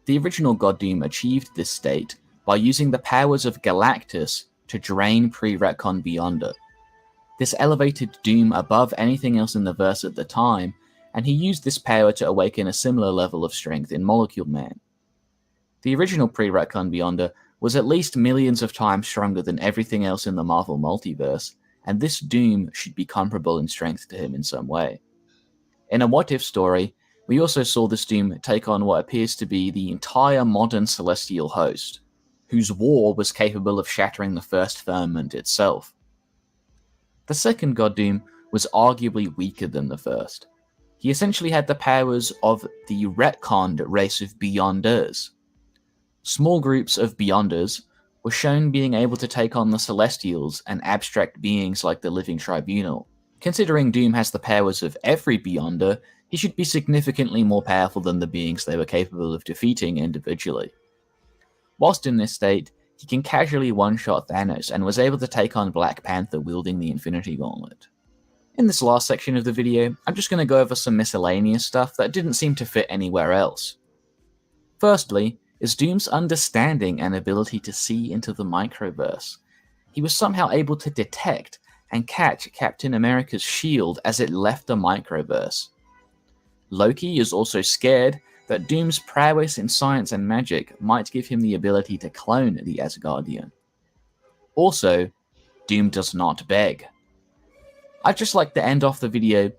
The original God Doom achieved this state by using the powers of Galactus to drain pre-retcon Beyonder. This elevated Doom above anything else in the verse at the time, and he used this power to awaken a similar level of strength in Molecule Man. The original pre-retcon Beyonder was at least millions of times stronger than everything else in the Marvel multiverse, and this Doom should be comparable in strength to him in some way. In a What If story, we also saw this Doom take on what appears to be the entire modern celestial host, whose war was capable of shattering the first firmament itself. The second God Doom was arguably weaker than the first. He essentially had the powers of the retconned race of Beyonders. Small groups of Beyonders were shown being able to take on the Celestials and abstract beings like the Living Tribunal. Considering Doom has the powers of every Beyonder, he should be significantly more powerful than the beings they were capable of defeating individually. Whilst in this state, he can casually one-shot Thanos and was able to take on Black Panther wielding the Infinity Gauntlet. In this last section of the video, I'm just going to go over some miscellaneous stuff that didn't seem to fit anywhere else. Firstly, is Doom's understanding and ability to see into the microverse. He was somehow able to detect and catch Captain America's shield as it left the microverse. Loki is also scared that Doom's prowess in science and magic might give him the ability to clone the Asgardian. Also, Doom does not beg. I'd just like to end off the video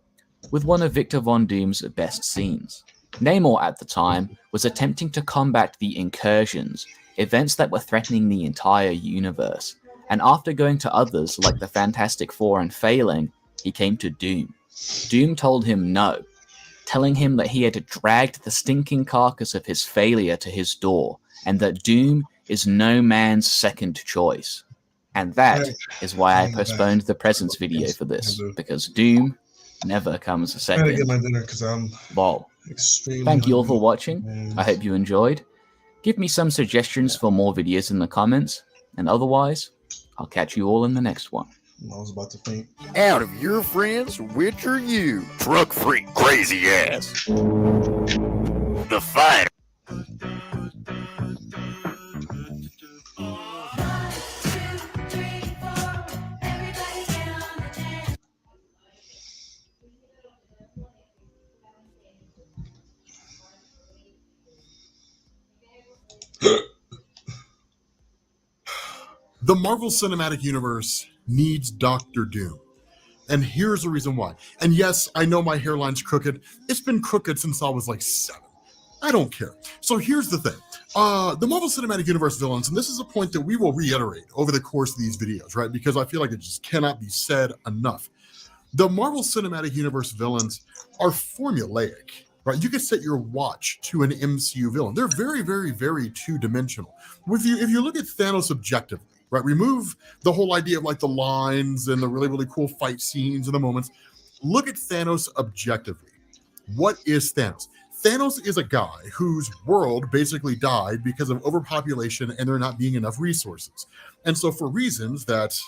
with one of Victor Von Doom's best scenes. Namor at the time was attempting to combat the incursions, events that were threatening the entire universe, and after going to others like the Fantastic Four and failing, he came to Doom. Doom told him no, telling him that he had dragged the stinking carcass of his failure to his door, and that Doom is no man's second choice. And that is why I postponed the presents video for this, because Doom never comes I second. gotta get my dinner because I'm extremely Thank you all hungry. for watching. I hope you enjoyed. Give me some suggestions for more videos in the comments, and otherwise, I'll catch you all in the next one. I was about to faint. Out of your friends, which are you? Truck freak, crazy ass. The fighter. The Marvel Cinematic Universe needs Doctor Doom. And here's the reason why. And yes, I know my hairline's crooked. It's been crooked since I was like 7. I don't care. So here's the thing. The Marvel Cinematic Universe villains, and this is a point that we will reiterate over the course of these videos, right? Because I feel like it just cannot be said enough. The Marvel Cinematic Universe villains are formulaic, right? You can set your watch to an MCU villain. They're very, very, very two-dimensional. If you look at Thanos objectively, right, remove the whole idea of like the lines and the really, really cool fight scenes and the moments. Look at Thanos objectively. What is Thanos? Thanos is a guy whose world basically died because of overpopulation and there not being enough resources. And so for reasons that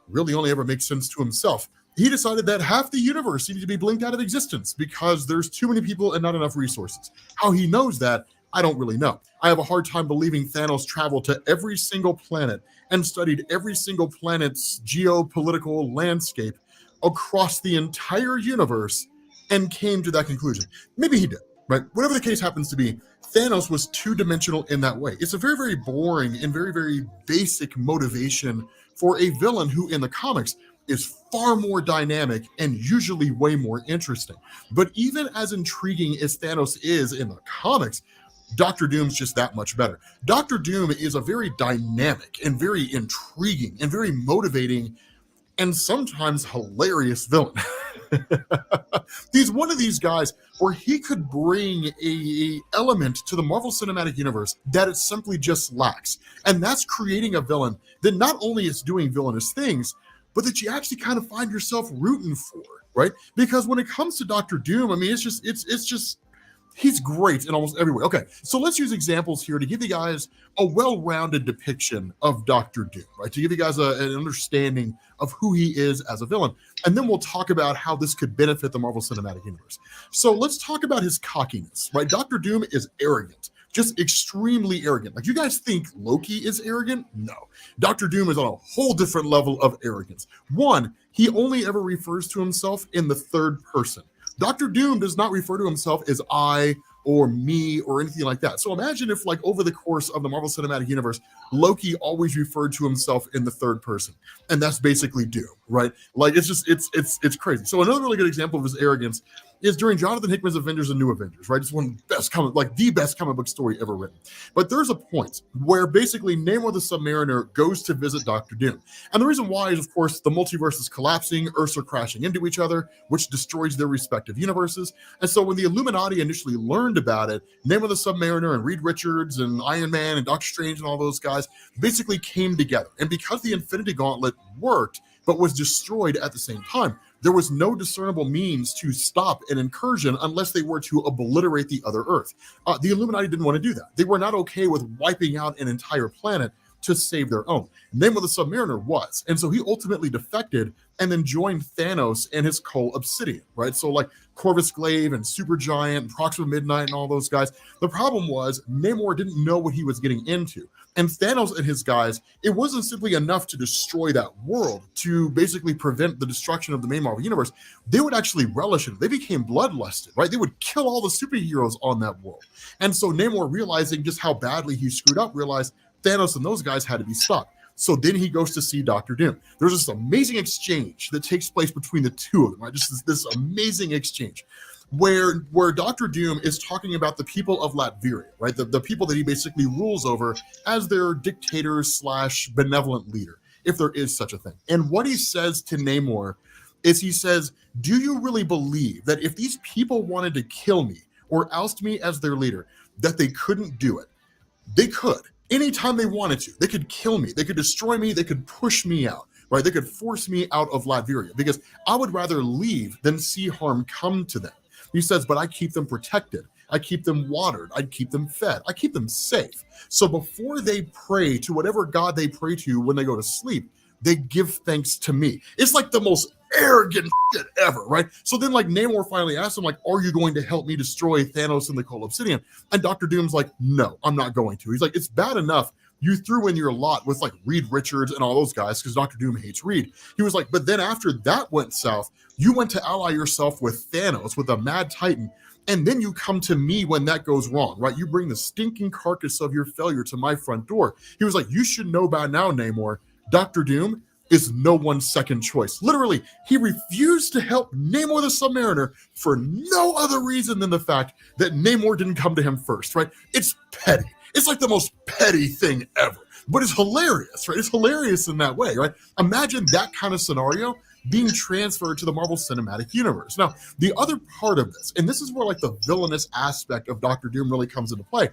really only ever make sense to himself, he decided that half the universe needed to be blinked out of existence because there's too many people and not enough resources. How he knows that, I don't really know. I have a hard time believing Thanos traveled to every single planet and studied every single planet's geopolitical landscape across the entire universe and came to that conclusion. Maybe he did, right? Whatever the case happens to be, Thanos was two-dimensional in that way. It's a very, very boring and very, very basic motivation for a villain who in the comics is far more dynamic and usually way more interesting. But even as intriguing as Thanos is in the comics, Doctor Doom's just that much better. Doctor Doom is a very dynamic and very intriguing and very motivating and sometimes hilarious villain. He's one of these guys where he could bring a element to the Marvel Cinematic Universe that it simply just lacks. And that's creating a villain that not only is doing villainous things, but that you actually kind of find yourself rooting for, right? Because when it comes to Doctor Doom, I mean, it's just he's great in almost every way. Okay, so let's use examples here to give you guys a well-rounded depiction of Doctor Doom, right? To give you guys an understanding of who he is as a villain. And then we'll talk about how this could benefit the Marvel Cinematic Universe. So let's talk about his cockiness, right? Doctor Doom is arrogant, just extremely arrogant. Like, you guys think Loki is arrogant? No. Doctor Doom is on a whole different level of arrogance. One, he only ever refers to himself in the third person. Doctor Doom does not refer to himself as I or me or anything like that. So imagine if, like, over the course of the Marvel Cinematic Universe, Loki always referred to himself in the third person, and that's basically Doom, right? Like, it's crazy. So another really good example of his arrogance is during Jonathan Hickman's Avengers and New Avengers, right? It's one of the best the best comic book story ever written. But there's a point where basically Namor the Submariner goes to visit Doctor Doom. And the reason why is, of course, the multiverse is collapsing, Earths are crashing into each other, which destroys their respective universes. And so when the Illuminati initially learned about it, Namor the Submariner and Reed Richards and Iron Man and Doctor Strange and all those guys basically came together. And because the Infinity Gauntlet worked, but was destroyed at the same time, there was no discernible means to stop an incursion unless they were to obliterate the other Earth. The Illuminati didn't want to do that. They were not okay with wiping out an entire planet to save their own. Namor the Submariner was. And so he ultimately defected and then joined Thanos and his Cull Obsidian, right? So like Corvus Glaive and Supergiant and Proxima Midnight and all those guys. The problem was Namor didn't know what he was getting into. And Thanos and his guys, it wasn't simply enough to destroy that world, to basically prevent the destruction of the main Marvel Universe. They would actually relish it. They became bloodlusted, right? They would kill all the superheroes on that world. And so Namor, realizing just how badly he screwed up, realized Thanos and those guys had to be stopped. So then he goes to see Dr. Doom. There's this amazing exchange that takes place between the two of them, right? Just this amazing exchange where Dr. Doom is talking about the people of Latveria, right? The people that he basically rules over as their dictator / benevolent leader, if there is such a thing. And what he says to Namor is he says, do you really believe that if these people wanted to kill me or oust me as their leader, that they couldn't do it? They could. Anytime they wanted to. They could kill me. They could destroy me. They could push me out, right? They could force me out of Latveria because I would rather leave than see harm come to them. He says, but I keep them protected. I keep them watered. I keep them fed. I keep them safe. So before they pray to whatever God they pray to when they go to sleep, they give thanks to me. It's like the most arrogant shit ever, right? So then like Namor finally asks him, like, are you going to help me destroy Thanos and the Cull Obsidian? And Dr. Doom's like, no, I'm not going to. He's like, it's bad enough you threw in your lot with like Reed Richards and all those guys because Dr. Doom hates Reed. He was like, but then after that went south, you went to ally yourself with Thanos, with a mad titan, and then you come to me when that goes wrong, right? You bring the stinking carcass of your failure to my front door. He was like, you should know by now, Namor, Dr. Doom is no one's second choice. Literally, he refused to help Namor the Submariner for no other reason than the fact that Namor didn't come to him first, right? It's petty. It's like the most petty thing ever, but it's hilarious, right? It's hilarious in that way, right? Imagine that kind of scenario being transferred to the Marvel Cinematic Universe. Now, the other part of this, and this is where like the villainous aspect of Dr. Doom really comes into play,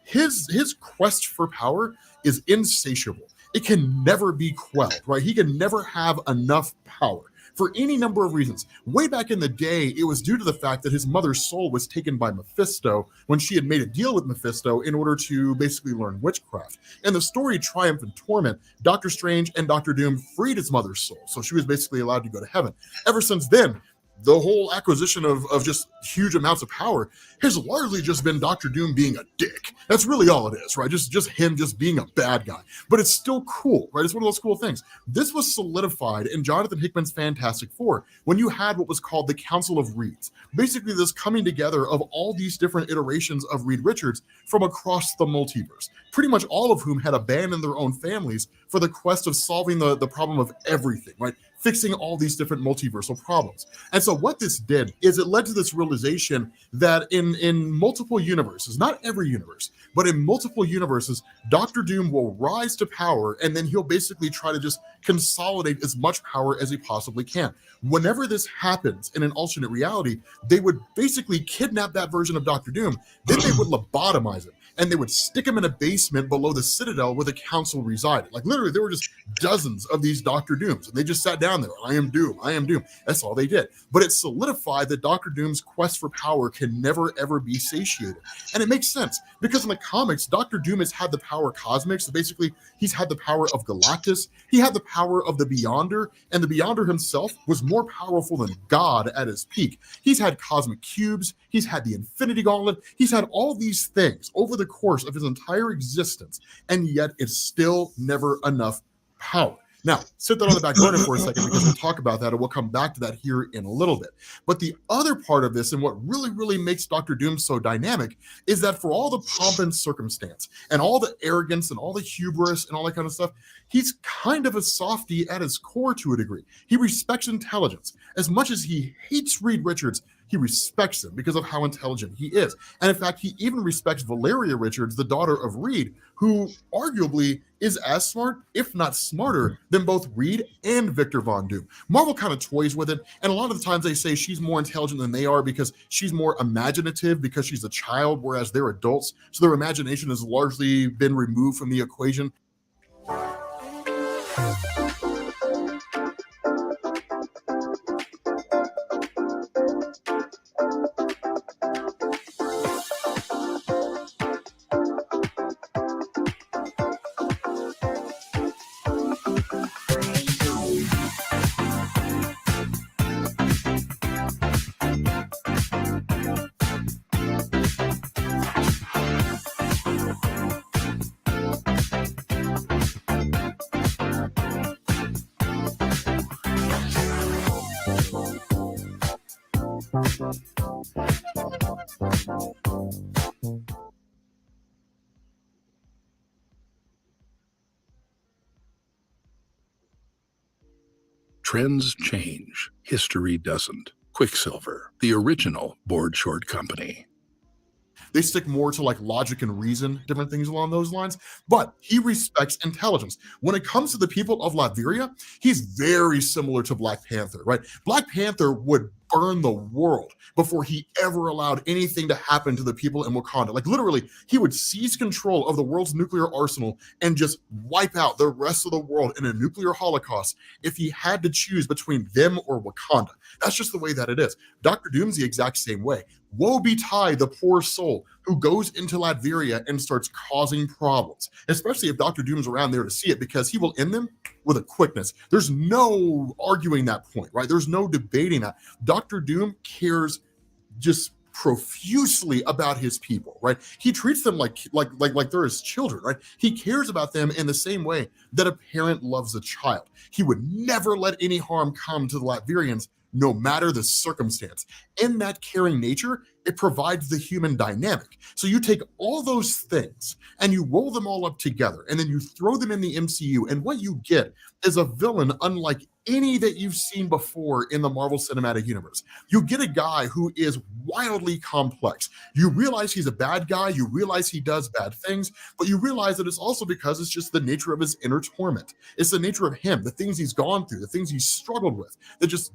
his quest for power is insatiable. It can never be quelled, right? He can never have enough power for any number of reasons. Way back in the day, it was due to the fact that his mother's soul was taken by Mephisto when she had made a deal with Mephisto in order to basically learn witchcraft. In the story Triumph and Torment, Doctor Strange and Dr. Doom freed his mother's soul, so she was basically allowed to go to heaven. Ever since then, the whole acquisition of just huge amounts of power has largely just been Dr. Doom being a dick. That's really all it is, right? Just him just being a bad guy. But it's still cool, right? It's one of those cool things. This was solidified in Jonathan Hickman's Fantastic Four when you had what was called the Council of Reeds. Basically this coming together of all these different iterations of Reed Richards from across the multiverse, pretty much all of whom had abandoned their own families for the quest of solving the problem of everything, right? Fixing all these different multiversal problems. And so what this did is it led to this realization that in multiple universes, not every universe, but in multiple universes, Dr. Doom will rise to power and then he'll basically try to just consolidate as much power as he possibly can. Whenever this happens in an alternate reality, they would basically kidnap that version of Dr. Doom, then they would lobotomize him. And they would stick him in a basement below the Citadel where the council resided. Like literally, there were just dozens of these Dr. Dooms, and they just sat down there. I am Doom. I am Doom. That's all they did. But it solidified that Dr. Doom's quest for power can never ever be satiated, and it makes sense because in the comics, Dr. Doom has had the power cosmic. So basically, he's had the power of Galactus. He had the power of the Beyonder, and the Beyonder himself was more powerful than God at his peak. He's had cosmic cubes. He's had the Infinity Gauntlet. He's had all these things over the course of his entire existence, and yet it's still never enough power. Now, sit that on the back burner for a second because we'll talk about that and we'll come back to that here in a little bit. But the other part of this and what really, really makes Dr. Doom so dynamic is that for all the pomp and circumstance and all the arrogance and all the hubris and all that kind of stuff, he's kind of a softie at his core to a degree. He respects intelligence. As much as he hates Reed Richards, he respects him because of how intelligent he is. And in fact, he even respects Valeria Richards, the daughter of Reed, who arguably is as smart, if not smarter, than both Reed and Victor Von Doom. Marvel kind of toys with it, and a lot of the times they say she's more intelligent than they are because she's more imaginative because she's a child, whereas they're adults, so their imagination has largely been removed from the equation. Trends change, history doesn't. Quicksilver, the original board short company. They stick more to like logic and reason, different things along those lines, but he respects intelligence. When it comes to the people of Latveria, he's very similar to Black Panther, right? Black Panther would burn the world before he ever allowed anything to happen to the people in Wakanda. Like literally, he would seize control of the world's nuclear arsenal and just wipe out the rest of the world in a nuclear holocaust if he had to choose between them or Wakanda. That's just the way that it is. Dr. Doom's the exact same way. Woe betide the poor soul who goes into Latveria and starts causing problems, especially if Dr. Doom's around there to see it, because he will end them with a quickness. There's no arguing that point, right? There's no debating that. Dr. Doom cares just profusely about his people, right? He treats them like they're his children, right? He cares about them in the same way that a parent loves a child. He would never let any harm come to the Latvians, no matter the circumstance. In that caring nature, it provides the human dynamic. So you take all those things and you roll them all up together, and then you throw them in the MCU, and what you get is a villain unlike any that you've seen before in the Marvel Cinematic Universe. You get a guy who is wildly complex. You realize he's a bad guy, you realize he does bad things, but you realize that it's also because it's just the nature of his inner torment. It's the nature of him, the things he's gone through, the things he's struggled with, that just,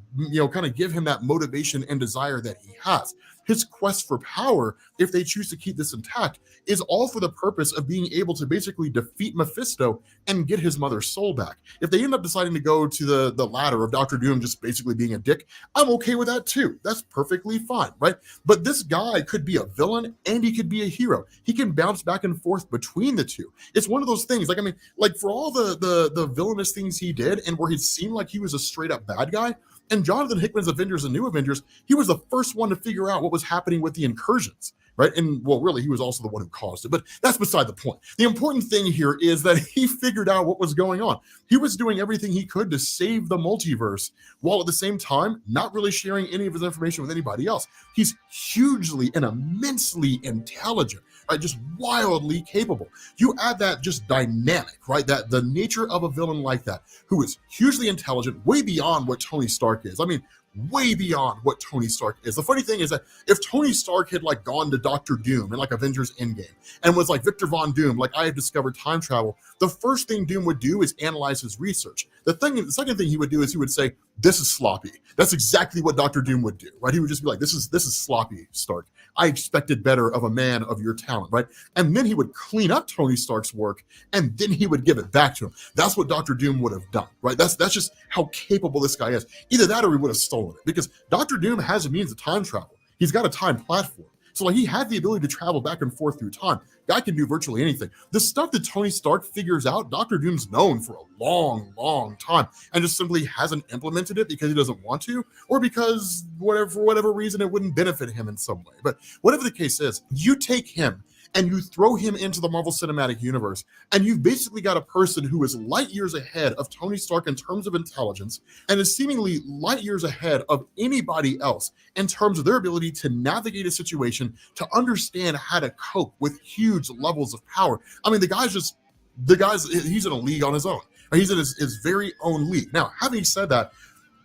kind of give him that motivation and desire that he has. His quest for power, if they choose to keep this intact, is all for the purpose of being able to basically defeat Mephisto and get his mother's soul back. If they end up deciding to go to the ladder of Dr. Doom just basically being a dick, I'm okay with that too. That's perfectly fine, right? But this guy could be a villain and he could be a hero. He can bounce back and forth between the two. It's one of those things, for all the villainous things he did and where he seemed like he was a straight up bad guy, and Jonathan Hickman's Avengers and New Avengers, he was the first one to figure out what was happening with the incursions, right? And well, really, he was also the one who caused it, but that's beside the point. The important thing here is that he figured out what was going on. He was doing everything he could to save the multiverse, while at the same time, not really sharing any of his information with anybody else. He's hugely and immensely intelligent, right? Just wildly capable. You add that just dynamic, right? That the nature of a villain like that, who is hugely intelligent, way beyond what Tony Stark is. I mean, way beyond what Tony Stark is. The funny thing is that if Tony Stark had gone to Doctor Doom in Avengers Endgame and was like, Victor Von Doom, I have discovered time travel, the first thing Doom would do is analyze his research. The second thing he would do is he would say, this is sloppy. That's exactly what Dr. Doom would do, right? He would just be like, this is sloppy, Stark. I expected better of a man of your talent, right? And then he would clean up Tony Stark's work, and then he would give it back to him. That's what Dr. Doom would have done, right? That's just how capable this guy is. Either that or he would have stolen it, because Dr. Doom has a means of time travel. He's got a time platform. So he had the ability to travel back and forth through time. Guy can do virtually anything. The stuff that Tony Stark figures out, Dr. Doom's known for a long, long time and just simply hasn't implemented it because he doesn't want to, or because for whatever reason it wouldn't benefit him in some way. But whatever the case is, you take him and you throw him into the Marvel Cinematic Universe, and you've basically got a person who is light years ahead of Tony Stark in terms of intelligence, and is seemingly light years ahead of anybody else in terms of their ability to navigate a situation, to understand how to cope with huge levels of power. I mean, he's in a league on his own. He's in his very own league. Now, having said that,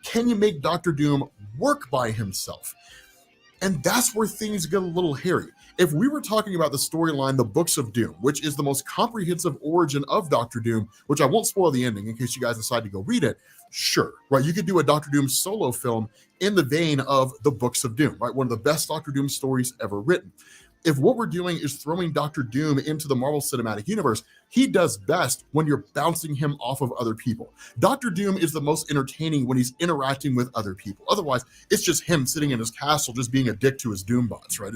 can you make Dr. Doom work by himself? And that's where things get a little hairy. If we were talking about the storyline, the Books of Doom, which is the most comprehensive origin of Dr. Doom, which I won't spoil the ending in case you guys decide to go read it, sure, right? You could do a Dr. Doom solo film in the vein of the Books of Doom, right? One of the best Dr. Doom stories ever written. If what we're doing is throwing Dr. Doom into the Marvel Cinematic Universe, he does best when you're bouncing him off of other people. Dr. Doom is the most entertaining when he's interacting with other people. Otherwise, it's just him sitting in his castle just being a dick to his Doombots, right?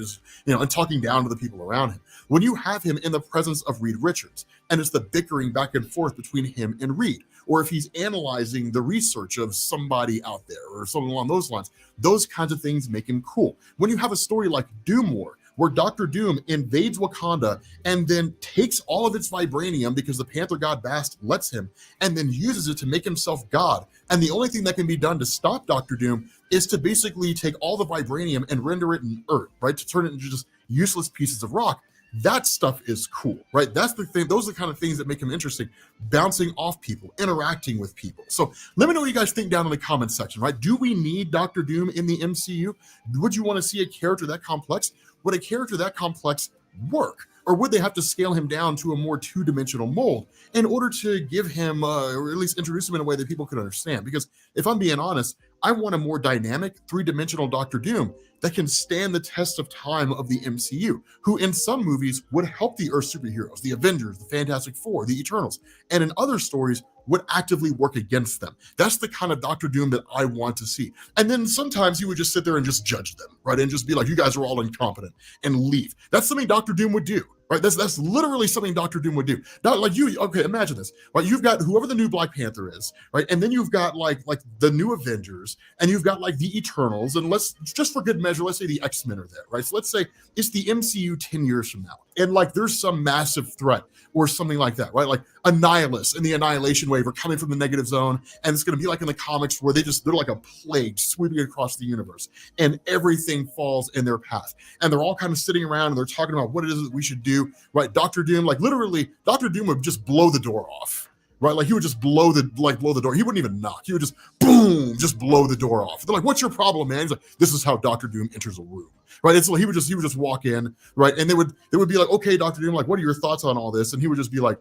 And talking down to the people around him. When you have him in the presence of Reed Richards, and it's the bickering back and forth between him and Reed, or if he's analyzing the research of somebody out there or something along those lines, those kinds of things make him cool. When you have a story like Doom War, where Dr. Doom invades Wakanda and then takes all of its vibranium because the Panther God Bast lets him, and then uses it to make himself God. And the only thing that can be done to stop Dr. Doom is to basically take all the vibranium and render it in earth, right? To turn it into just useless pieces of rock. That stuff is cool, right? That's the thing. Those are the kind of things that make him interesting. Bouncing off people, interacting with people. So let me know what you guys think down in the comments section, right? Do we need Doctor Doom in the MCU? Would you want to see a character that complex? Would a character that complex work? Or would they have to scale him down to a more two-dimensional mold in order to give him, or at least introduce him in a way that people could understand? Because if I'm being honest, I want a more dynamic, three-dimensional Doctor Doom that can stand the test of time of the MCU, who in some movies would help the Earth superheroes, the Avengers, the Fantastic Four, the Eternals, and in other stories would actively work against them. That's the kind of Doctor Doom that I want to see. And then sometimes he would just sit there and just judge them, right? And just be like, you guys are all incompetent, and leave. That's something Doctor Doom would do. Right, that's literally something Doctor Doom would do. Not like you. Okay, imagine this. Right, you've got whoever the new Black Panther is, right, and then you've got like the new Avengers, and you've got like the Eternals, and let's just for good measure, let's say the X-Men are there, right? So let's say it's the MCU 10 years from now, and like there's some massive threat or something like that, right? Like Annihilus and the Annihilation Wave are coming from the negative zone, and it's going to be like in the comics where they're like a plague sweeping across the universe, and everything falls in their path, and they're all kind of sitting around and they're talking about what it is that we should do. Right, Doctor Doom, like literally, Doctor Doom would just blow the door off. Right, like he would just blow the door. He wouldn't even knock. He would just boom, just blow the door off. They're like, "What's your problem, man?" He's like, "This is how Doctor Doom enters a room." Right, it's like he would just walk in, right, and they would be like, "Okay, Doctor Doom, like, what are your thoughts on all this?" And he would just be like,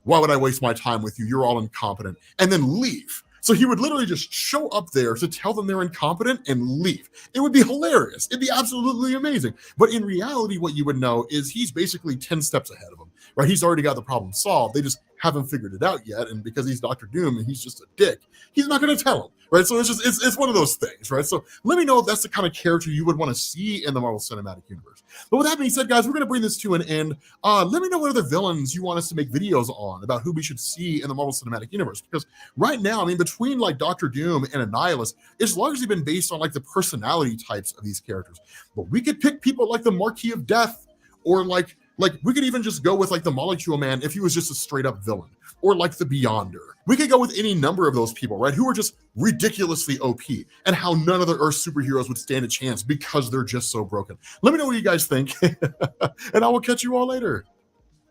"Why would I waste my time with you? You're all incompetent," and then leave. So he would literally just show up there to tell them they're incompetent and leave. It would be hilarious. It'd be absolutely amazing. But in reality, what you would know is he's basically 10 steps ahead of them, right? He's already got the problem solved. They just haven't figured it out yet. And because he's Doctor Doom and he's just a dick, he's not going to tell them, right? So it's one of those things, right? So let me know if that's the kind of character you would want to see in the Marvel Cinematic Universe. But with that being said, guys, we're going to bring this to an end. Let me know what other villains you want us to make videos on about who we should see in the Marvel Cinematic Universe. Because right now, I mean, between like Doctor Doom and Annihilus, it's largely been based on like the personality types of these characters. But we could pick people like the Marquis of Death, or like we could even just go with like the Molecule Man if he was just a straight up villain, or like the Beyonder. We could go with any number of those people, right? Who are just ridiculously OP, and how none of the Earth superheroes would stand a chance because they're just so broken. Let me know what you guys think, and I will catch you all later.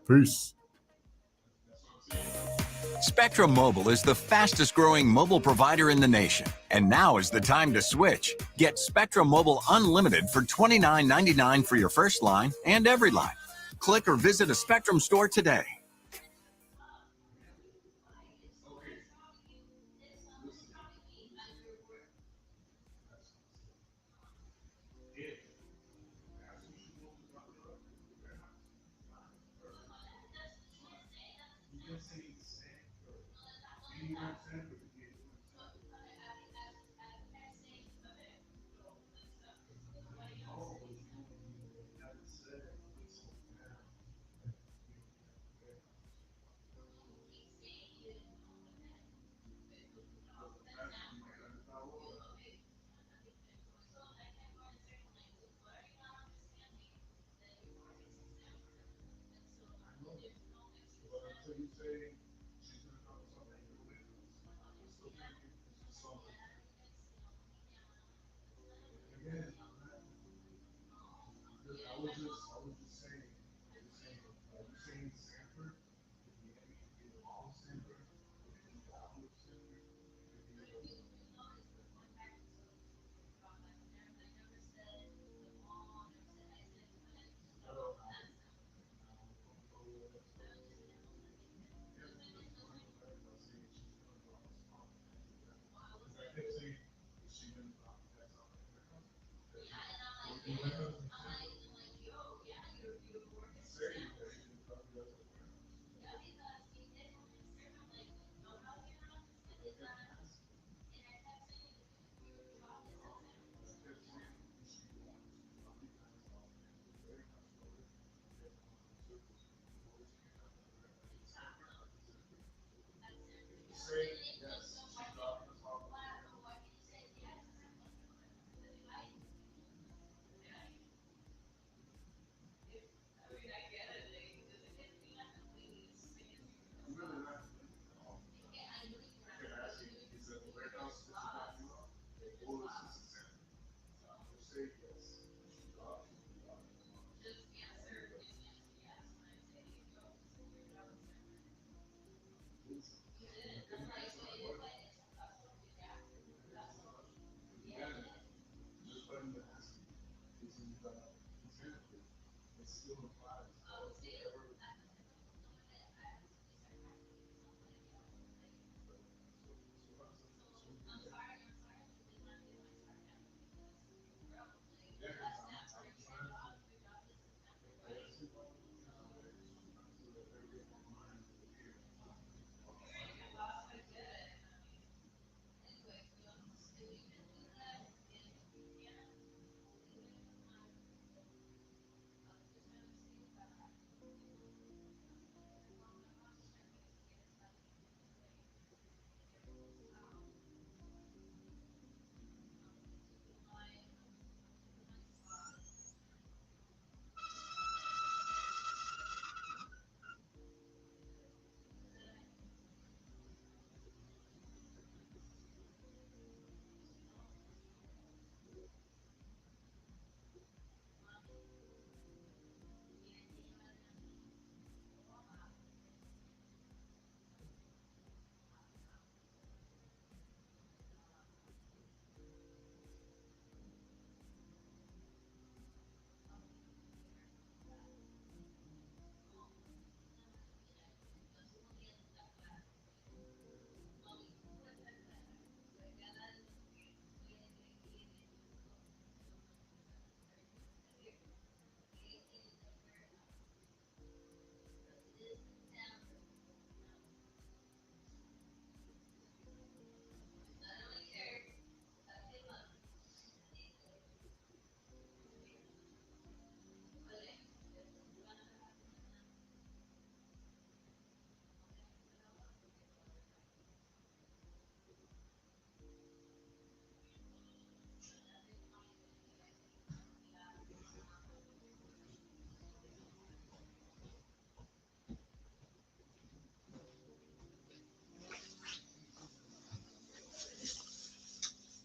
Peace. Spectrum Mobile is the fastest growing mobile provider in the nation. And now is the time to switch. Get Spectrum Mobile Unlimited for $29.99 for your first line and every line. Click or visit a Spectrum store today.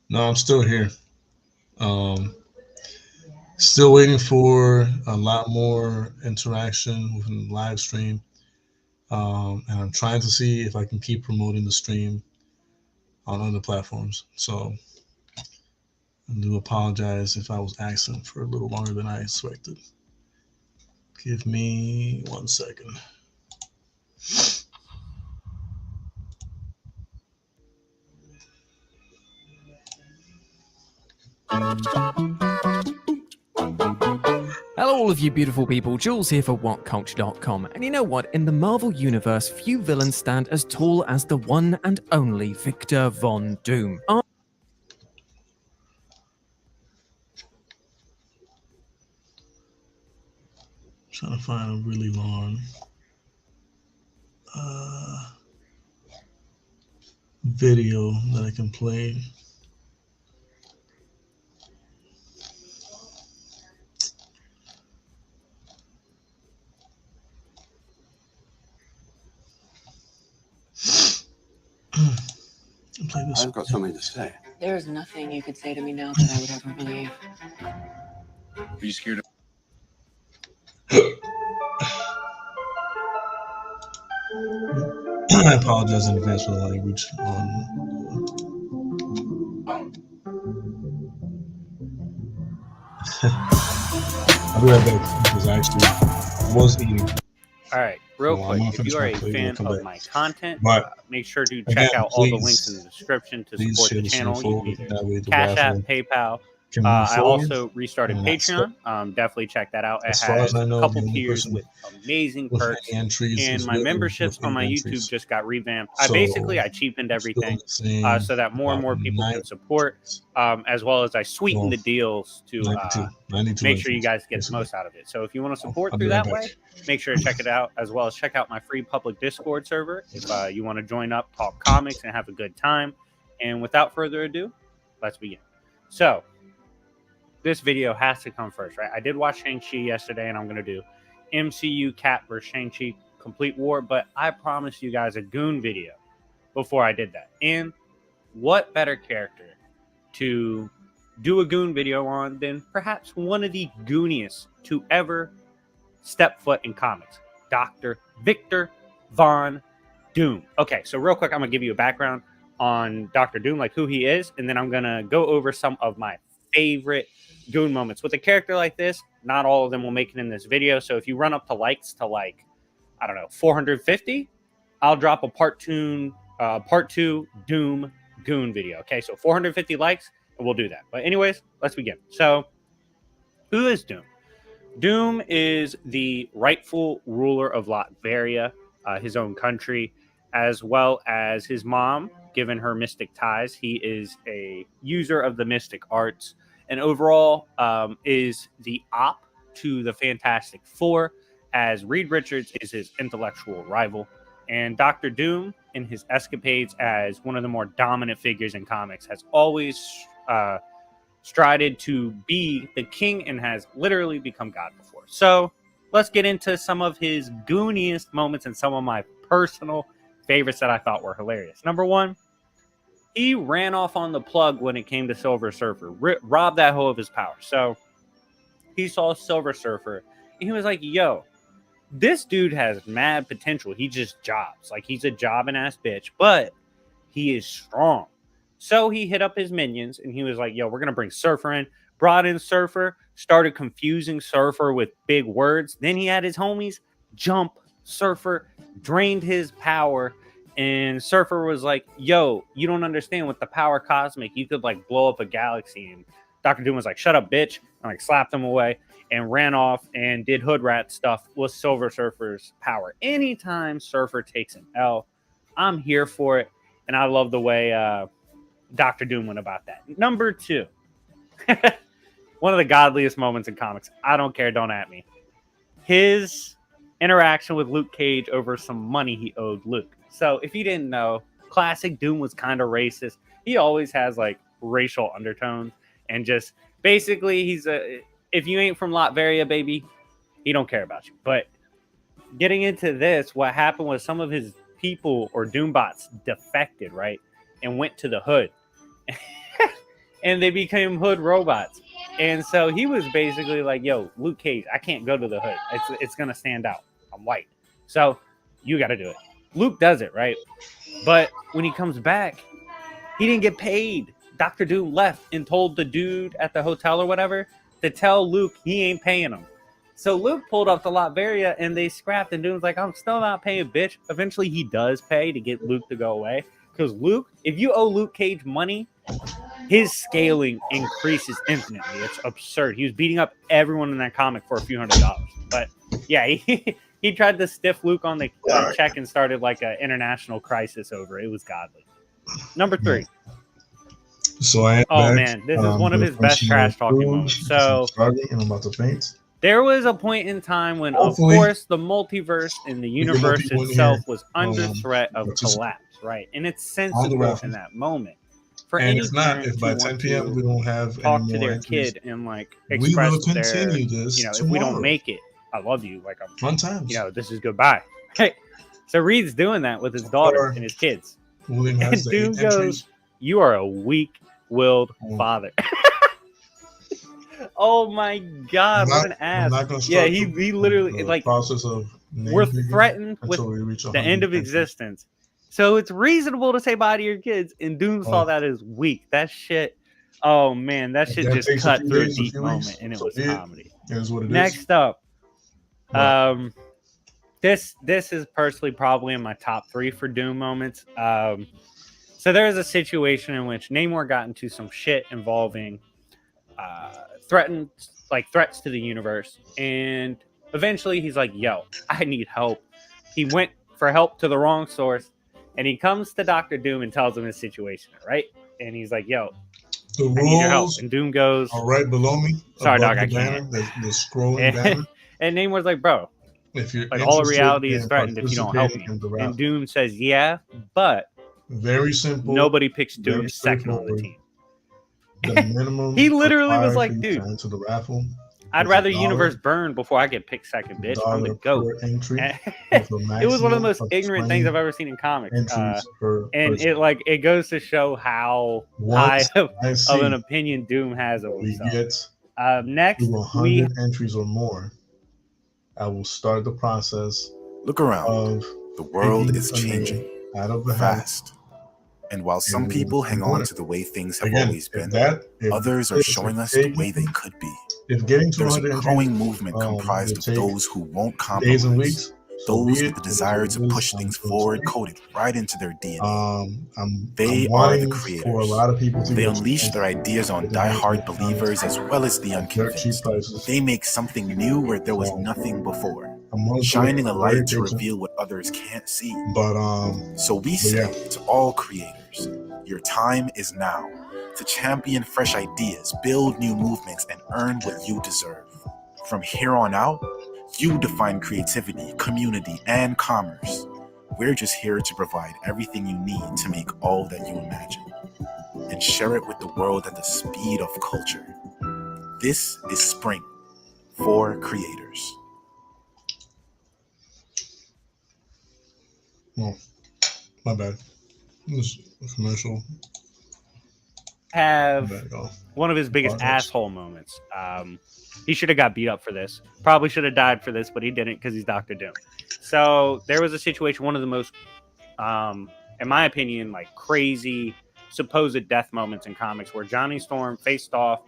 No, I'm still here. Still waiting for a lot more interaction within the live stream. And I'm trying to see if I can keep promoting the stream on other platforms. So I do apologize if I was absent for a little longer than I expected. Give me 1 second. Hello, all of you beautiful people. Jules here for WhatCulture.com. And you know what? In the Marvel Universe, few villains stand as tall as the one and only Victor Von Doom. Trying to find a really long video that I can play. I've got something to say. There's nothing you could say to me now that I would ever believe. Are you scared of? I apologize in advance for the language. I'll be right back because I actually was eating. All right, real quick, if you are a fan of my content, make sure to check out all the links in the description to support the channel. You can either Cash App, PayPal. I also restarted Patreon. Definitely check that out. It has a couple tiers with amazing perks, and my memberships on my YouTube just got revamped. I cheapened everything so that more and more people can support, as well as I sweetened the deals to make sure you guys get the most out of it. So if you want to support through that way, make sure to check it out, as well as check out my free public Discord server if you want to join up, talk comics, and have a good time. And without further ado, let's begin. So this video has to come first, right? I did watch Shang-Chi yesterday, and I'm going to do MCU Cap versus Shang-Chi Complete War, but I promised you guys a Goon video before I did that. And what better character to do a Goon video on than perhaps one of the gooniest to ever step foot in comics, Dr. Victor Von Doom. Okay, so real quick, I'm going to give you a background on Dr. Doom, like who he is, and then I'm going to go over some of my favorite goon moments. With a character like this, not all of them will make it in this video. So if you run up to likes to like, I don't know, 450, I'll drop a part 2 Doom goon video. Okay, so 450 likes, and we'll do that. But anyways, let's begin. So who is Doom? Doom is the rightful ruler of Latveria, his own country, as well as his mom, given her mystic ties. He is a user of the mystic arts, and overall is the op to the Fantastic Four, as Reed Richards is his intellectual rival. And Dr. Doom, in his escapades as one of the more dominant figures in comics, has always strided to be the king and has literally become God before. So let's get into some of his gooniest moments and some of my personal favorites that I thought were hilarious. Number one, he ran off on the plug when it came to Silver Surfer, robbed that hoe of his power. So he saw Silver Surfer and he was like, yo, this dude has mad potential. He just jobs. Like, he's a jobbing ass bitch, but he is strong. So he hit up his minions and he was like, yo, we're going to bring Surfer in. Brought in Surfer, started confusing Surfer with big words. Then he had his homies jump Surfer, drained his power. And Surfer was like, yo, you don't understand. With the power cosmic, you could like blow up a galaxy. And Dr. Doom was like, shut up, bitch. And like slapped him away and ran off and did hood rat stuff with Silver Surfer's power. Anytime Surfer takes an L, I'm here for it. And I love the way Dr. Doom went about that. Number two, one of the godliest moments in comics. I don't care. Don't at me. His interaction with Luke Cage over some money he owed Luke. So if you didn't know, classic Doom was kind of racist. He always has like racial undertones and just basically if you ain't from Latveria, baby, he don't care about you. But getting into this, what happened was some of his people or Doombots defected, right? And went to the hood. And they became hood robots. And so he was basically like, yo, Luke Cage, I can't go to the hood. It's going to stand out. I'm white. So you got to do it. Luke does it, right? But when he comes back, he didn't get paid. Dr. Doom left and told the dude at the hotel or whatever to tell Luke he ain't paying him. So Luke pulled up to Latveria and they scrapped, and Doom's like, I'm still not paying, bitch. Eventually he does pay to get Luke to go away. Because Luke, if you owe Luke Cage money, his scaling increases infinitely. It's absurd. He was beating up everyone in that comic for a few $100s. But yeah, he tried to stiff Luke on the check and started like an international crisis over it. It was godly. Number three. So I am back. Man, this is one of his best trash talking moments. So and I'm about to faint. There was a point in time when, of course, the multiverse and the universe itself was under threat of collapse, right? And it's sensible in that moment. For and any it's not if by 10 p.m. we don't have talk to their kid and like express we will continue this if tomorrow. we don't make it, I love you. Like I'm fun times. This is goodbye. Hey, so Reed's doing that with his daughter and his kids. And Doom goes, "You are a weak-willed father." Oh my God! What an ass! Yeah, he literally like process of we're threatened with the end of existence. So it's reasonable to say bye to your kids, and Doom saw that as weak. That shit, oh man, that shit just cut through a deep moment, and it was comedy. Next up, this is personally probably in my top 3 for Doom moments. So there is a situation in which Namor got into some shit involving threats to the universe, and eventually he's like, yo, I need help. He went for help to the wrong source. And he comes to Dr. Doom and tells him his situation, right? And he's like, yo, the I need your help. And Doom goes, are right below me. Sorry, dog, I banner, can't. the scrolling banner. And Namor's like, bro, if you're like all of reality is threatened if you don't help me. And Doom says, yeah, but very simple. Nobody picks Doom second on the team. The minimum he literally was like, dude, to the raffle. I'd rather universe burn before I get picked second, bitch. I'm the GOAT. It was one of the most ignorant things I've ever seen in comics. And it goes to show how high of an opinion Doom has of himself. Next, 100 entries or more, I will start the process. Look around. The world is changing out of the fast. And while some people hang on to the way things have Again, always been, if others are showing us the way they could be. If getting to There's a 100 growing entries, movement comprised of take those who won't days and compromise, weeks, so those be with it. the It is desire what to it is. push I'm things so forward, excited. coded right into their DNA. I'm They are the wanting for a creators. lot of people to They get unleash their ideas on die-hard believers as well as the dirt cheap unconvinced. prices. They make something new where there was So, nothing before, I'm willing to shining a wait, very light to patient. reveal what others can't see. But So we say to all creators, your time is now to champion fresh ideas, build new movements, and earn what you deserve. From here on out, you define creativity, community, and commerce. We're just here to provide everything you need to make all that you imagine and share it with the world at the speed of culture. This is Spring for Creators. Oh, my bad. It was a commercial. Have My bad, y'all. one of his biggest Apologize. asshole moments. He should have got beat up for this. Probably should have died for this, but he didn't because he's Dr. Doom. So there was a situation, one of the most, in my opinion, like crazy supposed death moments in comics where Johnny Storm faced off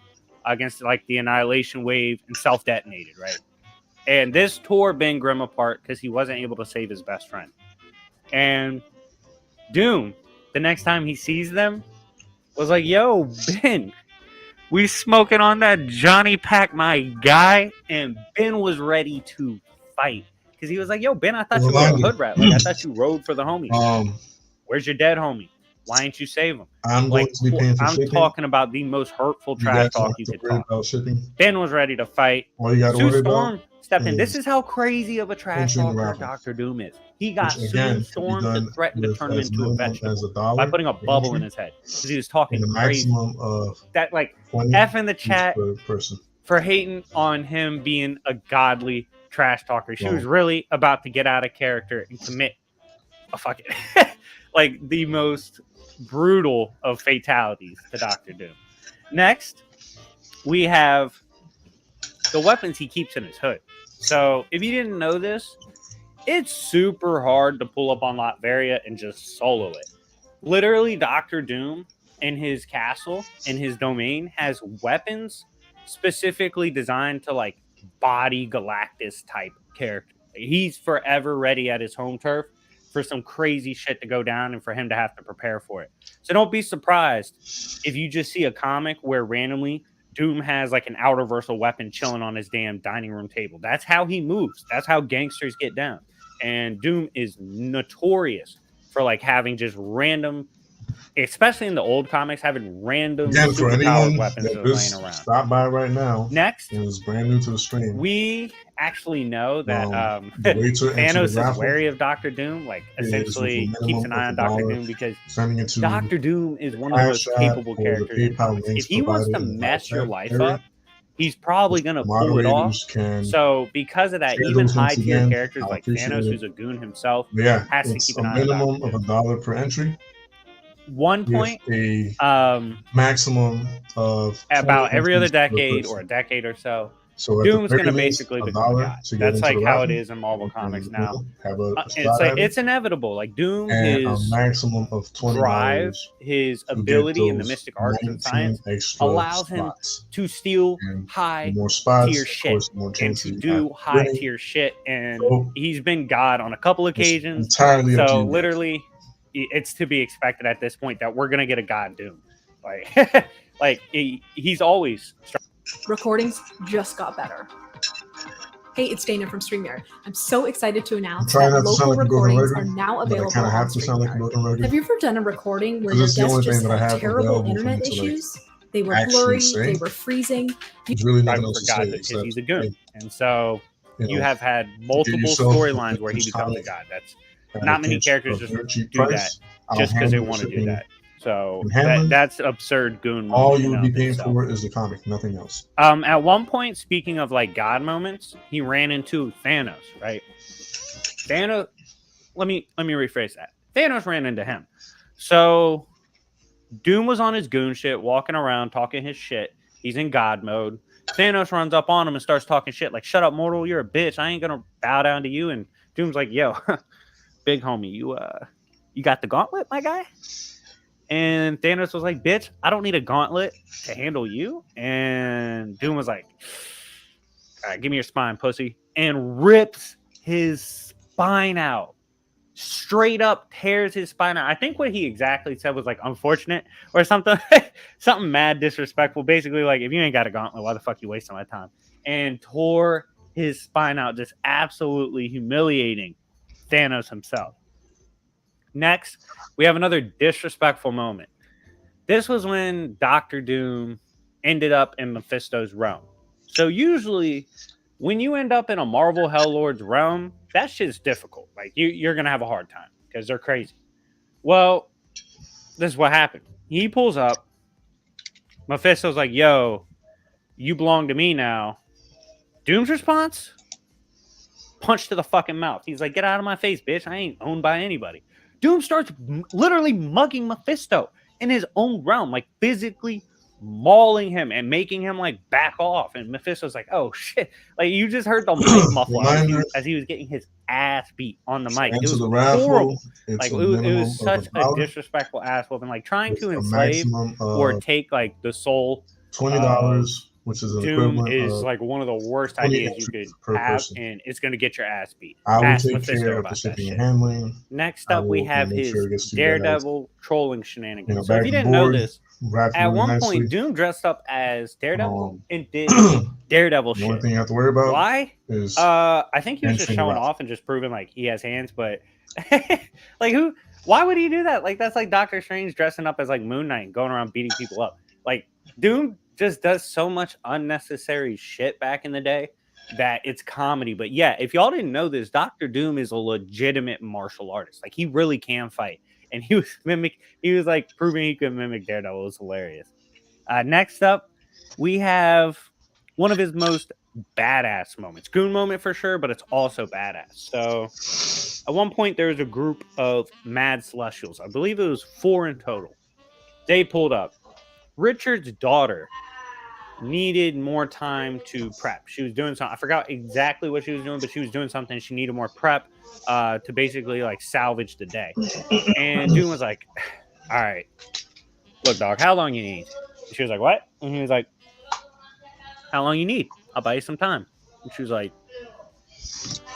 against like the Annihilation Wave and self-detonated, right? And this tore Ben Grimm apart because he wasn't able to save his best friend. And Doom, the next time he sees them, was like, yo, Ben, we smoking on that Johnny Pack, my guy. And Ben was ready to fight. Because he was like, yo, Ben, I thought you were a hood rat. Like, I thought you rode for the homies. Where's your dead homie? Why ain't you save him? I'm Like, going to be paying for I'm shipping. talking about the most hurtful You trash guys don't talk have you to could worry talk. about shipping. Ben was ready to fight. All you got to Sue worry Storm about stepped in. is This is how crazy of a trash entering talker Raffle, Dr. Doom is. He got which again Sue can be Storm to done threaten to with turn him as into a minimum as vegetable by $1 putting a per bubble in entry his head because he was talking and a crazy. maximum of That like 20 F in the each chat per person. for hating on him being a godly trash talker. She Wow. was really about to get out of character and commit a fucking like the most brutal of fatalities to Dr. Doom. Next, we have the weapons he keeps in his hood. So if you didn't know this, it's super hard to pull up on Latveria and just solo it. Literally, Dr. Doom in his castle, in his domain, has weapons specifically designed to like body Galactus type character. He's forever ready at his home turf for some crazy shit to go down and for him to have to prepare for it. So don't be surprised if you just see a comic where randomly Doom has like an outerversal weapon chilling on his damn dining room table. That's how he moves. That's how gangsters get down. And Doom is notorious for like having just random, especially in the old comics, having random Again, for superpowered anyone weapons that that are laying just around. stop by right now, Next, and is brand new to the stream, we actually know that the way to enter Thanos the is raffle wary of Dr. Doom, like is essentially with a keeps an minimum eye of on Dr. $1 Doom because sending it to Dr. Doom is one of the most Cash App capable or the characters in PayPal comics. links If he wants to provided in the mess your chat life area. up, he's probably going to pull it off. Moderators can So because of that, share even those links high tier again. characters I'll like appreciate Thanos, it. who's a goon himself, But yeah, has to it's keep a an eye on Dr. minimum of $1 per entry. One with point, a maximum of about 20 every other entries per decade person. or a decade or so, So at the Doom's going to very least, basically become a $1 god. to get That's into like the how it raffle. is in Marvel Comics now. Have a It's shot like at it's it, inevitable. Like Doom, and a his maximum of $20 drive, his to get ability in the those mystic arts and 19 science extra allows him spots. to steal And high the more spots, tier of shit course, the more and chance to you do have high winning. tier shit. And So he's been God on a couple occasions. entirely up to So you guys. literally, it's to be expected at this point that we're gonna get a God Doom. Like, like he's always. Recordings just got better. Hey, it's Dana from StreamYard. I'm so excited to announce trying that not to sound local like a broken recordings record, are now but I available kind of on have to sound like a StreamYard. broken record. Have you ever done a recording where Because your it's the only guests thing just that I had have terrible available for me internet to like issues? They were actually blurry, say. they were freezing. There's really I nothing else to forgot say that except he's a goon, hey, and so you you know, have had get multiple yourself storylines where he this becomes a comic god. That's at not a many pinch characters of just dirt cheap do that price. I'll just because they handle want to do shipping that. So and handling. that's absurd goon All moment you in would and be of paying itself. for is the comic, nothing else. At one point, speaking of like god moments, he ran into Thanos, right? Thanos. Let me rephrase that. Thanos ran into him. So Doom was on his goon shit, walking around talking his shit. He's in god mode. Thanos runs up on him and starts talking shit like, "Shut up, mortal! You're a bitch. I ain't gonna bow down to you." And Doom's like, "Yo, big homie, you got the gauntlet, my guy?" And Thanos was like, bitch, I don't need a gauntlet to handle you. And Doom was like, all right, give me your spine, pussy. And rips his spine out. Straight up tears his spine out. I think what he exactly said was like unfortunate or something. Something mad disrespectful. Basically, like, if you ain't got a gauntlet, why the fuck you wasting my time? And tore his spine out, just absolutely humiliating Thanos himself. Next, we have another disrespectful moment. This was when Doctor Doom ended up in Mephisto's realm. So usually, when you end up in a Marvel Helllord's realm, that shit's difficult. Like, you're going to have a hard time because they're crazy. Well, this is what happened. He pulls up. Mephisto's like, yo, you belong to me now. Doom's response? Punch to the fucking mouth. He's like, get out of my face, bitch. I ain't owned by anybody. Doom starts literally mugging Mephisto in his own realm, like physically mauling him and making him like back off. And Mephisto's like, oh shit. Like, you just heard the mic muffle as he was getting his ass beat on the mic. It was horrible. Like, it was such a disrespectful ass whooping. Like, trying to enslave or take like the soul. $20, which is an Doom equivalent is of like one of the worst ideas you could have, and it's going to get your ass beat. I will Ask take Mephisto care of the about that shipping shit. and handling. Next up, we have make his sure it gets to you guys. Daredevil trolling shenanigans. You know, So if back you and didn't know forth, this, wrapped at really one nicely. point, Doom dressed up as Daredevil and did Daredevil The shit. only thing you have to worry about Why? is I think he was just entering showing Raffle. off and just proving like he has hands, but like who? Why would he do that? Like, that's like Doctor Strange dressing up as like Moon Knight and going around beating people up. Like, Doom just does so much unnecessary shit back in the day that it's comedy. But yeah, if y'all didn't know this, Doctor Doom is a legitimate martial artist. Like, he really can fight, and he was like proving he could mimic Daredevil. It was hilarious. Next up, we have one of his most badass moments. Goon moment for sure, but it's also badass. So at one point, there was a group of mad Celestials. I believe it was 4 in total. They pulled up. Richard's daughter needed more time to prep. She was doing something. I forgot exactly what she was doing, but she was doing something. She needed more prep to basically like salvage the day. And Doom was like, all right, look, dog, how long you need? She was like, what? And he was like, how long you need? I'll buy you some time. And she was like,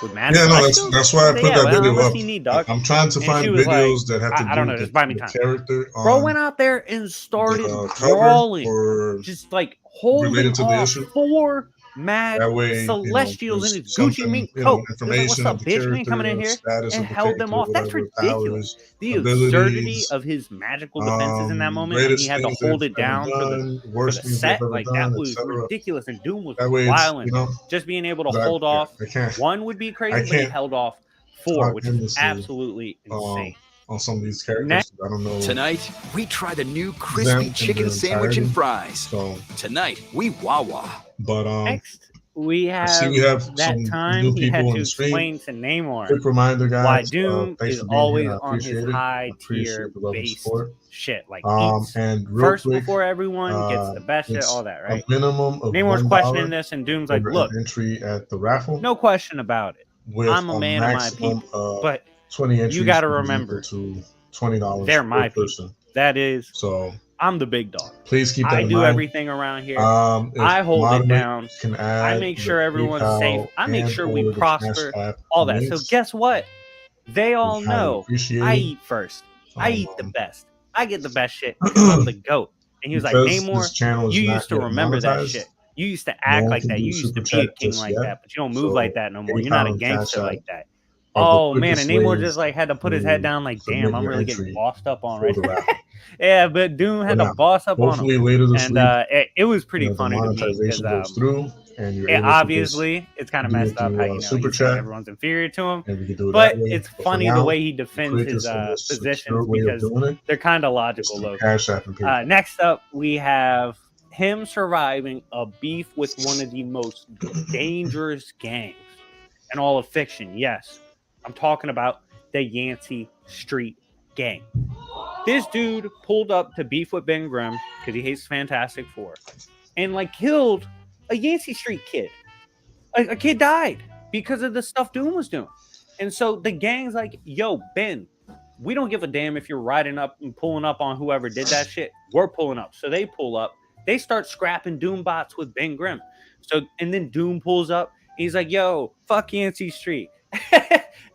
with mad Yeah, no, Celestials? that's why I put that well, video how much up. do you need, dog? I'm trying to And find she was videos like, that have to do I don't know, with just buy me the time. character. Bro went out there and started cover brawling, or just like holding related to the off issue. 4 mad That way, Celestials in there's his Gucci something, mink you know, coat. It was like, information what's of up, the bitch? You ain't character, coming in here, status and of the held them character, off. That's whatever, ridiculous. powers, The absurdity abilities, of his magical defenses in that moment, and greatest he had to things hold they've it down ever for done, the worst things they've set. ever Like, done, that was etc. ridiculous, and Doom was That way, it's, wilding. you know, Just being able to I hold off can't 1 would be crazy, I but he can't held off 4, talk which is endlessly, absolutely insane. on some of these characters. Next- I don't know. Tonight, we try the new them crispy in chicken their sandwich and entirety. fries. So, Tonight, we Wawa. but Next, we I see have, we have that some time new he had people to on the stream. explain to Namor Quick reminder, why guys. Doom Thanks is for being always here. I on his appreciate it. I high appreciate tier the love and based support. shit. Like, eats And real first quick, before everyone gets the best shit, it's all that, a right? minimum of Namor's $1 questioning this, and Doom's like, for look, an entry at the raffle, no question about it. with I'm a man of my maximum people. of But 20 entries you got to is equal remember, to $20 they're per my people. person. That is, So I'm the big dog. please keep that I in do mind. everything around here. If I hold it moderators down. can I add make the sure everyone's PayPal safe. I make and sure or we the Cash prosper. App All that. So links, guess what? They all it's highly know I appreciated. eat first. I eat the best. I get the best shit because I'm the GOAT. And he was like, Because Namor, this channel is you not used to yet remember that monetized, shit. You used to no act one like can that. do You used to super be a chat king just like yet. that, but you don't move So like that no more. You're not a PayPal and Cash gangster App like that. are the Oh man, quickest and Namor ways just like had to put his head down like, submit damn, I'm your really getting entry bossed up on for right the now. raffle. Yeah, but Doom had But to now, boss up on him. hopefully later this And week, it was pretty the funny to me because monetization goes through, and you're able to just obviously it's kind of do messed it up how through you know super he's saying chat, everyone's inferior to him. and we can do it But that way. it's But for funny the now, way he the defends his quickest and most secure positions way of because doing it they're kind of is logical through low. Cash App and PayPal. Next up, we have him surviving a beef with one of the most dangerous gangs in all of fiction. Yes, I'm talking about the Yancey Street Gang. This dude pulled up to beef with Ben Grimm because he hates Fantastic Four and like killed a Yancey Street kid. A kid died because of the stuff Doom was doing. And so the gang's like, yo, Ben, we don't give a damn if you're riding up and pulling up on whoever did that shit. We're pulling up. So they pull up. They start scrapping Doom bots with Ben Grimm. So, and then Doom pulls up. And he's like, yo, fuck Yancey Street.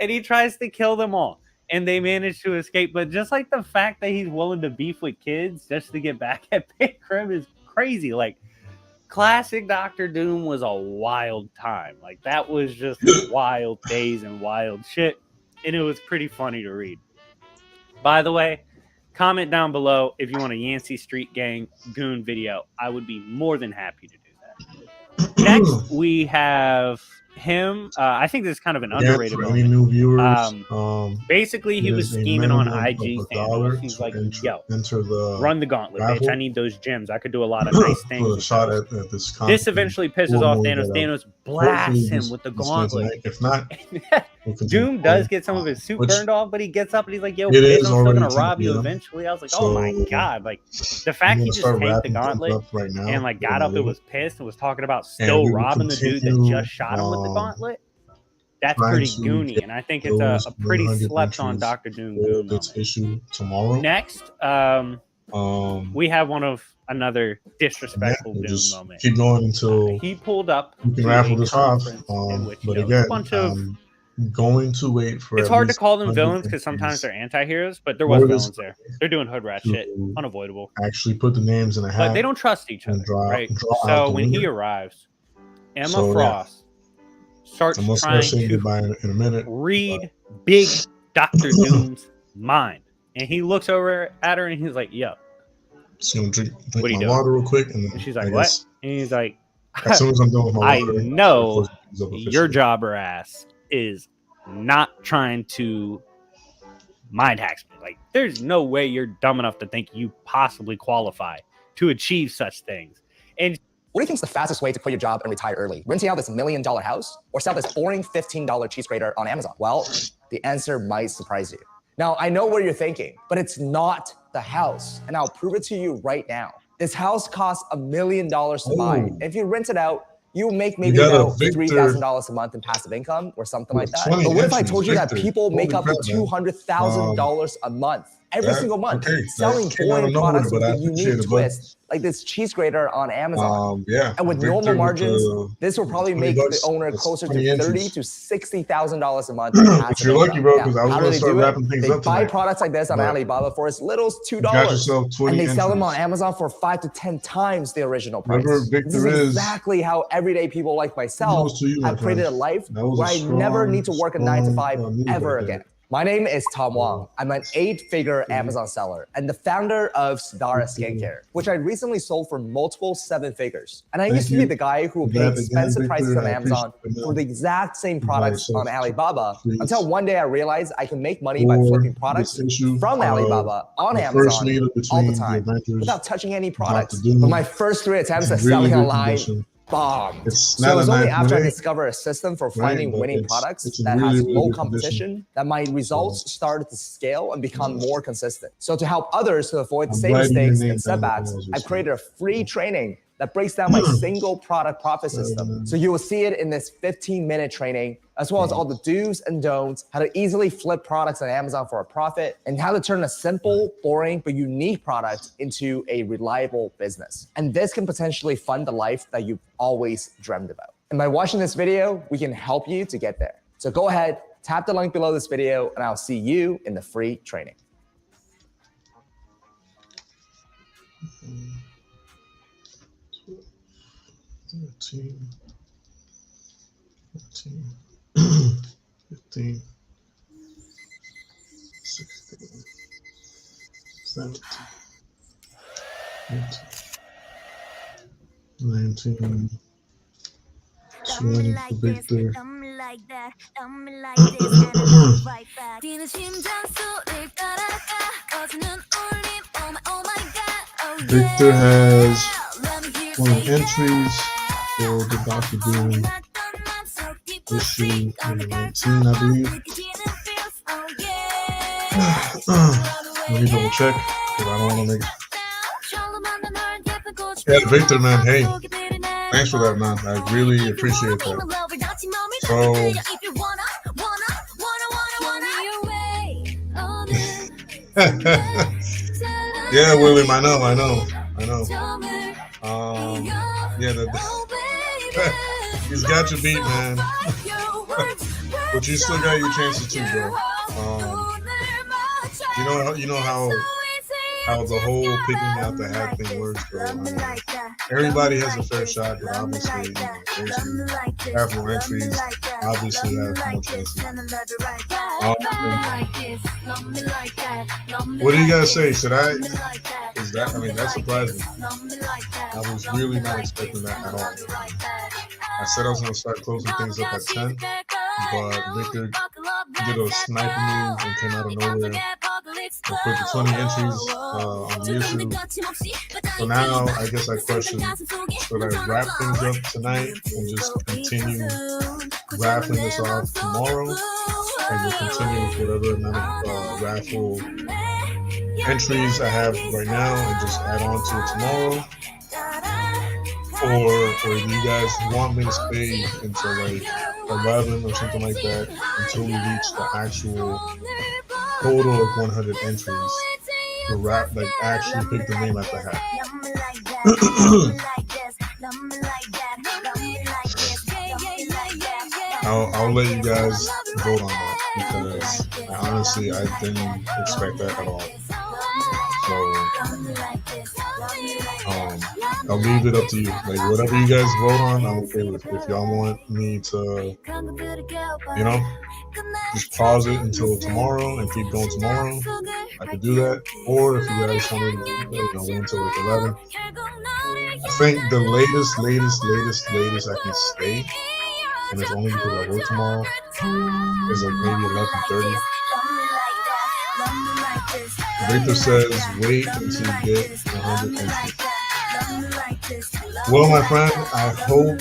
And he tries to kill them all. And they manage to escape. But just like the fact that he's willing to beef with kids just to get back at Ben Grimm is crazy. Like, classic Dr. Doom was a wild time. Like, that was just wild days and wild shit. And it was pretty funny to read. By the way, comment down below if you want a Yancey Street Gang goon video. I would be more than happy to do that. Next, we have him. I think this is kind of an underrated for any new viewers, basically, he was scheming on IG standards. He's like, yo, run the gauntlet, Raffle. bitch. I need those gems. I could do a lot of nice things. Put a shot at this. This eventually pisses off Thanos. Thanos blasts him with the gauntlet. If not, Doom does get some of his suit burned off, but he gets up and he's like, yo, It bitch, I'm is still already gonna rob 10 you p.m. eventually. I was like, So, oh my god. Like, the fact he just start tanked the wrapping things gauntlet up right now. and like got We're up gonna and do was pissed and was talking about And still we will robbing the dude that continue, just shot him with the gauntlet. That's trying pretty to goony, get and I think it's those a pretty 100 slept on entries Dr. Doom for goon this moment. issue tomorrow. Next, we have one of another disrespectful we'll Doom just moment. keep going until He pulled up we can to raffle a this off. conference in which, But you know, again, a bunch of going to wait for. it's at hard to least call them 100 villains because sometimes they're anti-heroes, but there was for this villains there. They're doing hood rat shit, unavoidable. Actually, put the names in a hat. But they don't trust each other, right? So when he arrives, Emma So, yeah. Frost starts I'm gonna trying start saying to goodbye in a minute. read Big Dr. Doom's mind, and he looks over at her and he's like, "Yo, Just gonna drink what are you my doing?" water real quick, and And she's I like, "What?" guess And he's like, as soon as I'm done with my I water, know it's up officially. your jobber ass is not trying to mind hacks me. Like, there's no way you're dumb enough to think you possibly qualify to achieve such things." And what do you think is the fastest way to quit your job and retire early? Renting out this $1 million house or sell this boring $15 cheese grater on Amazon? Well, the answer might surprise you. Now, I know what you're thinking, but it's not the house. And I'll prove it to you right now. This house costs $1 million to buy. If you rent it out, you make maybe got a about Victor $3,000 a month in passive income or something like that. 20 But what if I entries, told you that Victor. people make Holy up crap, man. $200,000 a month? Every That- single month, okay, that selling came out of boring nowhere, products but with I a appreciate unique it, bud. twist, like this cheese grater on Amazon. Yeah, And with Victor normal with margins, the this will probably 20 make bucks, the owner that's closer to 20 entries. $30,000 to $60,000 a month. in But passive you're lucky, income. bro, Now, 'cause I was how gonna do they start do it? wrapping things They up buy tonight. products like this on But Alibaba for as little as $2, got yourself 20 and they sell them on entries. Amazon for 5 to 10 times the original price. Whatever This Victor is is, exactly how everyday people like myself kudos to you, my have created a friend. life That was where a I never strong, need to work a 9 to 5 move ever right there. again. My name is Tom Wong. I'm an 8-figure Amazon seller and the founder of Sadara Skincare, which I recently sold for multiple 7 figures. And I Thank used to be you. the guy who would pay Congrats again, expensive prices Victor. on I Amazon appreciate it. for the exact same products yourself on Alibaba please. until one day I realized I can make money by For flipping products this issue from of Alibaba on the first Amazon meetup all the between time the Avengers, without touching any Dr. products. Doom, But my first 3 attempts at in really selling good online condition. bombed. It's So it not was a only after I 9.8, discovered a system for right? finding But winning it's products in that really, has really low good competition condition. that my results started to scale and become more consistent. So to help others to avoid the I'm same writing your mistakes name and down setbacks, as we I've speak. created a free training that breaks down my single product profit system. So you will see it in this 15-minute training, as well as all the do's and don'ts, how to easily flip products on Amazon for a profit, and how to turn a simple, boring, but unique product into a reliable business. And this can potentially fund the life that you've always dreamed about. And by watching this video, we can help you to get there. So go ahead, tap the link below this video, and I'll see you in the free training. 13, 14, 15, 16, 17, 18, 19, 20 for Victor. Victor has 20 entries for the Dr. Doom issue number 19, I believe. Let me double check because I don't want to make it. Yeah, Victor, man. Hey, thanks for that, man. I really appreciate that. So, Yeah, William, I know. Yeah, he's got your beat, man. But you still got your chances too, bro. You know how the whole picking out the hat thing works, bro. I mean, everybody has a fair shot, but obviously, those who have more entries obviously have more chances. What do you guys say? Should I? Is that? I mean, that surprised me. I was really not expecting that at all. I said I was going to start closing things up at 10, but Victor did a sniper move and came out of nowhere and put the 20 entries on the issue. So now I guess I question, should I wrap things up tonight and just continue raffling this off tomorrow? And we'll continue with whatever amount of raffle entries I have right now and just add on to it tomorrow. Or do you guys want me to stay until like 11 or something like that until we reach the actual total of 100 entries to wrap, like actually pick the name at the hat? I'll let you guys vote on that because honestly I didn't expect that at all. So I'll leave it up to you. Like whatever you guys vote on, I'm okay with. If y'all want me to, just pause it until tomorrow and keep going tomorrow, I could do that. Or if you guys want me to, wait until like 11. I think the latest I can stay, and it's only because I work tomorrow, is like maybe 11:30. Victor says, wait until you get 100 entries. Well, my friend, I hope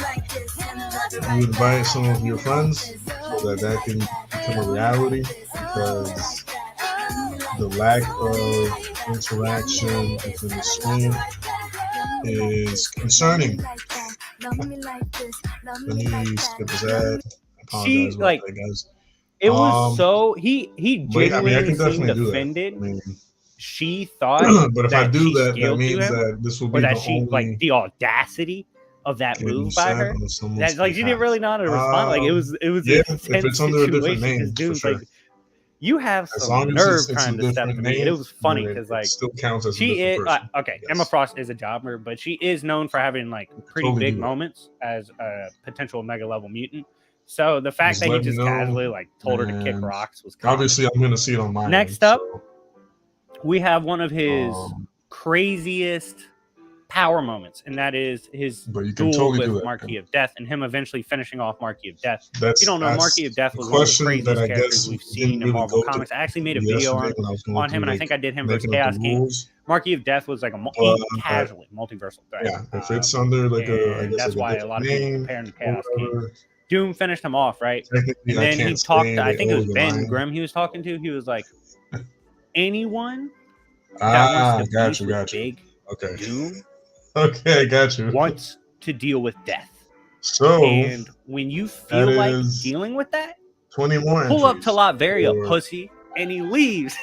you invite some of your friends so that can become a reality, because the lack of interaction within the stream is concerning. Let me skip this ad. I apologize about that, guys. It was so he genuinely seemed offended. She thought but if that I do she that, that scaled to means him, that this will be or that the she only like the audacity of that move by her. That like she didn't really know how to respond. Like it was yeah, a if it's under a different name, Dude's for sure. like, you have As some long as nerve it's trying a to step to different me. And name, it was funny then because it like still counts as a she different is person. okay. Yes. Emma Frost is a jobber, but she is known for having like pretty Totally big do it. moments as a potential mega level mutant. So the fact Just that he let me just know, casually like told her to kick and rocks was common. obviously I'm gonna see it on my Next end, up, we have one of his craziest power moments, and that is his But you can duel totally do with that, Marquis of Death, and him eventually finishing off Marquis of Death. That's- if you don't know, that's Marquis of Death the was one of the question craziest that I characters guess we've didn't seen in really Marvel go Comics. I actually made a yesterday video when I was going on him, through, and I like, think I did him versus making up the Chaos King. rules. Marquis of Death was like a casually multiversal threat. Yeah, if it's under like a, I guess that's like why a different lot of people name compare him to or Chaos King. whatever, Doom finished him off, right? technically And I then he can't talked. say I they think it was owe you Ben mine. Grimm he was talking to. He was like, anyone that wants to Got beef you. with Big Okay. Doom Okay, got you. wants to deal with death. So and when you feel that like is dealing with that, 20 more pull up entries to Latveria, for pussy, and he leaves.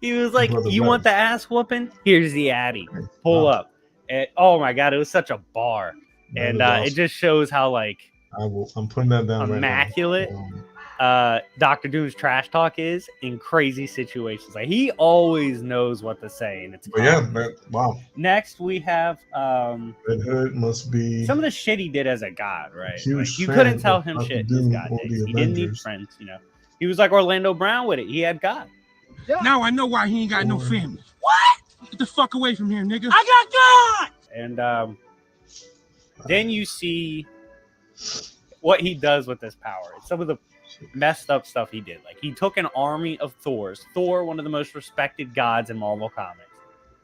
He was like, Brother "You Rev. want the ass whooping? Here's the Addy. Pull Wow. up." And, oh my god, it was such a bar, That and is awesome. it just shows how like I'm putting that down immaculate right now. Dr. Doom's trash talk is in crazy situations. Like he always knows what to say, and it's But yeah, confident. wow. Next we have Red Hood must be some of the shit he did as a god, right? huge Like you fan couldn't tell of him Dr. shit in his Doom god or days. the He didn't need Avengers. friends, you know. He was like Orlando Brown with it. He had God. Now I know why he ain't got no family. What? Get the fuck away from here, nigga. I got God! And then you see what he does with this power. It's some of the messed up stuff he did. Like he took an army of Thors. Thor, one of the most respected gods in Marvel Comics.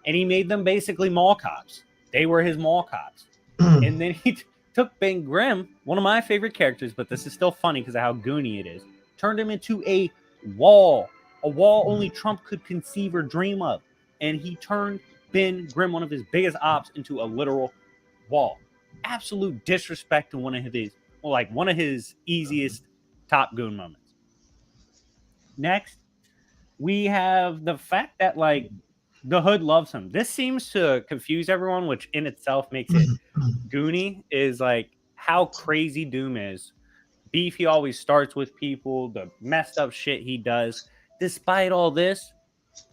And he made them basically mall cops. They were his mall cops. And then he took Ben Grimm, one of my favorite characters, but this is still funny because of how goony it is, turned him into a wall only Trump could conceive or dream of. And he turned Ben Grimm, one of his biggest ops, into a literal wall. Absolute disrespect to one of his easiest top goon moments. Next, we have the fact that like the Hood loves him. This seems to confuse everyone, which in itself makes it goony. Is like how crazy Doom is. Beef, he always starts with people, the messed up shit he does. Despite all this,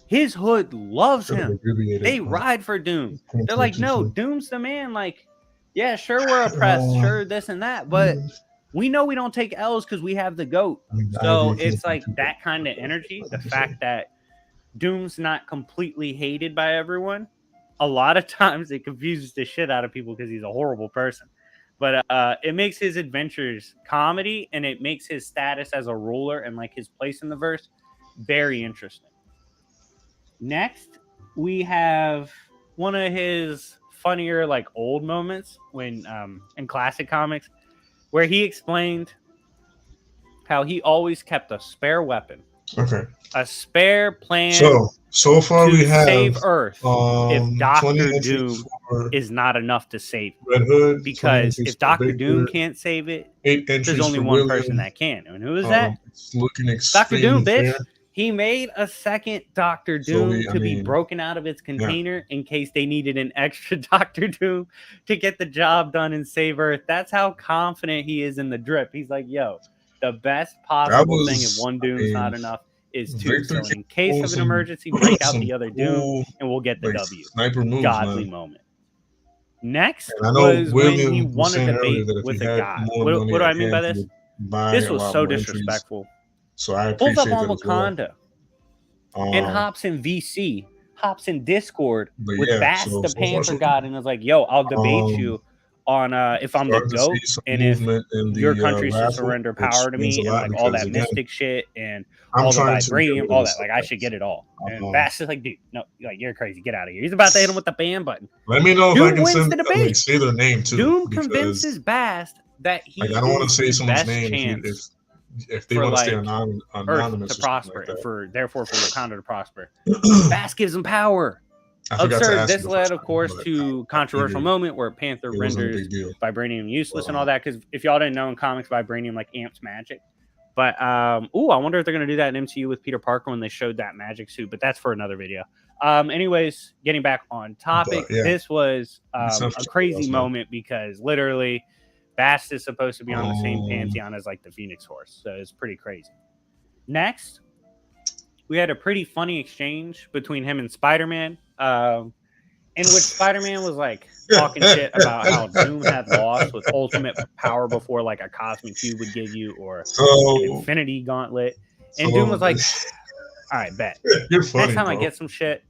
his Hood loves him. They ride for Doom. They're like, no, Doom's the man. Like, yeah, sure, we're oppressed, sure, this and that, but we know we don't take L's because we have the GOAT. So it's like that kind of energy. The fact that Doom's not completely hated by everyone. A lot of times it confuses the shit out of people because he's a horrible person. But it makes his adventures comedy, and it makes his status as a ruler and like his place in the verse very interesting. Next, we have one of his funnier like old moments when in classic comics where he explained how he always kept a spare weapon. Okay. A spare plan. So far we have save Earth if Doctor 20 Doom is not enough to save it. Red Hood, because if Doctor Victor, Doom can't save it, 8 there's entries only for one William. person that can. And who is that? It's looking Doctor extremely Doom, bitch. fair. He made a second Doctor Doom to be broken out of its container in case they needed an extra Doctor Doom to get the job done and save Earth. That's how confident he is in the drip. He's like, yo, the best possible thing if one Doom's not enough is two. So in case of an emergency, break out the other Doom and we'll get the W. Sniper moves, Godly man. moment. Next And I know was William when he was won a saying earlier debate that if with he a had god. more What money do I at mean by hand, he this? would buy This a was lot so more entries. disrespectful. So I Pulls appreciate up on that as well. Wakanda and hops in VC, hops in Discord But with yeah, Bass so the far, Panther so God, and was like, "Yo, I'll debate you on if I'm the starting to GOAT see some and if movement in your the country should raffle, surrender which power to means me a and lot like all because that again, mystic shit and I'm all the trying to get vibranium, rid all of that. Like I should get it all." And Uh-huh. Bass is like, "Dude, no, like you're crazy. Get out of here." He's about to hit him with the ban button. Let me know if Doom I can wins send the debate. like say their name too. Doom because, convinces Bass that he like I don't want to is say the someone's best name chance if they for want to stay like anonymous Earth to or something prosper like and that. for therefore for Wakanda to prosper. Bass gives him power. I forgot to Absurd. ask you This the led, first of time, course, but to controversial figured moment where Panther it wasn't a renders big deal. vibranium useless and all that. Because if y'all didn't know, in comics, vibranium like amps magic. But I wonder if they're gonna do that in MCU with Peter Parker when they showed that magic suit. But that's for another video. Anyways, getting back on topic, But, yeah. this was It's a not crazy sure, man. moment because literally, Bast is supposed to be on the same pantheon as like the Phoenix Force, so it's pretty crazy. Next, we had a pretty funny exchange between him and Spider-Man, in which Spider-Man was like talking shit about how Doom had lost with ultimate power before like a cosmic cube would give you or an infinity gauntlet. And Doom was like, all right, bet. You're funny, Next time I bro. get some shit,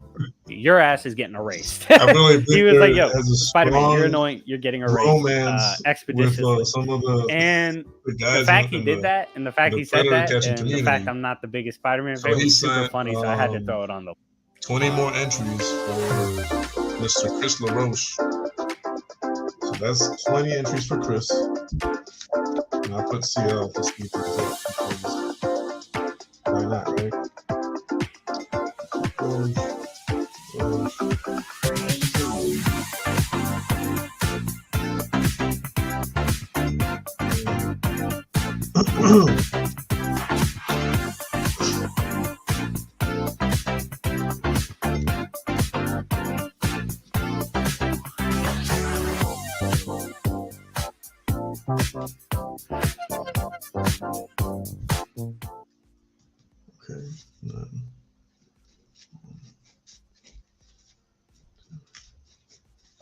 your ass is getting erased. I really think He was like, yo, there has a Spider-Man, you're strong annoying. You're getting erased romance expeditiously. with some of the And guys the fact in he did that and the fact the he said Predator that catching and the community. fact I'm not the biggest Spider-Man So fan he was super sent, funny, so I had to throw it on the 20 more entries for Mr. Chris LaRoche. So that's 20 entries for Chris. And I'll put CL for Steve because why not, right? Okay.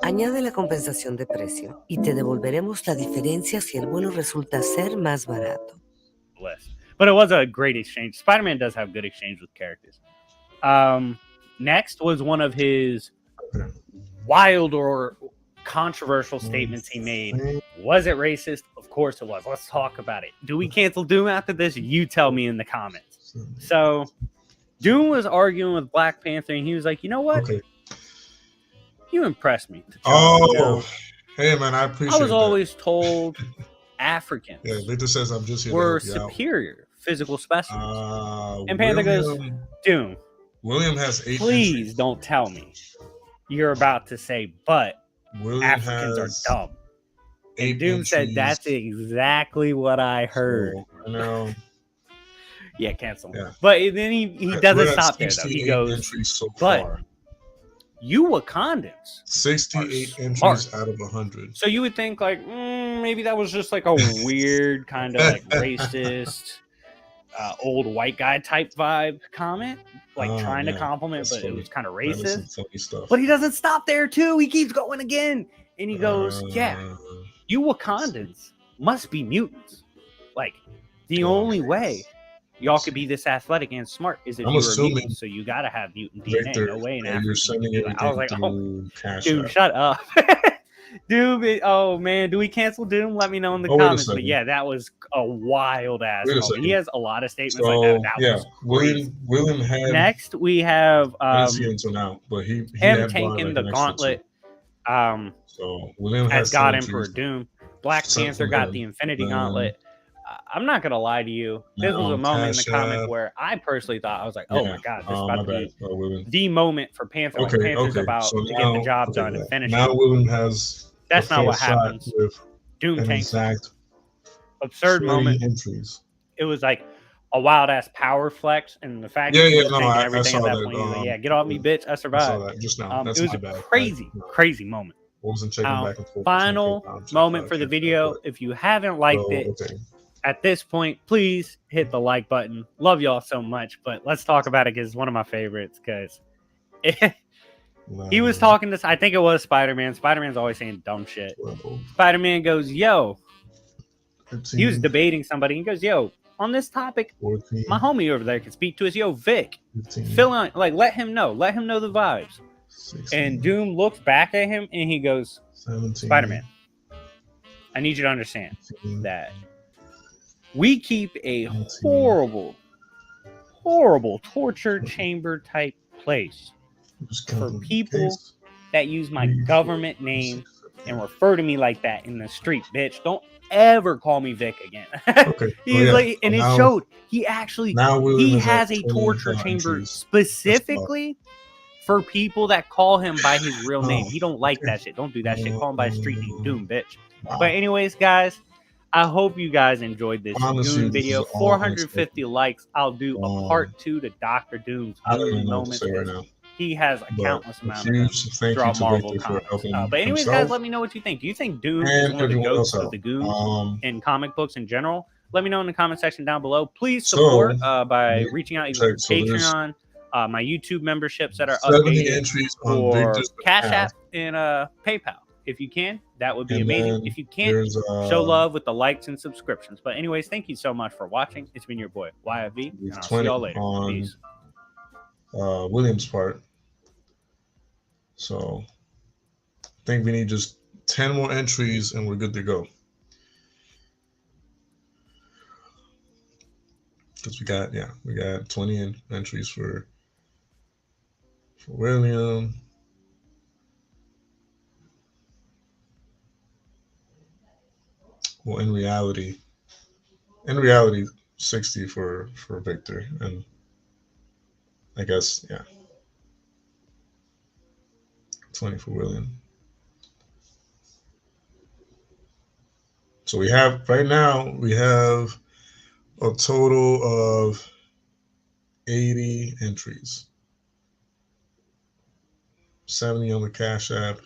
Añade la compensación de precio y te devolveremos la diferencia si el vuelo resulta ser más barato. list. But it was a great exchange. Spider-Man does have good exchange with characters. Next was one of his wild or controversial statements he made. Was it racist? Of course it was. Let's talk about it. Do we cancel Doom after this? You tell me in the comments. So Doom was arguing with Black Panther, and he was like, you know what? Okay. You impressed me. Oh, you know? Hey, man, I appreciate I was that. always told Africans Yeah, Victor says I'm just here were to help you out. superior physical specimens. And Panther goes, Doom, William has 8 please entries. don't tell me you're about to say, but William Africans has are dumb. And Doom said, that's exactly what I heard. So, you know, Yeah, cancel. Yeah. But then he doesn't We're at stop there though. He 68 goes, entries so but far. you Wakandans 68 are entries smart. out of 100. So you would think like maybe that was just like a weird kind of like racist old white guy type vibe comment, like trying to compliment, but it was kind of That is some racist. funny stuff. But he doesn't stop there too. He keeps going again, and he goes, "Yeah, you Wakandans must be mutants. Like the only way y'all could be this athletic and smart is if I'm you were assuming, mutants. So you got to have mutant DNA. Victor, No way in you're Africa. sending I was everything like, through Cash dude, App. shut up." Doom, oh man, do we cancel Doom? Let me know in the Oh, wait a comments. But second. yeah, that was a wild ass Wait a moment. second. He has a lot of statements So, like that. That yeah, was crazy. William had. Next, we have I didn't see it until now, but he him had bought tanking like the an extra gauntlet. So William As has God 10 Emperor entries. Doom. Black Sent Panther from got him. the Infinity Then- Gauntlet. I'm not gonna lie to you. This was a moment in the Cash comic App. where I personally thought I was like, "Oh Yeah. my god, this is My about to bad. be William. the moment for Panther." Like Okay, Panther's okay. about So to get the now- job okay, done and finish Now it. William has That's a not fair what shot happens. with Doom an tanks. exact Absurd 20 moment. entries. It was like a wild ass power flex, and the fact Yeah, that he yeah, was no, taking I everything saw at that that, point, he was like, "Yeah, get off me, bitch! I I survived." saw that just now. That's it was my a bad. crazy moment. Wasn't checking back and forth. Final moment for the video. If you haven't liked it okay. at this point, please hit the like button. Love y'all so much, but let's talk about it because it's one of my favorites. Because he was talking to, I think it was Spider-Man. Spider-Man's always saying dumb shit. Spider-Man goes, "Yo," he was debating somebody. He goes, "Yo, on this topic, 14, my homie over there can speak to us. Yo, Vic, 15, fill on, like, let him know the vibes." 16, And Doom looks back at him and he goes, 17, "Spider-Man, I need you to understand 18, that we keep a 19, horrible torture chamber type place just for counting people case. that use my 3, government 4, name 6, 7, and refer to me like that in the street, bitch. Don't ever call me Vic again." Okay. He's yeah. like, and So it now- showed he actually now William he is has at a 20 torture chamber entries. specifically for people that call him by his real name. Oh, He don't like that shit. Don't do that shit. Call him by his street name, Doom, bitch. Wow. But anyways, guys, I hope you guys enjoyed this Honestly, Doom this video. is all 450 likes. I'll do a part 2 to Dr. Doom's I don't movie even know what to moments. say right now. He has a But countless a amount of them huge thank you throughout to Marvel Victor for comics. helping But anyways, himself guys, let me know what you think. Do you think Doom is and one of the everyone goats else of out. the goons in comic books in general? Let me know in the comment section down below. Please So, support by reaching out either check, through so there's Patreon, my YouTube memberships that are 70 updated, entries on or Victor's Cash behalf. App and PayPal. If you can, that would be And amazing. then If you can't, there's, show love with the likes and subscriptions. But anyways, thank you so much for watching. It's been your boy YFV, and I'll see 20 y'all later. on Peace. William's part. So I think we need just 10 more entries and we're good to go. Because we got 20 entries for William. Well, in reality, 60 for Victor, and I guess 20 for William. So we have right now a total of 80 entries. 70 on the Cash App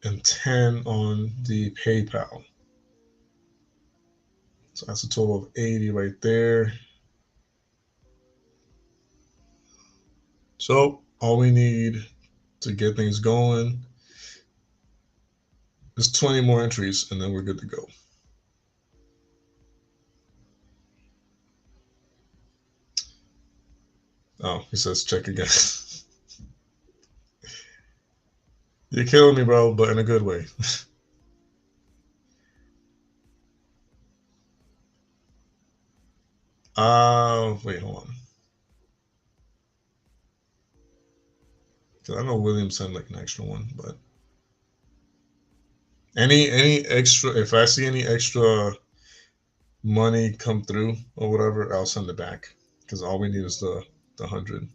and 10 on the PayPal. So that's a total of 80 right there. So all we need to get things going is 20 more entries and then we're good to go. Oh, he says check again. You're killing me, bro, but in a good way. Wait, hold on. Cause I know William sent like an extra one, but any extra, if I see any extra money come through or whatever, I'll send it back. Because all we need is the 100.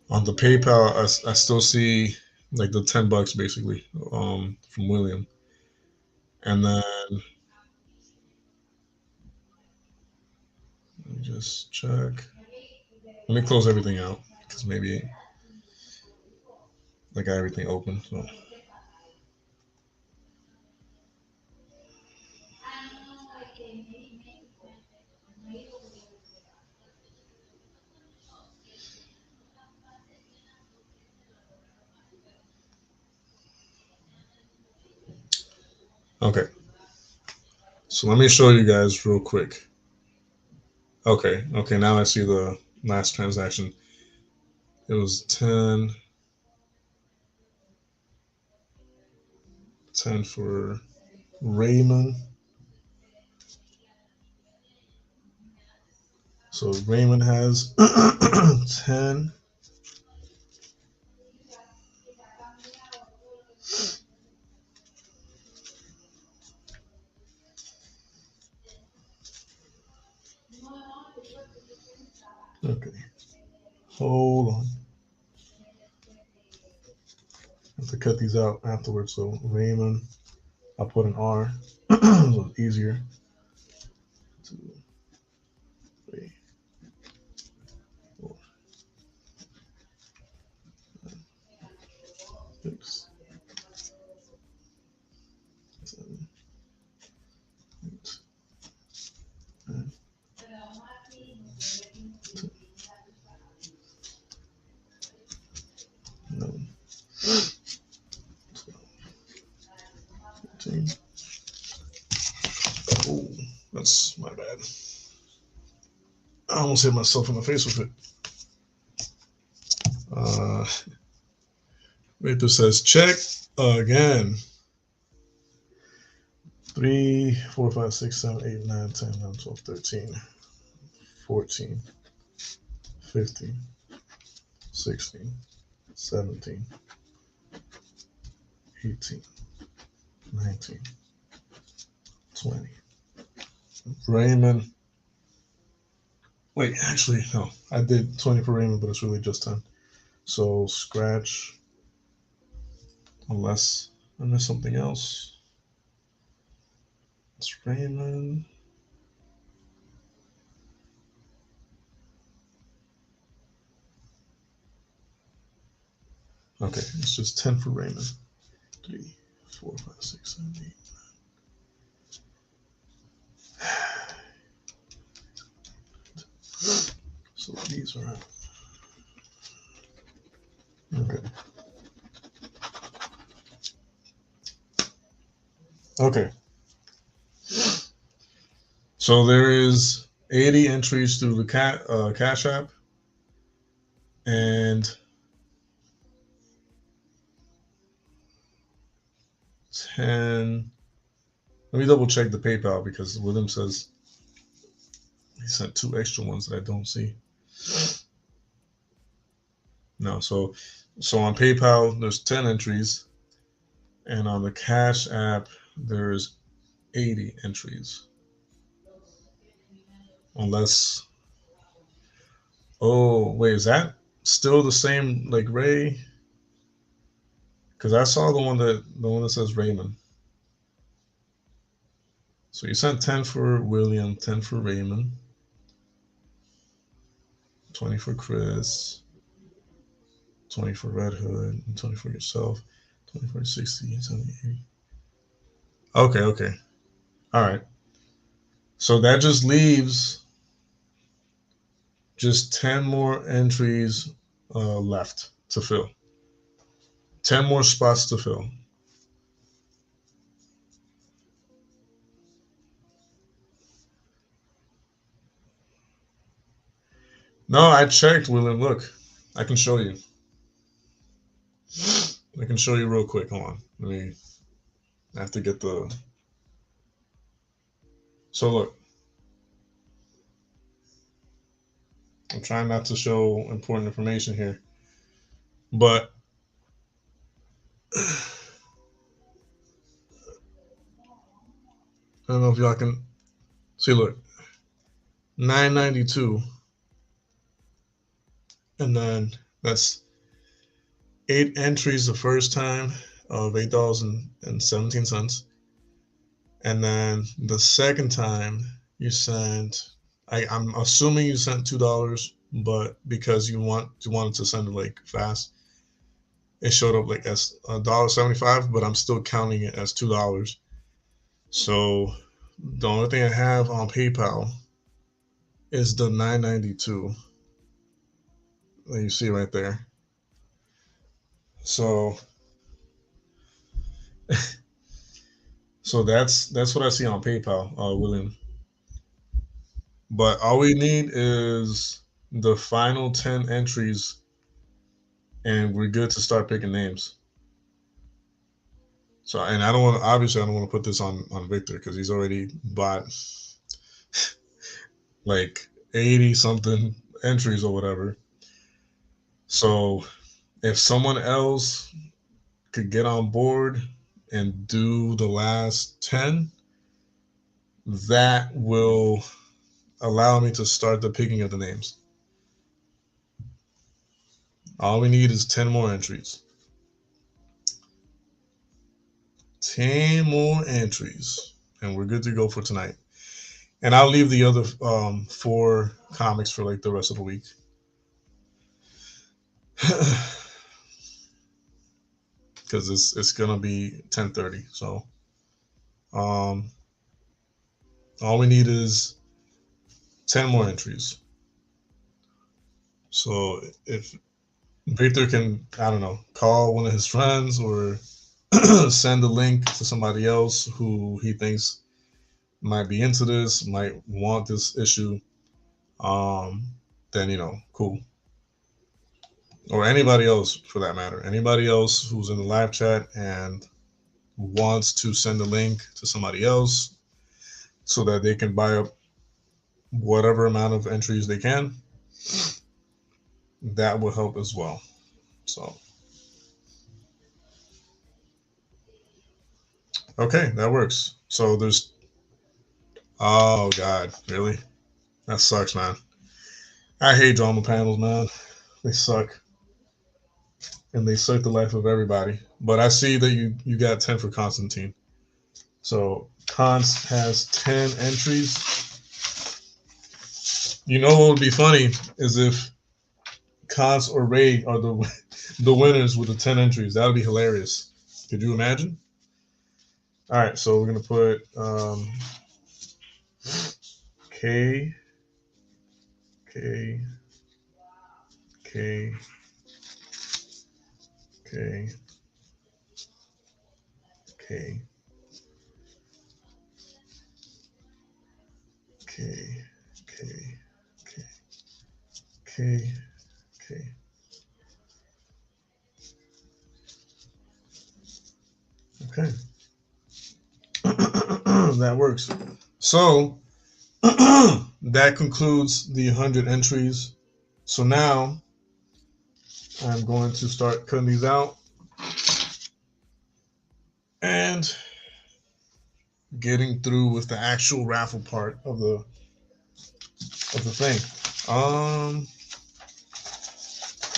On the PayPal, I still see like the $10 basically from William, and then let me just check. Let me close everything out because maybe I got everything open. So. Okay, so let me show you guys real quick. Okay, now I see the last transaction. It was 10 for Raymond. So Raymond has 10. Okay, hold on. I have to cut these out afterwards. So Raymond, I'll put an R. So it's easier. 2, 3, 4, 6, 7, 8, 9, 10, 11, 12, 13. Oh, that's my bad. I almost hit myself in the face with it. Victor says check again. 3, 4, 5, 6, 7, 8, 9, 10, 11, 12, 13, 14, 15, 16, 17, 18, 19, 20. Raymond. Wait, actually, no. I did 20 for Raymond, but it's really just 10. So scratch, unless I missed something else. It's Raymond. Okay, it's just 10 for Raymond. 3, 4, 5, 6, 7, 8. So these are out. Okay. Okay. So there is 80 entries through the Cash App, and 10. Let me double check the PayPal because William says he sent 2 extra ones that I don't see. No, so on PayPal there's 10 entries, and on the Cash App there's 80 entries. Unless, oh wait, is that still the same like Ray? Because I saw the one that says Raymond. So you sent 10 for William, 10 for Raymond, 20 for Chris, 20 for Red Hood, and 20 for yourself, 20 for 60, 70, 80. Okay. All right. So that just leaves just 10 more entries left to fill. 10 more spots to fill. No, I checked, William. Look, I can show you. I can show you real quick. Hold on. I have to get the. So look, I'm trying not to show important information here, but I don't know if y'all can see. Look, 992, and then That's 8 entries the first time of $8.17. And then the second time you sent, I'm assuming you sent $2, but because you wanted to send it like fast, it showed up like as $1.75, but I'm still counting it as $2. So the only thing I have on PayPal is the $9.92 that you see right there. So so that's what I see on PayPal, William. But all we need is the final 10 entries, and we're good to start picking names. So, and I don't want to put this on Victor because he's already bought like 80 something entries or whatever. So if someone else could get on board and do the last 10, that will allow me to start the picking of the names. All we need is 10 more entries. 10 more entries, and we're good to go for tonight. And I'll leave the other 4 comics for like the rest of the week. Because it's gonna be 10:30. So all we need is 10 more entries. So if Victor can, I don't know, call one of his friends or send a link to somebody else who he thinks might be into this, might want this issue, then, you know, cool. Or anybody else for that matter. Anybody else who's in the live chat and wants to send a link to somebody else so that they can buy up whatever amount of entries they can, that will help as well. So, okay, that works. So there's, oh God, really? That sucks, man. I hate drama panels, man. They suck. And they suck the life of everybody. But I see that you got 10 for Constantine. So Const has 10 entries. You know what would be funny is if Const or Ray are the winners with the 10 entries. That would be hilarious. Could you imagine? All right, so we're gonna put K, K, K, K, K, K, K, K, K. Okay. That works. So that concludes the 100 entries. So now I'm going to start cutting these out and getting through with the actual raffle part of the thing.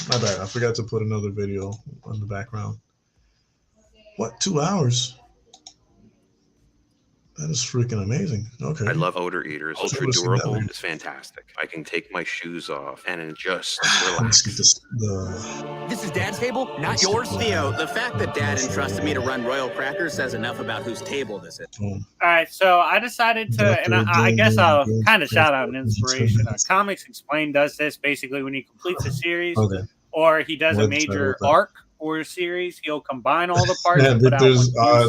My bad. I forgot to put another video on the background. What, 2 hours? That is freaking amazing. Okay. I love odor eaters. I Ultra should've seen that durable. later. It's fantastic. I can take my shoes off and just Let's relax. get this. This is Dad's table, not yours. Theo, the fact that Dad entrusted me to run Royal Crackers says enough about whose table this is. All right, so I decided to, and I guess I'll kind of shout out an inspiration. Comics Explained does this basically when he completes a series or he does a major arc or a series, he'll combine all the parts and put out one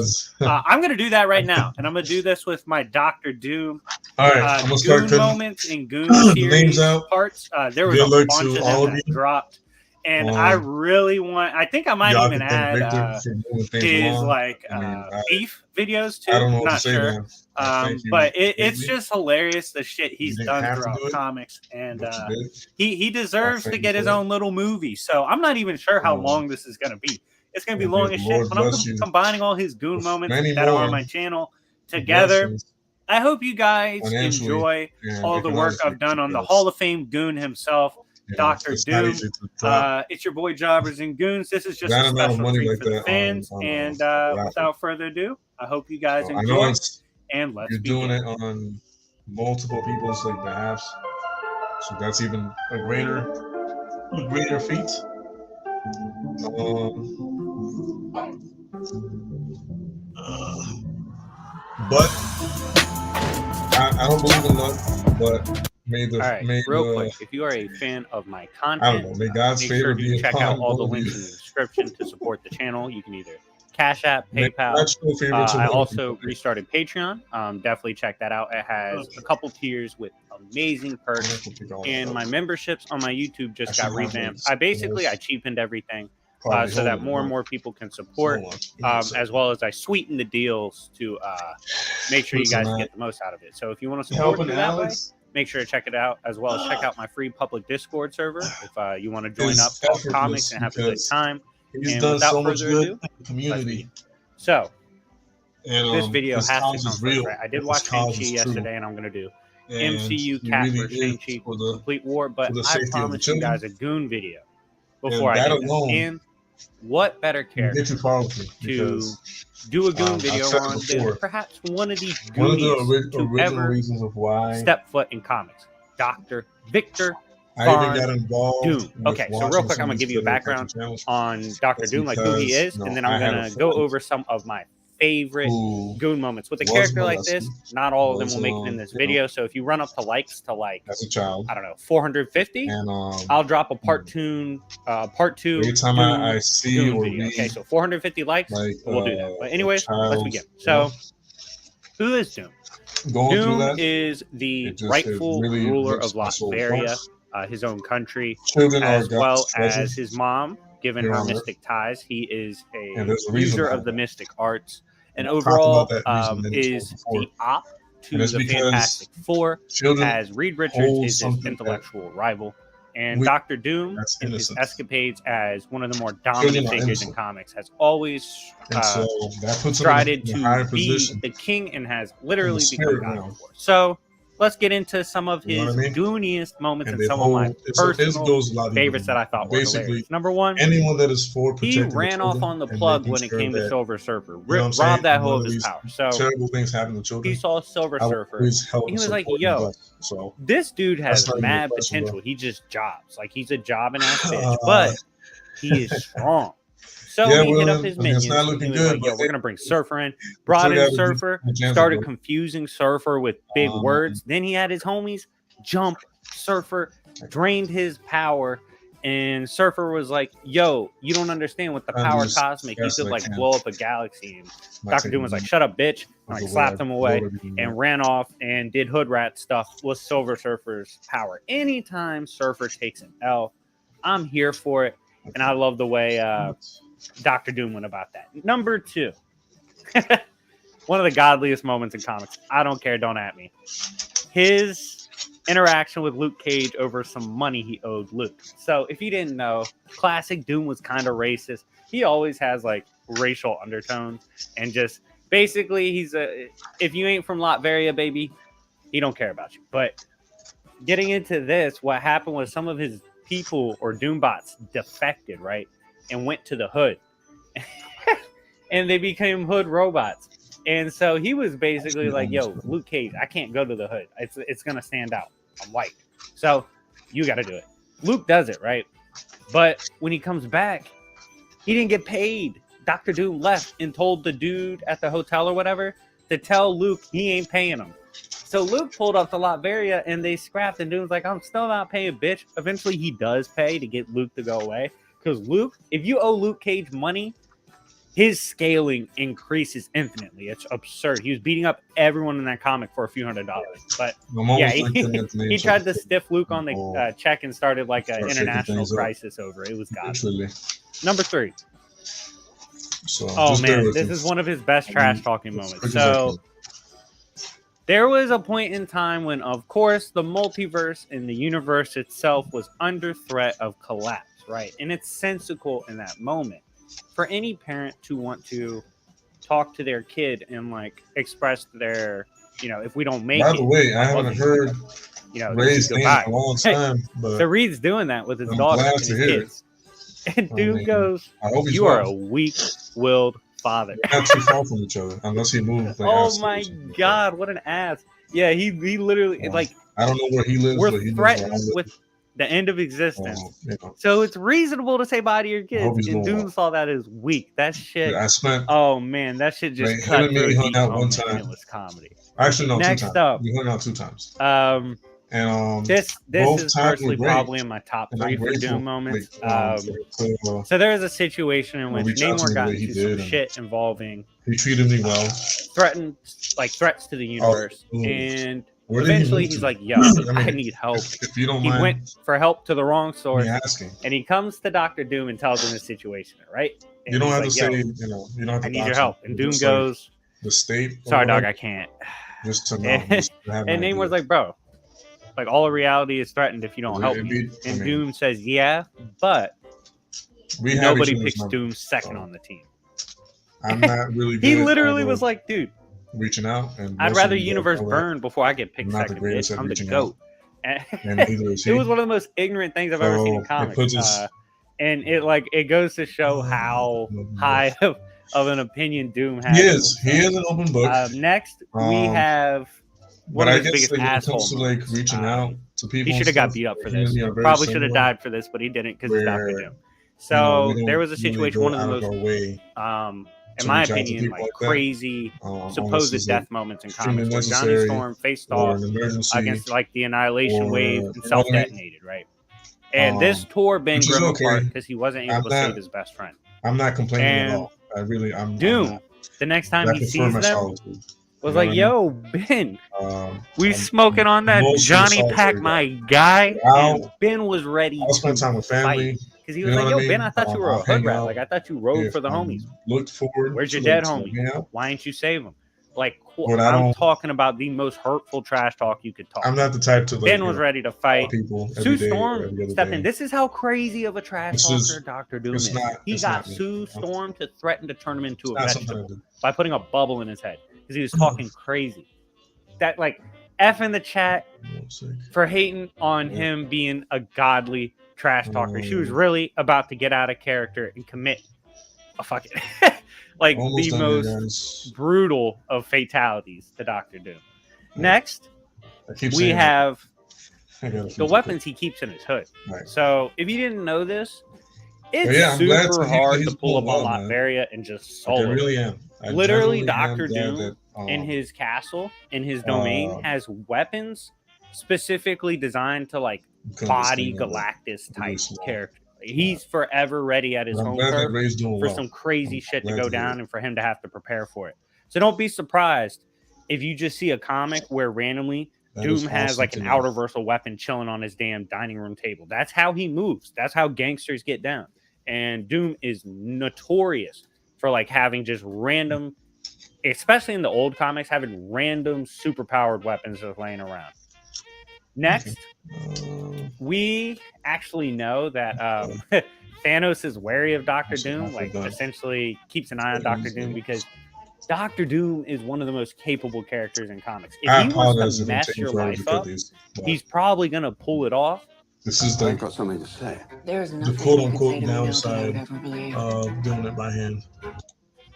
piece. I'm going to do that right now, and I'm going to do this with my Dr. Doom. All right, I'm gonna start Goon moments and Goon series names out. parts. There was Good a luck bunch to of all them of that dropped. And I really want, I think I might Y'all even can thank add Victor for moving things his along. like beef videos too. I don't know what Not to say, sure. man. Thank you. But it's Thank you. just hilarious the shit he's didn't done have to throughout do it, comics, and but you did. he deserves thank to you get his for it. own little movie. So I'm not even sure how long this is going to be. It's going to be Well, long may as the shit, Lord but I'm bless you combining all his Goon moments many that are on more my channel together. blessings I hope you guys financially enjoy and all the work economically I've done on the to us. Hall of Fame Goon himself. Dr. it's not Doom. easy to drop It's your boy Jobbers and Goons. This is just that a amount of special money treat like for the that fans. on And Raffle. without further ado, I hope you guys I know enjoy. it's And let's you're begin. doing it on multiple people's like behalfs, so that's even a greater feat. But I don't believe in luck. But All right, real quick, if you are a fan of my I don't content, know. May God's make favor sure be to check upon out all the all of links you. in the description to support the channel. You can either Cash App, May PayPal. God show favor to I all of also you. restarted Patreon. Definitely check that out. It has a couple tiers with amazing perks, and my memberships on my YouTube just got revamped. I cheapened everything so that more and more people can support, as well as I sweetened the deals to make sure you guys get the most out of it. So if you want to support me that way, make sure to check it out, as well as check out my free public Discord server if you want to join up, talk comics, and have a good time. He's And done without so much further good ado, in the community. So And this video this has to cause come is first, real. right? I did This watch cause Shang-Chi is yesterday, true. and I'm going to do And MCU he Cat really vs. is Shang-Chi for the Complete War, but the I safety of the promised you children. guys a Goon video And before I that did that. alone And what better will character get you powerful to because do a Goon I've video said it on than before. perhaps one of the One of the gooniest to original ever reasons of why step foot in comics, Dr. Victor I even Von got involved Doom. with Okay, so real watching quick, some I'm of gonna these give you a Cleopatra background channels. on Dr. It's Doom, like who he because, is, and then I'm I had gonna a go friend over some of my favorite who Goon moments. With a was character like this, molested, not all of them was, will make it in this you know, video. So if you run up to likes to like, as a child, I don't know, 450, and I'll drop a part two every time Doom I see Goon or video. read Okay, so 450 likes, like we'll do that. But anyways, let's child, begin. you So know, who is Doom? going through Doom that, is the it rightful really ruler rips of my soul Latveria, apart. his own country, Children are as well God's treasure as his mom, given here her on earth, mystic ties. He is and a there's a reason user behind of the that. mystic arts, and And I've talked overall about that reason many is times before. the op to And it's the because Fantastic Four, children as Reed Richards hold is his something that intellectual rival. And we Dr. Doom, that's in his innocence. escapades as one of the more Children dominant are figures in innocent, comics, has always and so that puts them strided in a higher to be position the king and has in the literally become spirit God realm. of War. So let's get into some of You know his what I mean? gooniest moments And and they some of my hold it personal goes a lot deeper favorites than that I that. thought were Basically, hilarious. Number one, anyone that is for he protecting the ran off children on the and plug making when it sure came to that, Silver Surfer. you know what I'm saying, Robbed that none hoe of of his these power. So terrible things happen to he children. saw Silver I will Surfer. always help He and was like, support and yo, bless. So this dude that's has not even a mad question, potential. bro. He just jobs. Like, he's a jobbing ass bitch, but he is strong. So Yeah, he hit well, up his I mean, it's minions. not And he looking was good, like, yo, but we're they going to bring Surfer in. Brought still in got a Surfer, chance started to go. confusing Surfer with big words. Then he had his homies jump Surfer, drained his power. And Surfer was like, yo, you don't understand with the I'm power just cosmic. You fast could as I like can. blow up a galaxy. And Might Dr. take Doom a was like, minute. shut up, bitch. And With like the slapped way him I away loaded it in and there. ran off and did hood rat stuff with Silver Surfer's power. Anytime Surfer takes an L, I'm here for it. And I love the way Dr. Doom went about that. Number two, one of the godliest moments in comics. I don't care, don't at me. His interaction with Luke Cage over some money he owed Luke. So if you didn't know, classic Doom was kind of racist. He always has like racial undertones, and just basically if you ain't from Latveria, baby, he don't care about you. But getting into this, what happened was some of his people or Doombots defected, right, and went to the hood. And they became hood robots. And so he was basically like, yo, Luke Cage, I can't go to the hood. It's going to stand out. I'm white. So you got to do it. Luke does it, right? But when he comes back, he didn't get paid. Dr. Doom left and told the dude at the hotel or whatever to tell Luke he ain't paying him. So Luke pulled up to Latveria and they scrapped, and Doom's like, I'm still not paying, bitch. Eventually he does pay to get Luke to go away. Because Luke, if you owe Luke Cage money, his scaling increases infinitely. It's absurd. He was beating up everyone in that comic for a few $100s. But yeah, he tried to stiff Luke on the check and started like an international crisis over it. It was God. Number three. So, oh man, this is one of his best trash talking moments. So there was a point in time when, of course, the multiverse and the universe itself was under threat of collapse, right? And it's sensical in that moment for any parent to want to talk to their kid and like express their, if we don't make it. By the way, I haven't heard you know, Ray's this is staying goodbye. a long time, but So Reed's doing that with his I'm daughter glad and to his hear kids. And I Doom mean, goes, I hope he's "You are well. a weak-willed father." They're not too far from each other, unless he moved. Like, Oh outside my or something like that. god, what an ass! Yeah, he literally like. I don't know where he lives, We're but he lives threatened where I live. with the end of existence, You know, so it's reasonable to say bye to your I kids. hope he's And doing Doom well. saw that as weak. That shit. I spent. Oh man, that shit just Like, him cut and through me a hung deep out one moment, and time. it was comedy. Actually, no, Next 2 times. up, We hung out 2 times. And this both is times personally were great, probably in my top and 3 I'm for grateful. Doom moments. To, So there was a situation in which reach out to Namor me the got way he into some did, and shit involving he treated me well. threats to the universe, ooh. and Where did he eventually move he's to? like, "Yo, I I mean, need help." If you don't He mind went for help to the wrong source, me asking. and he comes to Doctor Doom and tells him the situation, right? And You don't he's have like, to say, "Yo, you don't have to I need your dox help." him. And Doom Just like goes, the state. or "Sorry, dog, whatever, I can't." Just to know. And, Just to have an and idea. Namor's like, "Bro, like all of reality is threatened if you don't help me." I And mean, Doom says, "Yeah, but we have nobody each other's picks number, Doom second so on the team." I'm not really good He at literally was like, "Dude, reaching out, and I'd most rather of you guys universe know that. burn before I get picked I'm not the second, greatest bitch. at I'm the reaching GOAT." out, and neither is It he. was one of the most ignorant things I've ever seen in So, it comics. puts us- And it goes to show how high of an opinion Doom has. He of is. He himself. is an open book. Next, we have one But of I his guess biggest like, when it asshole comes to like moments. reaching out to people, He and should have got stuff, beat up for him and this. me are very Probably should have similar, died for this, but he didn't because he's Doctor where, Doom. So we don't there was a really situation, go one of the out most, our way in to my reach out to opinion, people like like that, crazy unless supposed it's, death like, moments in extremely comics, where Johnny necessary, Storm faced or off an emergency, against like the Annihilation or Wave and you know what I mean? self-detonated, right? And this tore Ben which is Grimm okay. apart because he wasn't able I'm to not- save his best friend. I'm not complaining at And all. I'm Doom, not. the next time I he prefer sees my them, solitude. was You like, know what "Yo, Ben, we I'm smoking on that mostly a Johnny solitary Pack, guy. my guy." I'll- And Ben was ready I'll spend to time with family. fight because he You was know like, what I "Yo, Ben, mean? I thought you were I'll a hood hang rat. out Like I thought you rode if for the I'm homies. looked forward Where's your to, dead like, homie? hang out. Why didn't you save him?" Like, But I I'm don't- talking about the most hurtful trash talk you could talk. I'm not the type to like. Ben you was know, ready to call fight. people Sue every day or Storm every other stepped day. in. This is how crazy of a trash This talker is- Doctor Doom it's is. not- He it's got not me. Sue Storm to threaten to turn him into a not something I vegetable do. by putting a bubble in his head because he was talking crazy. That like F in the chat for hating on him being a godly trash talker. She was really about to get out of character and commit a fucking like Almost the done here, most guys. brutal of fatalities to Doctor Doom. Next, I keep we saying that. have I gotta the finish weapons he keeps in his hood. Right. So if you didn't know this, it's But yeah, I'm glad super to hear hard he's to pull up doing well, on man. Latveria and just Like, I solo. really am. I Literally, genuinely am Doctor glad Doom that, in his castle, in his domain, has weapons specifically designed to like Come body this thing, Galactus type small. character. He's forever ready at his But I'm home glad that turf Ray's doing for well. some crazy I'm shit to glad go to hear down it. and for him to have to prepare for it. So don't be surprised if you just see a comic where randomly That is Doom has awesome like to an know. outer-versal weapon chilling on his damn dining room table. That's how he moves. That's how gangsters get down. And Doom is notorious for like having just random, especially in the old comics, having random superpowered weapons just laying around. Next, we actually know that Thanos is wary of Doctor Doom, like essentially keeps an eye on Doctor Doom because Doctor Doom is one of the most capable characters in comics. If I he apologize wants to if I'm mess taking your forever life to cut up, these, but he's probably gonna pull it off. This is I've the got something to say. There's the nothing quote you could say unquote to me now that I would downside ever believe. of doing it by hand.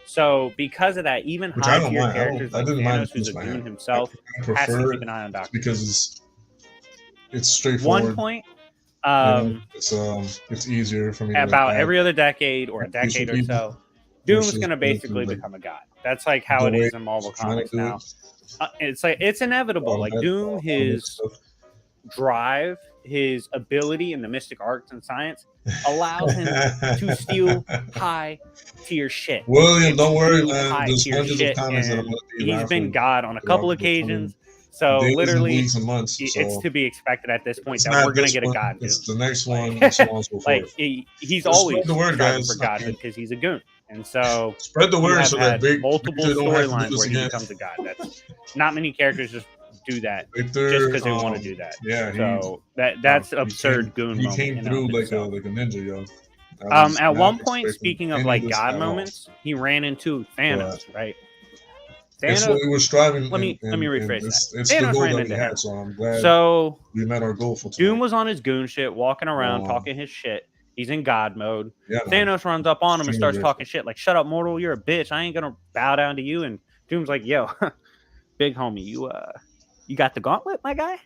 So because of that, even Which I high don't tier mind. characters I like didn't mind Thanos, who's a this by goon hand. himself, I has to prefer keep an eye on Doctor Doom. because it's straightforward. One point, you know, it's easier for me to about like, every other decade or a these decade or people so, Doom's versus going to going basically through, like, become a god. That's like how the it way is in Marvel he's trying to Comics do now. it. It's like it's inevitable. All Like that- Doom, all that his stuff. drive, his ability in the mystic arts and science allows him to steal high tier shit. William, And don't worry, do man. high There's tier hundreds shit, of comments that I'm and going to be he's been raffling God on a throughout couple the coming occasions. So days and literally, weeks and months. it's So to be expected at this point it's that not we're going this to get a one, God Doom. it's the next one, and so on and so forth. Like he's Just always spread the word, striving guys. for godhood because he's a goon, and so Spread the you word have so that had Big multiple Victor don't have to do storylines this where he again. becomes a god. That's not many characters just do that Victor, just because they want to do that. Yeah, so that's he absurd goon He moment. came in through and of like itself. a ninja, yo. I was At not one point, expecting speaking of any like this God at all. moments, he ran into Thanos, right? It's what we were striving. Let me rephrase that. It's the Thanos goal ran that we into him. had, so I'm glad So we met our goal for tonight. Doom was on his goon shit, walking around, talking his shit. He's in God mode. Yeah, man. Thanos runs up on him and Extremely starts grateful. talking shit like, "Shut up, mortal! You're a bitch. I ain't gonna bow down to you." And Doom's like, "Yo, big homie, you got the gauntlet, my guy?"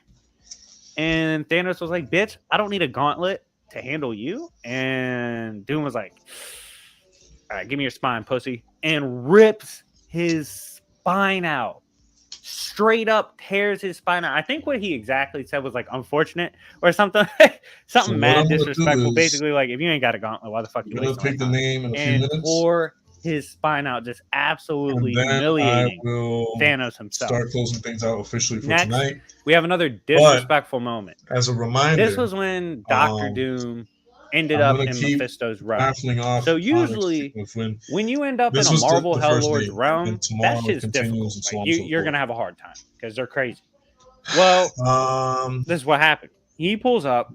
And Thanos was like, "Bitch, I don't need a gauntlet to handle you." And Doom was like, "All right, give me your spine, pussy," and rips his spine out. Straight up tears his spine out. I think what he exactly said was like unfortunate or something, something mad disrespectful. Basically, like, if you ain't got a gauntlet, why the fuck You're gonna pick the name in a few minutes. Tore his spine out, just absolutely humiliating Thanos himself. Start closing things out officially for Next, tonight. we have another disrespectful moment. As a reminder, this was when Dr. Doom ended up in Mephisto's realm. So usually, when you end up in a Marvel Helllord's realm, that shit's difficult. Like, you're gonna have a hard time because they're crazy. Well, this is what happened. He pulls up.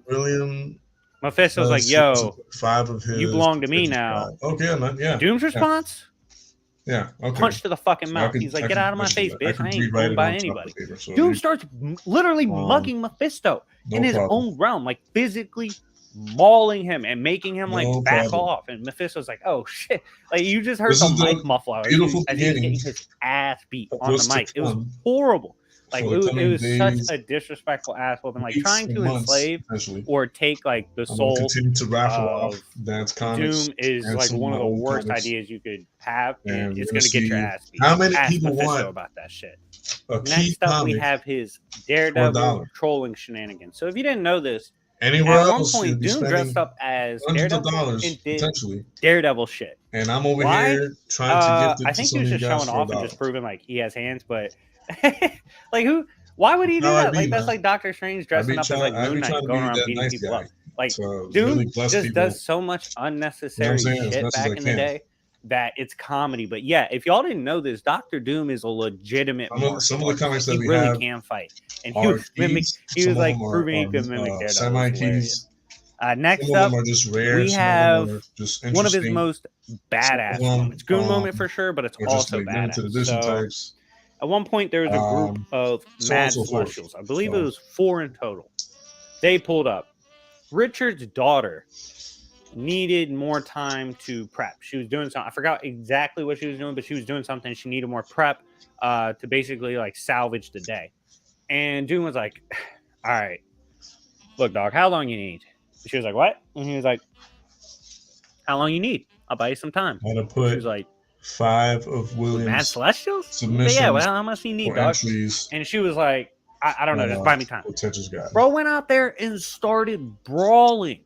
Mephisto's like, "Yo, 5 of his, you belong to me now." Okay, man. Yeah. Doom's response? Yeah. Okay. Punch to the fucking mouth. He's like, "Get out of my face, bitch! I ain't owned by anybody." Doom starts literally mugging Mephisto in his own realm, like physically mauling him and making him like back off. And Mephisto's like, "Oh shit!" Like, you just heard the mic muffle as he was getting his ass beat on the mic. It was horrible. Like, it was such a disrespectful ass whooping. Like, trying to enslave or take like the soul of Doom is like one of the worst ideas you could have. And it's gonna get your ass beat. How many Ask people Mephisto want about that shit? Next up, we have his Daredevil trolling shenanigans. So if you didn't know this, anywhere at one else, point, Doom dressed up as Daredevil and did Daredevil shit. And I'm over here trying to gift it I to think some he was of you just guys showing for off and $1. just proving like he has hands, but like, who? Why would he do that? Like, that's like Doctor Strange dressing up as like Moon Knight, going around beating people up. Like, Doom just does so much unnecessary shit back in the day that it's comedy. But yeah, if y'all didn't know this, Doctor Doom is a legitimate some of the comics that he we really have can fight, and he was like proving he could mimic Daredevil. Semi-keys. Next Some up, of them are just rare, we some of have them are just one of his interesting. most badass moments. Goon moment for sure, but it's or just also like limited badass. edition So, types. at one point, there was a group of so on mad and so forth. Celestials. I believe it was 4 in total. They pulled up. Richard's daughter needed more time to prep. She was doing something. I forgot exactly what she was doing, but she was doing something. She needed more prep to basically like salvage the day. And Doom was like, "All right, look, dog, how long you need?" She was like, "What?" And he was like, "How long you need? I'll buy you some time." I'm gonna put She was like, 5 of Williams' Mad Celestials? submissions. Yeah, well, how much do you need, or dog? entries. And she was like, I don't know, just buy me time. Potential's guy. Bro went out there and started brawling,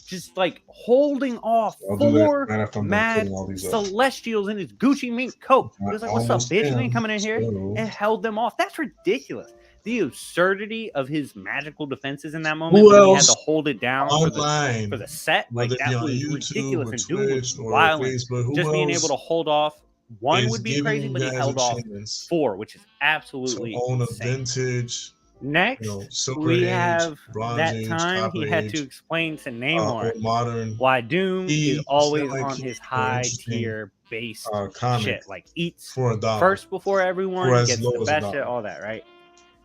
just like holding off I'll do that 4 right after I'm done mad putting all these up. Celestials in his Gucci mink coat. He was like, "What's up, almost bitch? You am, ain't coming in here," so- and held them off. That's ridiculous. The absurdity of his magical defenses in that moment, Who when he had else to hold it down online, for the set, like, whether it that be on was YouTube ridiculous. or And Doom was Twitch or violent. Facebook, who Just being else able to hold off one is would be giving crazy, you but he guys held a off chance 4, which is to absolutely own a insane. vintage? Next, Silver we Age, have Bronze that Age, time he Copper had Age, to explain to or Namor modern. why Doom is always on semi-key his or high interesting, tier base comic shit. Like, eats for $1 first before everyone, or as gets low the as best $1. shit, all that, right?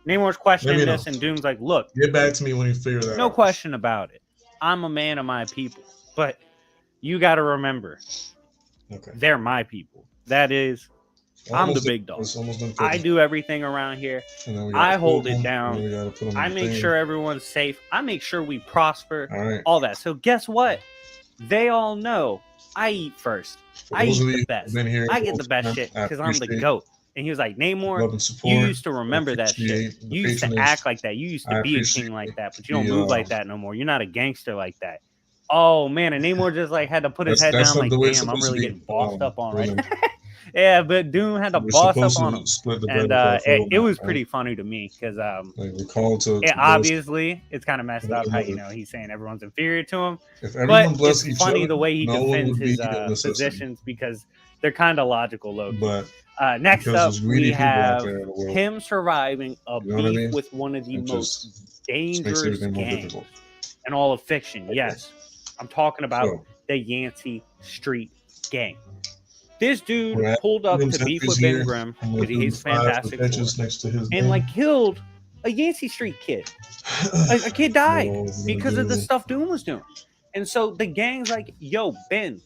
Namor's questioning Let me this, know. and Doom's like, "Look, Get back to me when you figure that no out. question about it. I'm a man of my people, but you got to remember, they're my people. That is, I'm the big dog. I do everything around here. I hold it down. I make sure everyone's safe. I make sure we prosper. All that. So guess what? They all know I eat first. I those eat of you the who've best. been here I the get whole the best time, shit I because I'm the appreciate GOAT." And he was like, "Namor, love and you support. used to remember that shit. Appreciate the You used to patronage. act like that. You used to I be a appreciate king like that, but you don't the, move like that no more. You're not a gangster like that." Oh man, and Namor just like had to put his head That's down, like, the way it's "Damn, I'm supposed to really be. getting bossed up on right." Really. Yeah, but Doom had to We're boss up supposed on to him, split the bread and with our fellow it was man, pretty right? funny to me because Like, we're called to obviously it's kind of messed one up how another. he's saying everyone's inferior to him, If everyone but blessed it's each funny other, the way he no one defends would his be in necessity. positions because they're kind of logical, low. But Next because up, there's greedy we people out have there in the world. him surviving a You know what I beef mean? with one of the It most just dangerous makes everything more gangs difficult. in all of fiction. Yes, I'm talking about So, the Yancey Street Gang. This dude pulled up to beef with Ben Grimm because he hates Fantastic Four, next to his and like killed a Yancey Street kid. A kid died because of the stuff Doom was doing. And so the gang's like, yo, Ben,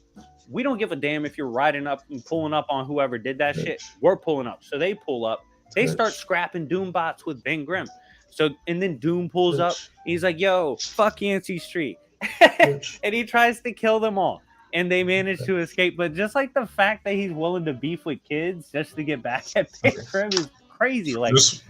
we don't give a damn if you're riding up and pulling up on whoever did that shit. We're pulling up. So they pull up. They start scrapping Doom bots with Ben Grimm. So, and then Doom pulls up. And he's like, yo, fuck Yancey Street. And he tries to kill them all. And they manage to escape. But just like the fact that he's willing to beef with kids just to get back at Ben Grimm is crazy. Like, just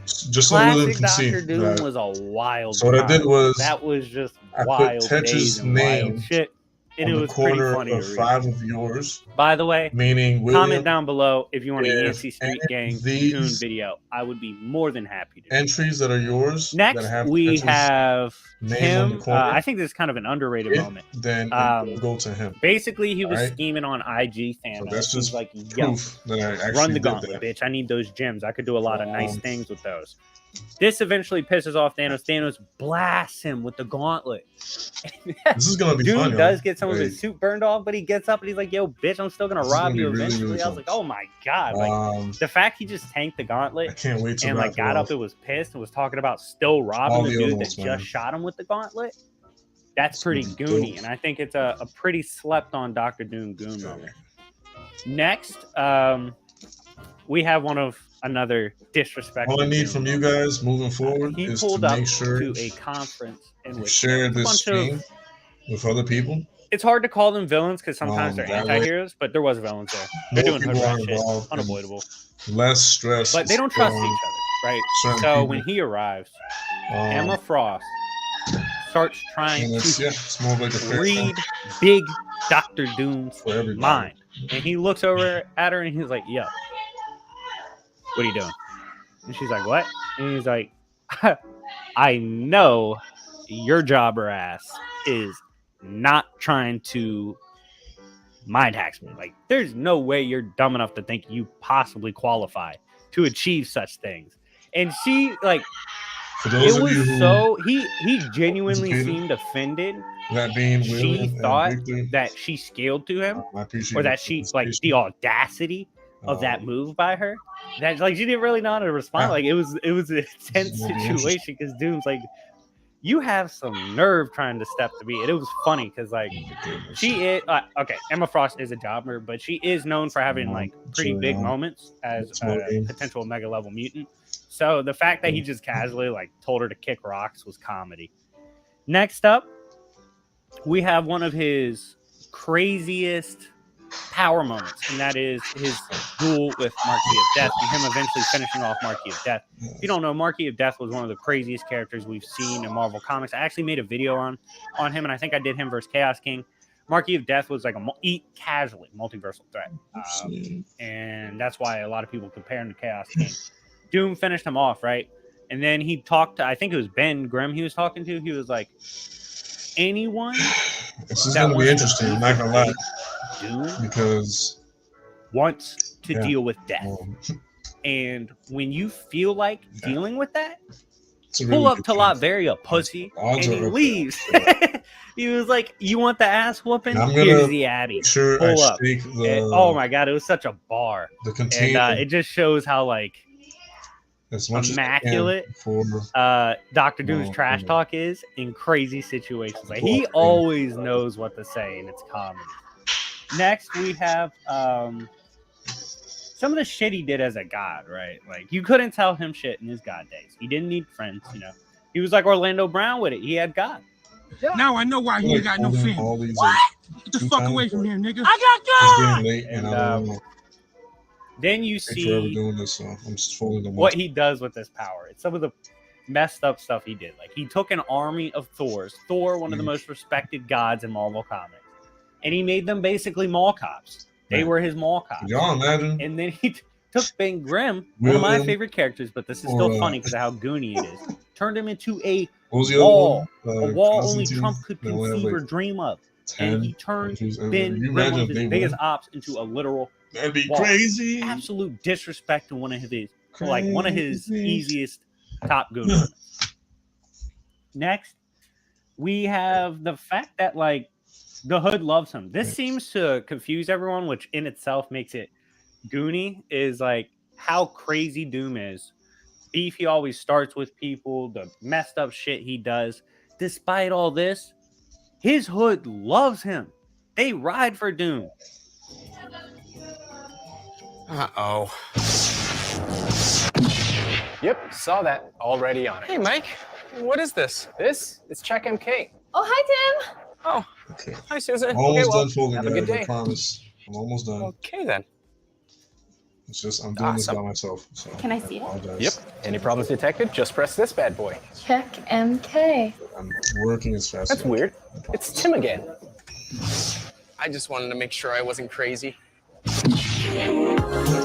so William can see. Dr. Doom was a wild. So what I did was that was just I wild put Tetch's name wild shit. And on it the was pretty corner funny of to read. 5 of yours. By the way, meaning William, comment down below if you want a Yancey Street Gang these Goon video. I would be more than happy to. entries that are yours. Next, that have we Tetch's have name on the him. corner, I think this is kind of an underrated moment. Then it will go to him. Basically, he was Right? scheming on IG Thanos. So that's He's just like, yo, proof that I actually run the did gauntlet, that. bitch. I need those gems. I could do a lot of nice things with those. This eventually pisses off Thanos. Thanos blasts him with the gauntlet. This is gonna be Doom fun. does get some of his suit burned off, but he gets up and he's like, yo, bitch, I'm still gonna This is rob gonna you be really, eventually. really I was fun. like, oh my god. Like the fact he just tanked the gauntlet Can't wait to and like got up and was pissed and was talking about still robbing all the the dude other that ones, man. just shot him with the gauntlet. That's pretty goony, and I think it's a pretty slept on Dr. Doom goon moment. Next, we have one of another disrespectful. All I need Doom from you moment. guys moving forward He is to pulled up make sure to a conference in you which share a this bunch stream of, with other people. it's hard to call them villains because sometimes they're that way, anti-heroes, but there was villains there. They're more doing hood people rat are shit, involved and unavoidable. less stress. But they don't is trust put each on other, right? certain So people. when he arrives, Um, Emma Frost starts trying and it's, to yeah, it's more like a fair read fight Big Dr. Doom's for everybody. mind. And he looks over at her and he's like, yo, what are you doing? And she's like, what? And he's like, I know your jobber ass is not trying to mind hacks me. Like, there's no way you're dumb enough to think you possibly qualify to achieve such things. And she, like, For those it of was you who so he genuinely educated, seemed offended. that being She William and thought Victor, that she scaled to him, I appreciate or your that she like participation. the audacity of that move by her. That like she didn't really know how to respond. Yeah. Like it was an intense gonna be situation because Doom's like, you have some nerve trying to step to me, and it was funny because like she is okay. Emma Frost is a jobber, but she is known for having like pretty big moments as a potential mega level mutant. So the fact that he just casually like told her to kick rocks was comedy. Next up, we have one of his craziest power moments, and that is his duel with Marquis of Death and him eventually finishing off Marquis of Death. If you don't know, Marquis of Death was one of the craziest characters we've seen in Marvel Comics. I actually made a video on him, and I think I did him versus Chaos King. Marquis of Death was like a eat casually multiversal threat, and that's why a lot of people compare him to Chaos King. Doom finished him off, right? And then he talked to, I think it was Ben Grimm he was talking to. He was like, anyone This is going to be interesting, I'm not going to lie. Doom Because wants to deal with death. And when you feel like dealing with that, it's a pull really up to Latveria, pussy, Odds and are he okay. leaves. He was like, you want the ass whooping? I'm Here's gonna the Addy. make sure Pull I up. speak the- And, oh my God, it was such a bar. the And container it just shows how like as much immaculate as I can for Dr. Doom's trash talk is in crazy situations. Like he always knows what to say, and it's comedy. Next, we have some of the shit he did as a god, right? Like you couldn't tell him shit in his god days. He didn't need friends, you know. He was like Orlando Brown with it. He had God. Now I know why he ain't got no holding family. all these, What? Get the fuck times, away from here, nigga. It's I got getting late, and I don't know. Then you Thanks for ever see doing this, so I'm just folding them what he does with this power. It's some of the messed up stuff he did. Like he took an army of Thors, Thor, one of the most respected gods in Marvel Comics, and he made them basically mall cops. They were his mall cops. Y'all imagine? And then he took Ben Grimm, one of my William, favorite characters, but this is still or, funny because of how goony it is. Turned him into a What was the other wall, one? a wall only Constantine? Trump could They only have, conceive or like, dream of. 10 And he turned countries. And Ben you Grimm, one imagine of if his they biggest won? ops, into a literal That'd be wall. crazy. Absolute disrespect to one of his easiest top goon. Next, we have the fact that like The Hood loves him. This seems to confuse everyone, which in itself makes it goony, is like how crazy Doom is. Beef, he always starts with people, the messed up shit he does. Despite all this, his Hood loves him. They ride for Doom. Uh-oh. Yep, saw that. Already on it. Hey, Mike. What is this? This is Check MK. Oh, hi, Tim. Oh, okay. Hi, Susan. Almost well, done folding, have a good guys. I day. promise. I'm almost done. Okay, then. It's just I'm doing this by myself. So Can I see it? apologize. Yep. Any problems detected? Just press this bad boy. Check MK. I'm working as fast That's as I weird. It's Tim again. I just wanted to make sure I wasn't crazy.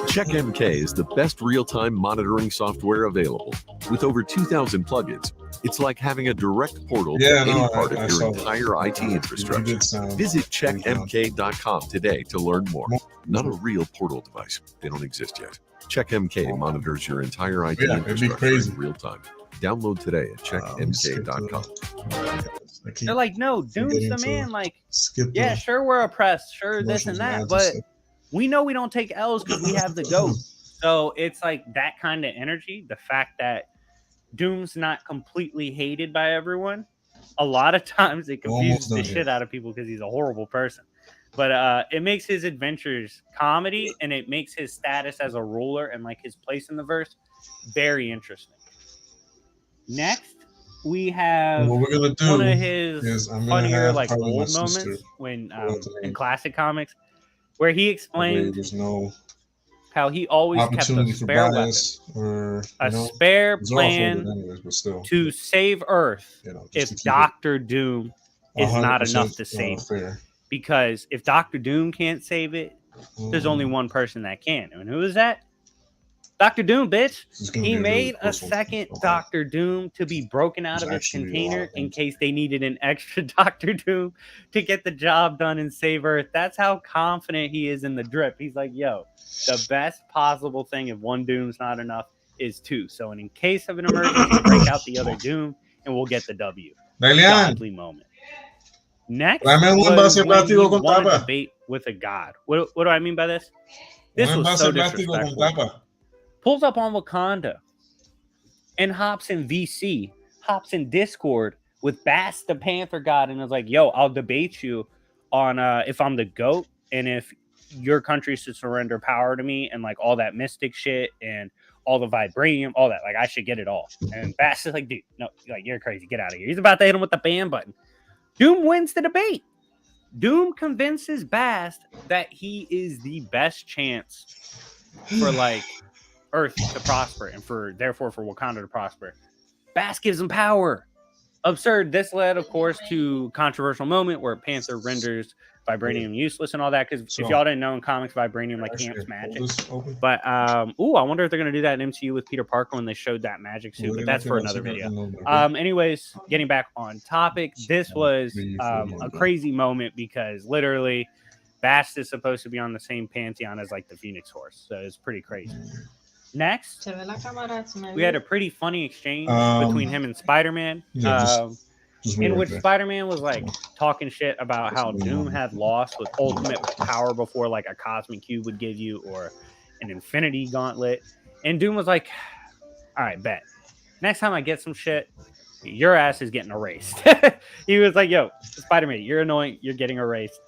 Check MK is the best real-time monitoring software available. With over 2,000 plugins, it's like having a direct portal to any part of your entire IT infrastructure. Visit checkmk.com today to learn more. Not a real portal device. They don't exist yet. CheckMK monitors your entire IT infrastructure in real time. Download today at checkmk.com. They're like, no, Doom's the man. Like, yeah, sure, we're oppressed. Sure, this and that. But we know we don't take L's because we have the GOAT. So it's like that kind of energy. The fact that Doom's not completely hated by everyone. A lot of times it confuses the shit out of people because he's a horrible person. But it makes his adventures comedy, and it makes his status as a ruler and like his place in the verse very interesting. Next, we have what we're gonna do one of his funnier like old my moments when in classic comics, where he explained how he always kept a spare weapon, spare plan to save Earth if Doctor Doom is not enough to save it. Because if Doctor Doom can't save it, there's only one person that can. And who is that? Dr. Doom, bitch. He made a second Dr. Doom to be broken out of his container in case they needed an extra Dr. Doom to get the job done and save Earth. That's how confident he is in the drip. He's like, yo, the best possible thing if one Doom's not enough is two. So in case of an emergency, break out the other Doom and we'll get the W. Godly moment. Next was when he won a debate with a god. What do I mean by this? This was so disrespectful. Pulls up on Wakanda and hops in VC, hops in Discord with Bass the Panther God, and is like, yo, I'll debate you on if I'm the GOAT and if your country should surrender power to me and like all that mystic shit and all the vibranium, all that. Like, I should get it all. And Bass is like, dude, no, like, you're crazy. Get out of here. He's about to hit him with the ban button. Doom wins the debate. Doom convinces Bast that he is the best chance for like Earth to prosper and therefore for Wakanda to prosper. Bast gives him power. Absurd. This led, of course, to controversial moment where Panther renders vibranium useless and all that. Because if y'all didn't know, in comics, vibranium like amps magic. But I wonder if they're gonna do that in MCU with Peter Parker when they showed that magic suit. But that's for another video. Anyways, getting back on topic, this was a crazy moment because literally, Bast is supposed to be on the same pantheon as like the Phoenix Horse, so it's pretty crazy. Next, we had a pretty funny exchange between him and Spider-Man, in which Spider-Man was like talking shit about how Doom had lost with ultimate power before like a cosmic cube would give you or an infinity gauntlet. And Doom was like, all right, bet. Next time I get some shit, your ass is getting erased. He was like, yo, Spider-Man, you're annoying. You're getting erased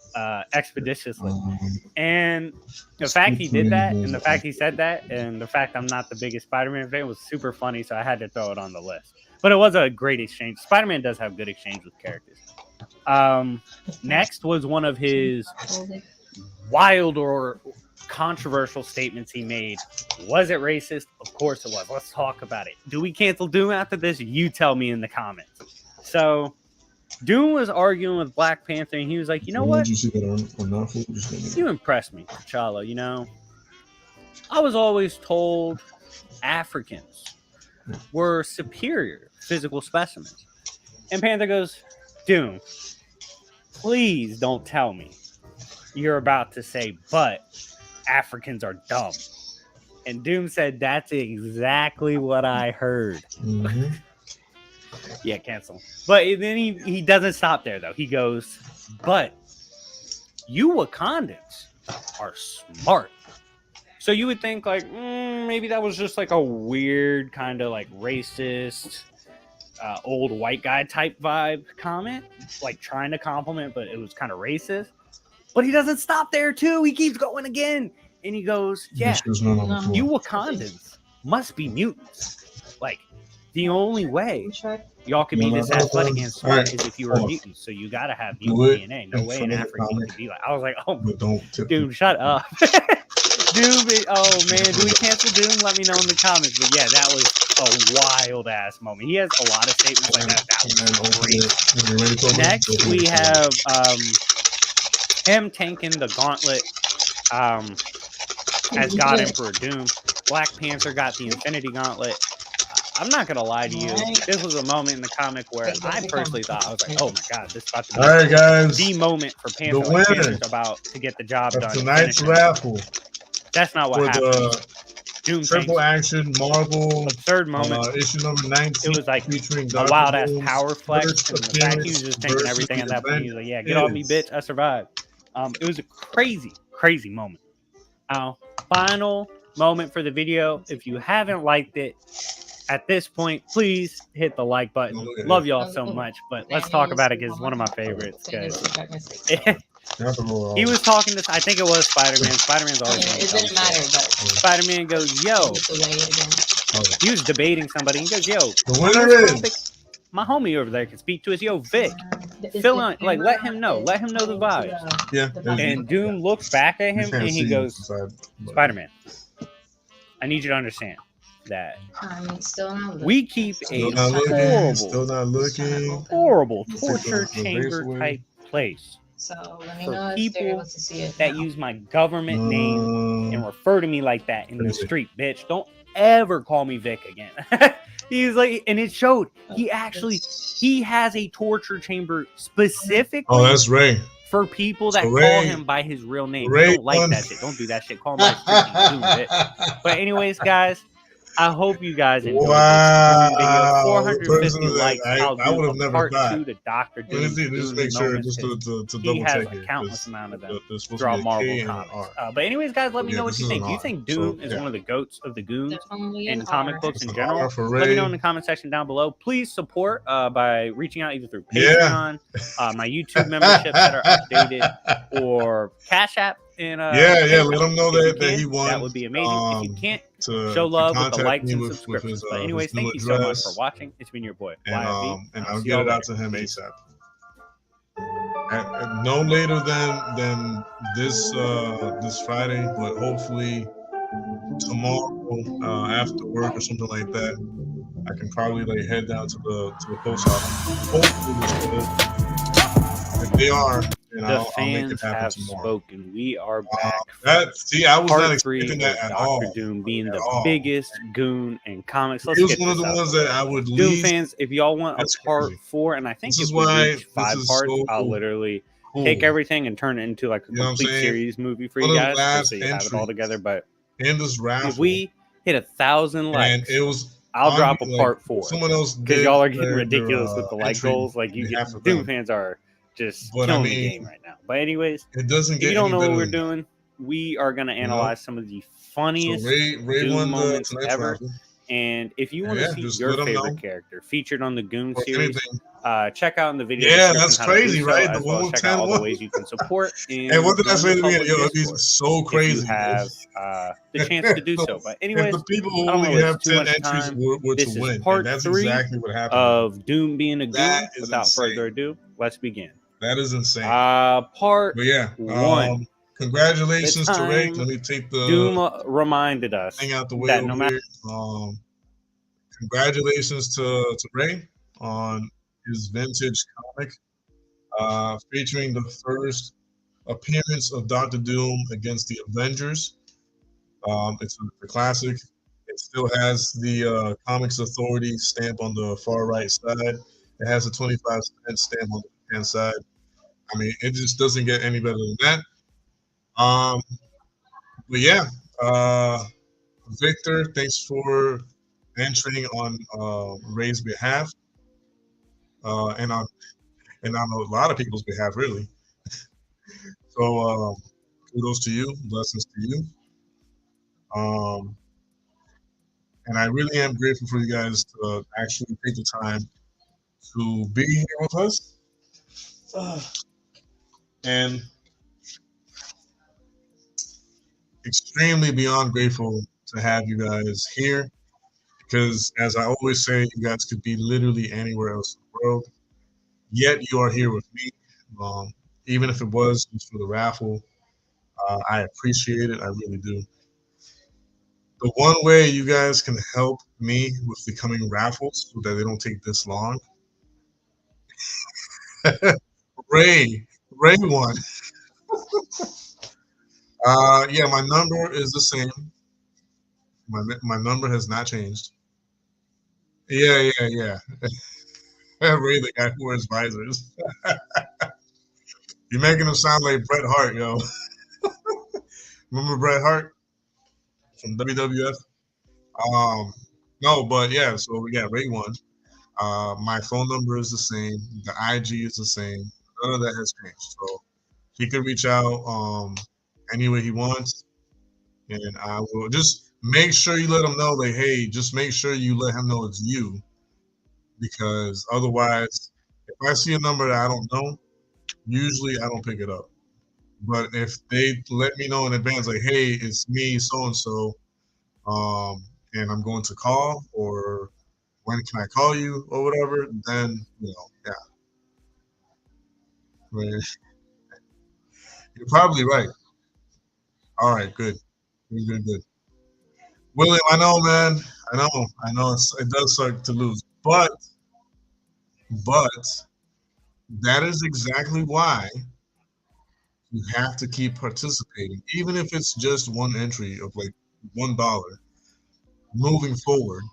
expeditiously. And the fact he did that and the fact he said that and the fact I'm not the biggest Spider-Man fan was super funny. So I had to throw it on the list. But it was a great exchange. Spider-Man does have good exchange with characters. Next was one of his wild or controversial statements he made. Was it racist? Of course it was. Let's talk about it. Do we cancel Doom after this? You tell me in the comments. So Doom was arguing with Black Panther and he was like, you know what? You impressed me, T'Challa, you know? I was always told Africans were superior physical specimens. And Panther goes, Doom, please don't tell me you're about to say, but Africans are dumb. And Doom said, that's exactly what I heard. Yeah, cancel. But then he doesn't stop there though. He goes, but you Wakandans are smart. So you would think like maybe that was just like a weird kind of like racist, old white guy type vibe comment, like trying to compliment, but it was kind of racist. But he doesn't stop there too. He keeps going again, and he goes, "Yeah, you Wakandans must be mutants. Like the only way y'all can be this athletic and smart is if you were mutants. So you got to have mutant DNA. No way in Africa you could be like." I was like, "Oh, Doom, shut up." Doom, oh man, do we cancel Doom? Let me know in the comments. But yeah, that was a wild ass moment. He has a lot of statements like that. That was great. Next, we have him tanking the gauntlet as God Emperor Doom. Black Panther got the Infinity Gauntlet. I'm not gonna lie to you. This was a moment in the comic where I personally thought, I was like, "Oh my god, this is about to be the moment for Panther. The like, winner Panther's about to get the job done." Tonight's raffle. That's not what happened. Doom Triple Action Marvel third moment. Issue number 19. It was like featuring a wild ass Doom's power flex, and the fact he was appearance just taking versus everything at the that point. He was like, "Yeah, get off me, bitch! I survived." It was a crazy moment. Final moment for the video. If you haven't liked it at this point, please hit the like button. Love y'all so much, but let's talk about it because it's one of my favorites. He was talking to, I think it was Spider-Man. Spider-Man's always it didn't matter, but Spider-Man goes, "Yo." He was debating somebody. He goes, "Yo, the winner is my homie over there can speak to us. Yo, Vic, fill on, like, let him know the vibes." Yeah. And Doom looks back at him and he goes, "Spider-Man, I need you to understand that we keep a horrible torture chamber type place. So let me for know people if they're able to see it that now. use my government name and refer to me like that in the street, bitch. Don't ever call me Vic again." He's like, and it showed. He has a torture chamber specifically. Oh, that's Ray. For people that Ray, call him by his real name. You don't like that shit. Don't do that shit. Call him by his street name, bitch. But anyways, guys, I hope you guys enjoyed this video. 450 likes. I would have never part 2 to Dr. Doom. Just make sure, just to double he has check a it. countless amount of them There's supposed throughout to be a Marvel K and an comics. R. But anyways, guys, let me Yeah, know what this you is think. an Do you R. think Doom So, is yeah. one of the goats of the goons Definitely in an comic R. books in It's an general? R for Let me Ray. know in the comment section down below. Please support by reaching out either through Yeah. Patreon, my YouTube memberships that are updated, or Cash App. And Let him know if you that can, he won. that would be amazing. If you can't, to show love with the contact likes me and with subscriptions. his, But anyways, his new thank you so much address. for watching. It's been your boy, And YFB. I'll see get y'all it out later. to him Peace. ASAP. At no later than this this Friday, but hopefully tomorrow after work or something like that, I can probably like head down to the post office. Hopefully they're still open. If they are, then The I'll make it fans happen have tomorrow. spoken. We are back. I was Part not 3 expecting of that at Dr. all. Doom being the all. biggest goon in comics. Let's He was get one of this the out ones the way. that I would Doom least. fans, if y'all want a That's part crazy. 4, and I think This if is we why reach 5 this is parts, so I'll literally cool. take everything and turn it into like a You know what I'm complete saying? series movie for One you of the guys, last just so you have it all entries together. But in this raffle, if we hit 1,000 and likes, it was I'll drop a like, part 4. someone else Because did y'all are getting their ridiculous with the like entry goals. Like you behalf get of Doom them. fans are just But, killing I the mean, game right now. But anyways, it doesn't if get you don't any know what better we're than that. doing, we are gonna You know? analyze some of the So funniest Ray Doom won moments tonight's ever. raffle. And if you want Yeah, to see just your let 'em favorite know. character featured on the Goon Or series, anything. check out in the video Yeah, description that's how to do crazy, so, right? as The well one as with check out all the 10 ways you can support and And what did I join say the to me? public Yo, it'd be Discord so if crazy. you have the chance to do so. But anyways, If the people who I don't only want to have waste too 10 much entries time. were This to is win, part and that's 3 exactly what happened. of Doom being a goon. That is Without insane. further ado, let's begin. That is insane. Part But yeah, 1. congratulations The to Ray. time Let me take the Doom reminded us thing out the way that over no matter here. Congratulations to Ray on his vintage comic, featuring the first appearance of Dr. Doom against the Avengers. It's a classic. It still has the Comics Authority stamp on the far right side. It has a 25-cent stamp on the left-hand side. I mean, it just doesn't get any better than that. But yeah, Victor, thanks for entering on Ray's behalf. and on a lot of people's behalf, really. So kudos to you, blessings to you. And I really am grateful for you guys to actually take the time to be here with us. And extremely beyond grateful to have you guys here because, as I always say, you guys could be literally anywhere else in the world, yet you are here with me. Even if it was just for the raffle, I appreciate it. I really do. The one way you guys can help me with becoming raffles so that they don't take this long, Ray won. Yeah, my number is the same. My number has not changed. Yeah. Ray, the guy who wears visors. You're making him sound like Bret Hart, yo. Remember Bret Hart from WWF? No, but yeah. So yeah, Ray won. My phone number is the same. The IG is the same. None of that has changed. So he could reach out any way he wants, and I will just make sure you let him know. Like, hey, just make sure you let him know it's you, because otherwise, if I see a number that I don't know, usually I don't pick it up. But if they let me know in advance, like, hey, it's me, so and so, and I'm going to call, or when can I call you, or whatever, then yeah. Right. You're probably right. All right, good. Good. William, I know, man. I know. It does suck to lose, but that is exactly why you have to keep participating, even if it's just one entry of like $1. Moving forward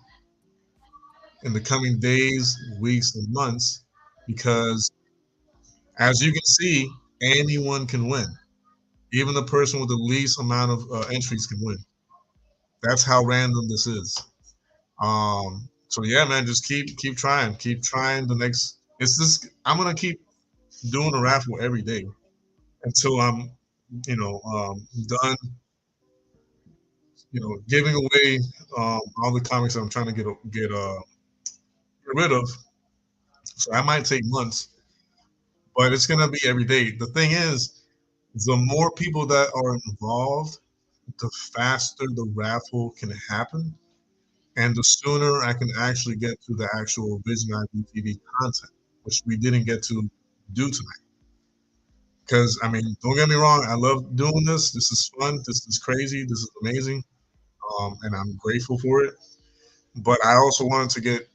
in the coming days, weeks, and months, because as you can see, anyone can win. Even the person with the least amount of entries can win. That's how random this is. So yeah, man, just keep trying. Keep trying. It's this. I'm gonna keep doing a raffle every day until I'm, done. Giving away all the comics that I'm trying to get rid of. So I might take months, but it's gonna be every day. The thing is, the more people that are involved, the faster the raffle can happen, and the sooner I can actually get to the actual Vision IBTV content, which we didn't get to do tonight. Because I mean, don't get me wrong, I love doing this. This is fun. This is crazy. This is amazing, and I'm grateful for it. But I also wanted to get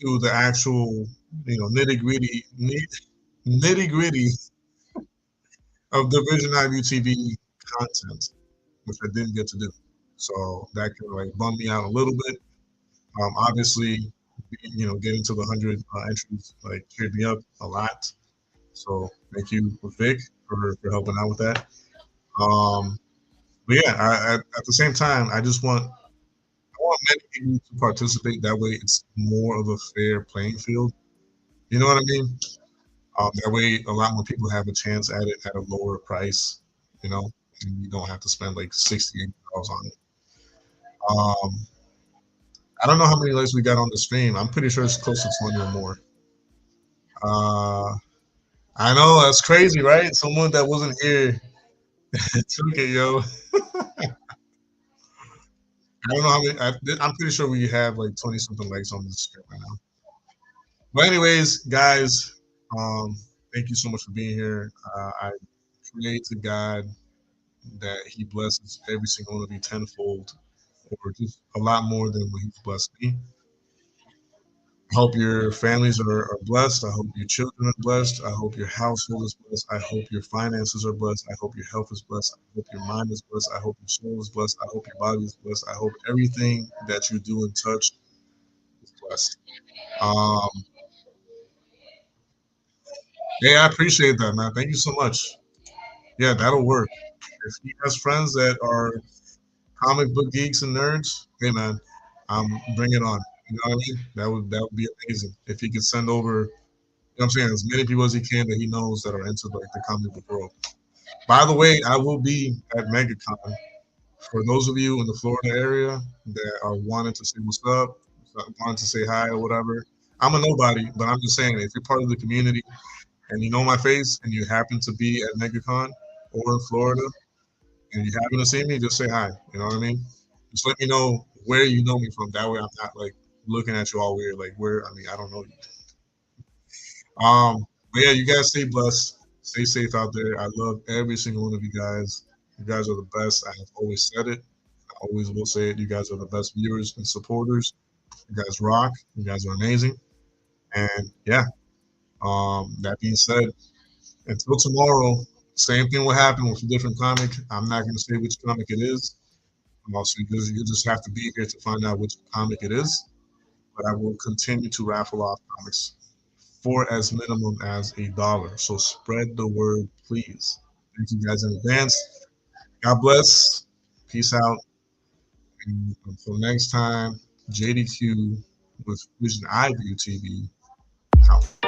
to the actual, nitty gritty of the Vision IBTV content, which I didn't get to do. So that can like bum me out a little bit. Obviously, getting to the 100 entries like cheered me up a lot. So thank you, Vic, for helping out with that. But yeah, at the same time, I want many people to participate. That way, it's more of a fair playing field. You know what I mean? That way, a lot more people have a chance at it at a lower price. And you don't have to spend like $68 on it. I don't know how many likes we got on the stream. I'm pretty sure it's close to 20 or more. I know, that's crazy, right? Someone that wasn't here took it, yo. I don't know how many. I'm pretty sure we have like 20 something likes on this stream right now. But anyways, guys, thank you so much for being here. I pray to God that He blesses every single one of you tenfold, or just a lot more than what He's blessed me. I hope your families are blessed. I hope your children are blessed. I hope your household is blessed. I hope your finances are blessed. I hope your health is blessed. I hope your mind is blessed. I hope your soul is blessed. I hope your body is blessed. I hope everything that you do and touch is blessed. Yeah, I appreciate that, man. Thank you so much. Yeah, that'll work. If he has friends that are comic book geeks and nerds, hey man, bring it on. You know what I mean? That would be amazing if he could send over what I'm saying, as many people as he can that he knows that are into like the comic book world. By the way, I will be at MegaCon. For those of you in the Florida area that are wanting to say what's up, wanting to say hi or whatever, I'm a nobody, but I'm just saying, if you're part of the community and you know my face and you happen to be at MegaCon or in Florida and you happen to see me, just say hi. You know what I mean? Just let me know where you know me from. That way I'm not like looking at you all weird. Like where, I mean, I don't know you. But yeah, you guys stay blessed. Stay safe out there. I love every single one of you guys. You guys are the best. I have always said it. I always will say it. You guys are the best viewers and supporters. You guys rock. You guys are amazing. And yeah, that being said, until tomorrow, same thing will happen with a different comic. I'm not going to say which comic it is. Also, you just have to be here to find out which comic it is. But I will continue to raffle off comics for as minimum as $1. So spread the word, please. Thank you guys in advance. God bless. Peace out. And until next time, JDQ with Vision Eye View TV out.